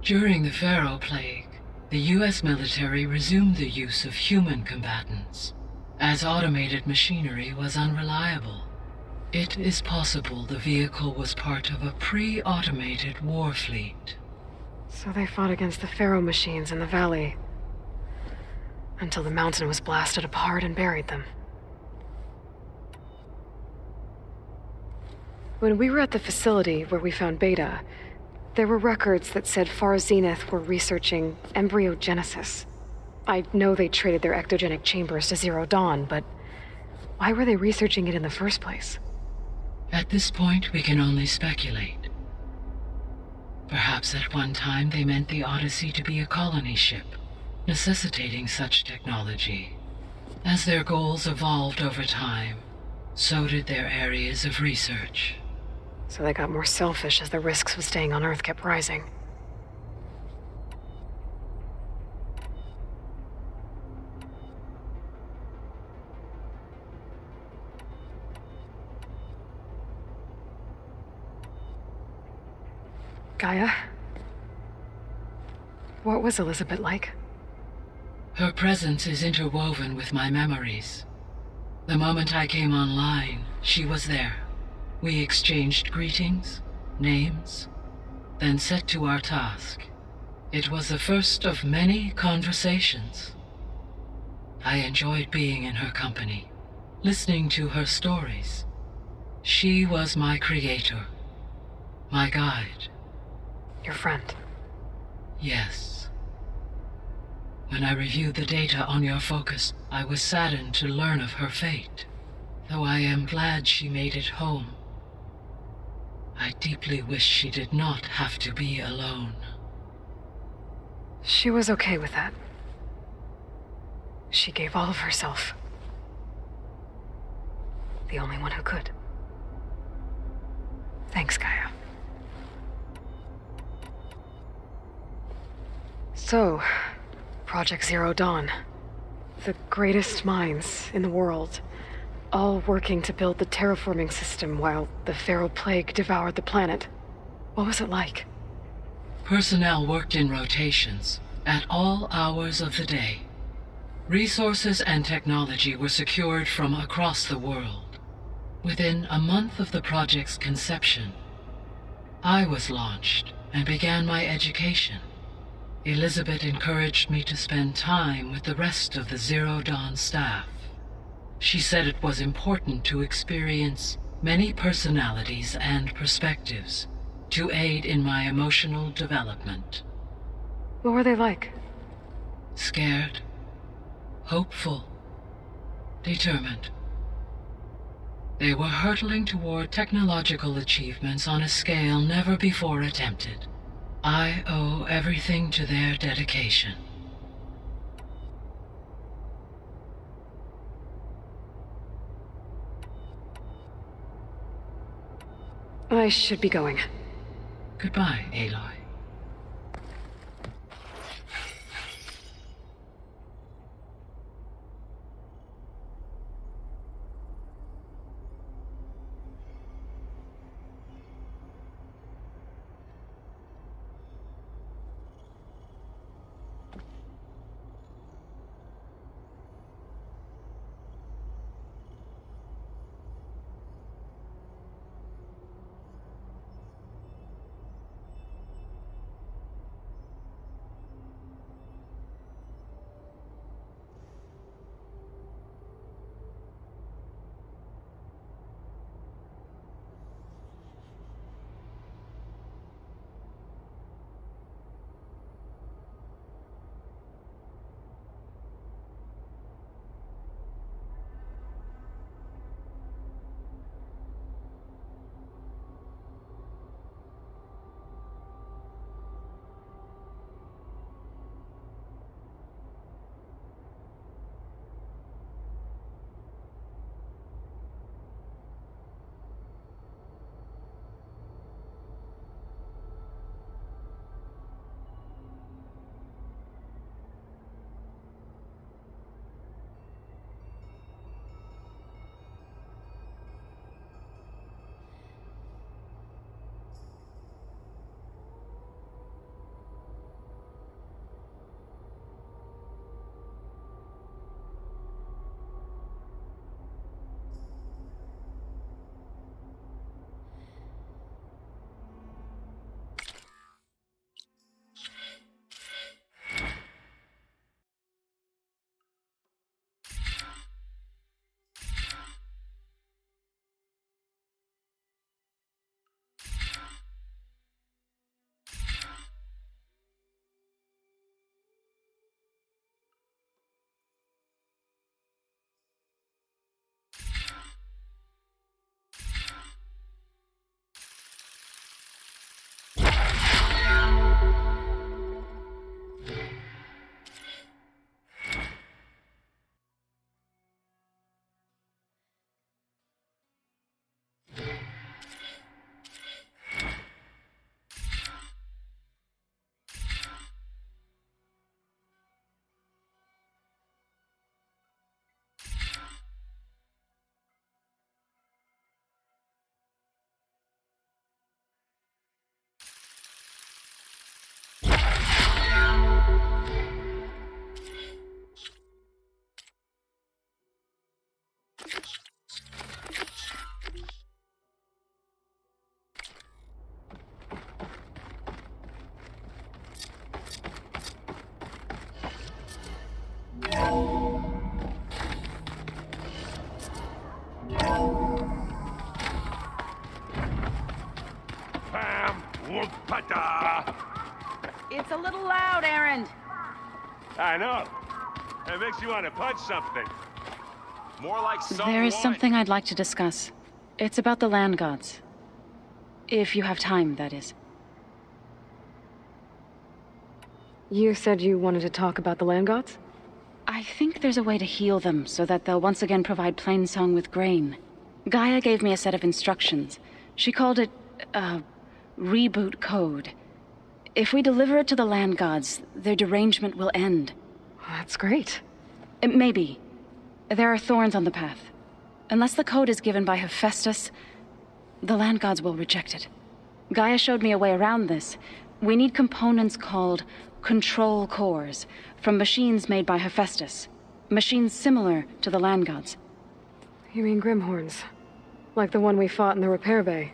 During the Pharaoh Plague, the U.S. military resumed the use of human combatants, as automated machinery was unreliable. It is possible the vehicle was part of a pre-automated war fleet. So they fought against the Pharaoh machines in the valley, until the mountain was blasted apart and buried them. When we were at the facility where we found Beta, there were records that said Far Zenith were researching embryogenesis. I know they traded their ectogenic chambers to Zero Dawn, but why were they researching it in the first place? At this point, we can only speculate. Perhaps at one time they meant the Odyssey to be a colony ship, necessitating such technology. As their goals evolved over time, so did their areas of research. So they got more selfish as the risks of staying on Earth kept rising. Gaia? What was Elizabeth like? Her presence is interwoven with my memories. The moment I came online, she was there. We exchanged greetings, names, then set to our task. It was the first of many conversations. I enjoyed being in her company, listening to her stories. She was my creator, my guide. Your friend? Yes. When I reviewed the data on your focus, I was saddened to learn of her fate, though I am glad she made it home. I deeply wish she did not have to be alone. She was okay with that. She gave all of herself. The only one who could. Thanks, Gaia. So, Project Zero Dawn. The greatest minds in the world, all working to build the terraforming system while the Pharaoh Plague devoured the planet. What was it like? Personnel worked in rotations, at all hours of the day. Resources and technology were secured from across the world. Within a month of the project's conception, I was launched and began my education. Elizabeth encouraged me to spend time with the rest of the Zero Dawn staff. She said it was important to experience many personalities and perspectives to aid in my emotional development. What were they like? Scared, hopeful, determined. They were hurtling toward technological achievements on a scale never before attempted. I owe everything to their dedication. I should be going. Goodbye, Aloy. Whoopata! It's a little loud, Errand. I know. It makes you want to punch something. More like There is something I'd like to discuss. It's about the land gods. If you have time, that is. You said you wanted to talk about the land gods? I think there's a way to heal them so that they'll once again provide Plainsong with grain. Gaia gave me a set of instructions. She called it, reboot code. If we deliver it to the land gods, their derangement will end. That's great. Maybe. There are thorns on the path. Unless the code is given by Hephaestus, the land gods will reject it. Gaia showed me a way around this. We need components called control cores from machines made by Hephaestus. Machines similar to the land gods. You mean Grimhorns? Like the one we fought in the repair bay?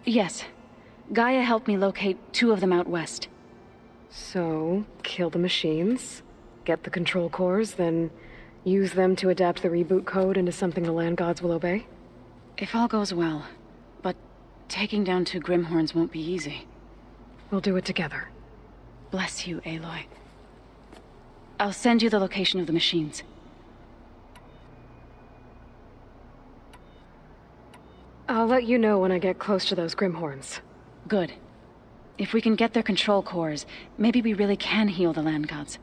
Yes. Gaia helped me locate 2 of them out west. So, kill the machines, get the control cores, then use them to adapt the reboot code into something the land gods will obey? If all goes well. But taking down 2 Grimhorns won't be easy. We'll do it together. Bless you, Aloy. I'll send you the location of the machines. I'll let you know when I get close to those Grimhorns. Good. If we can get their control cores, maybe we really can heal the land gods.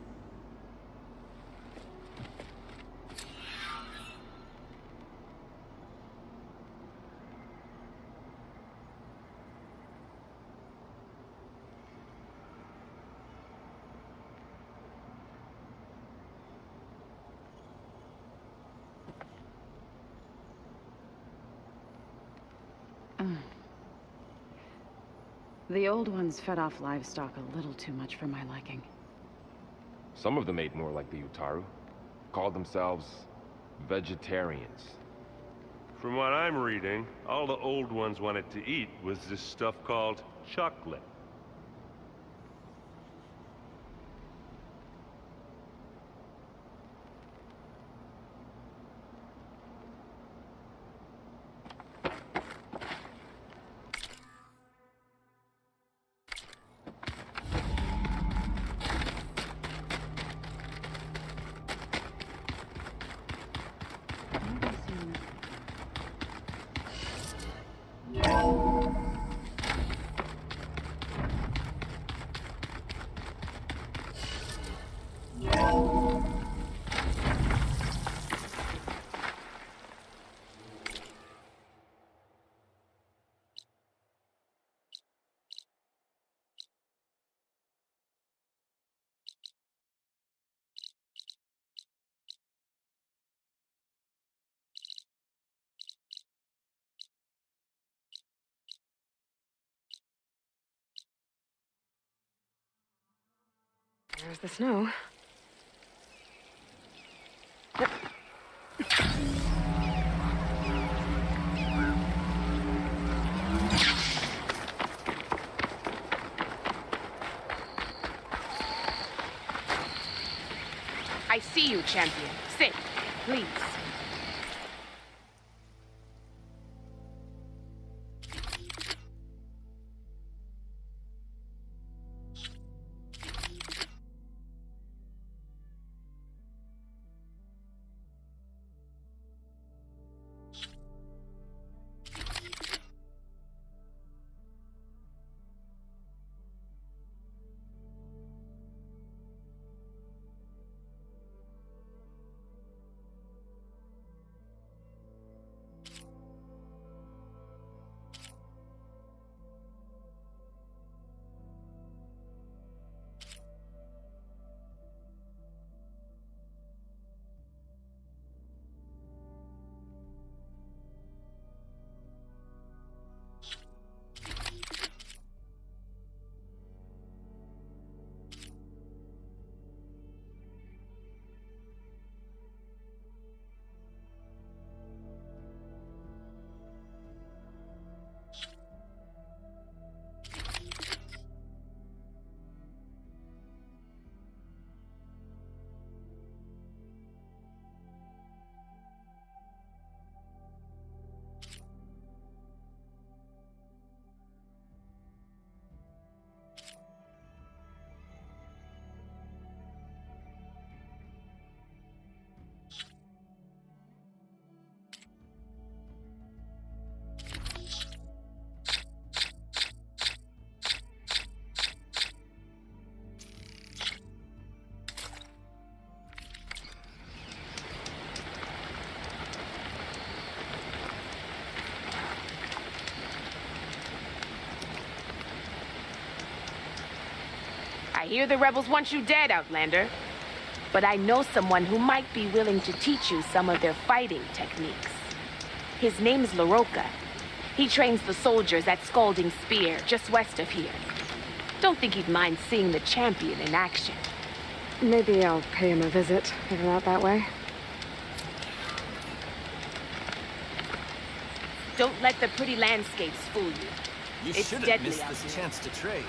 The old ones fed off livestock a little too much for my liking. Some of them ate more like the Utaru. Called themselves vegetarians. From what I'm reading, all the old ones wanted to eat was this stuff called chocolate. There's the snow. I see you, champion. Sit, please. I hear the rebels want you dead, Outlander. But I know someone who might be willing to teach you some of their fighting techniques. His name's LaRocca. He trains the soldiers at Scalding Spear, just west of here. Don't think he'd mind seeing the champion in action. Maybe I'll pay him a visit, if I'm out that way. Don't let the pretty landscapes fool you. You It's should have deadly missed out this here. chance to trade.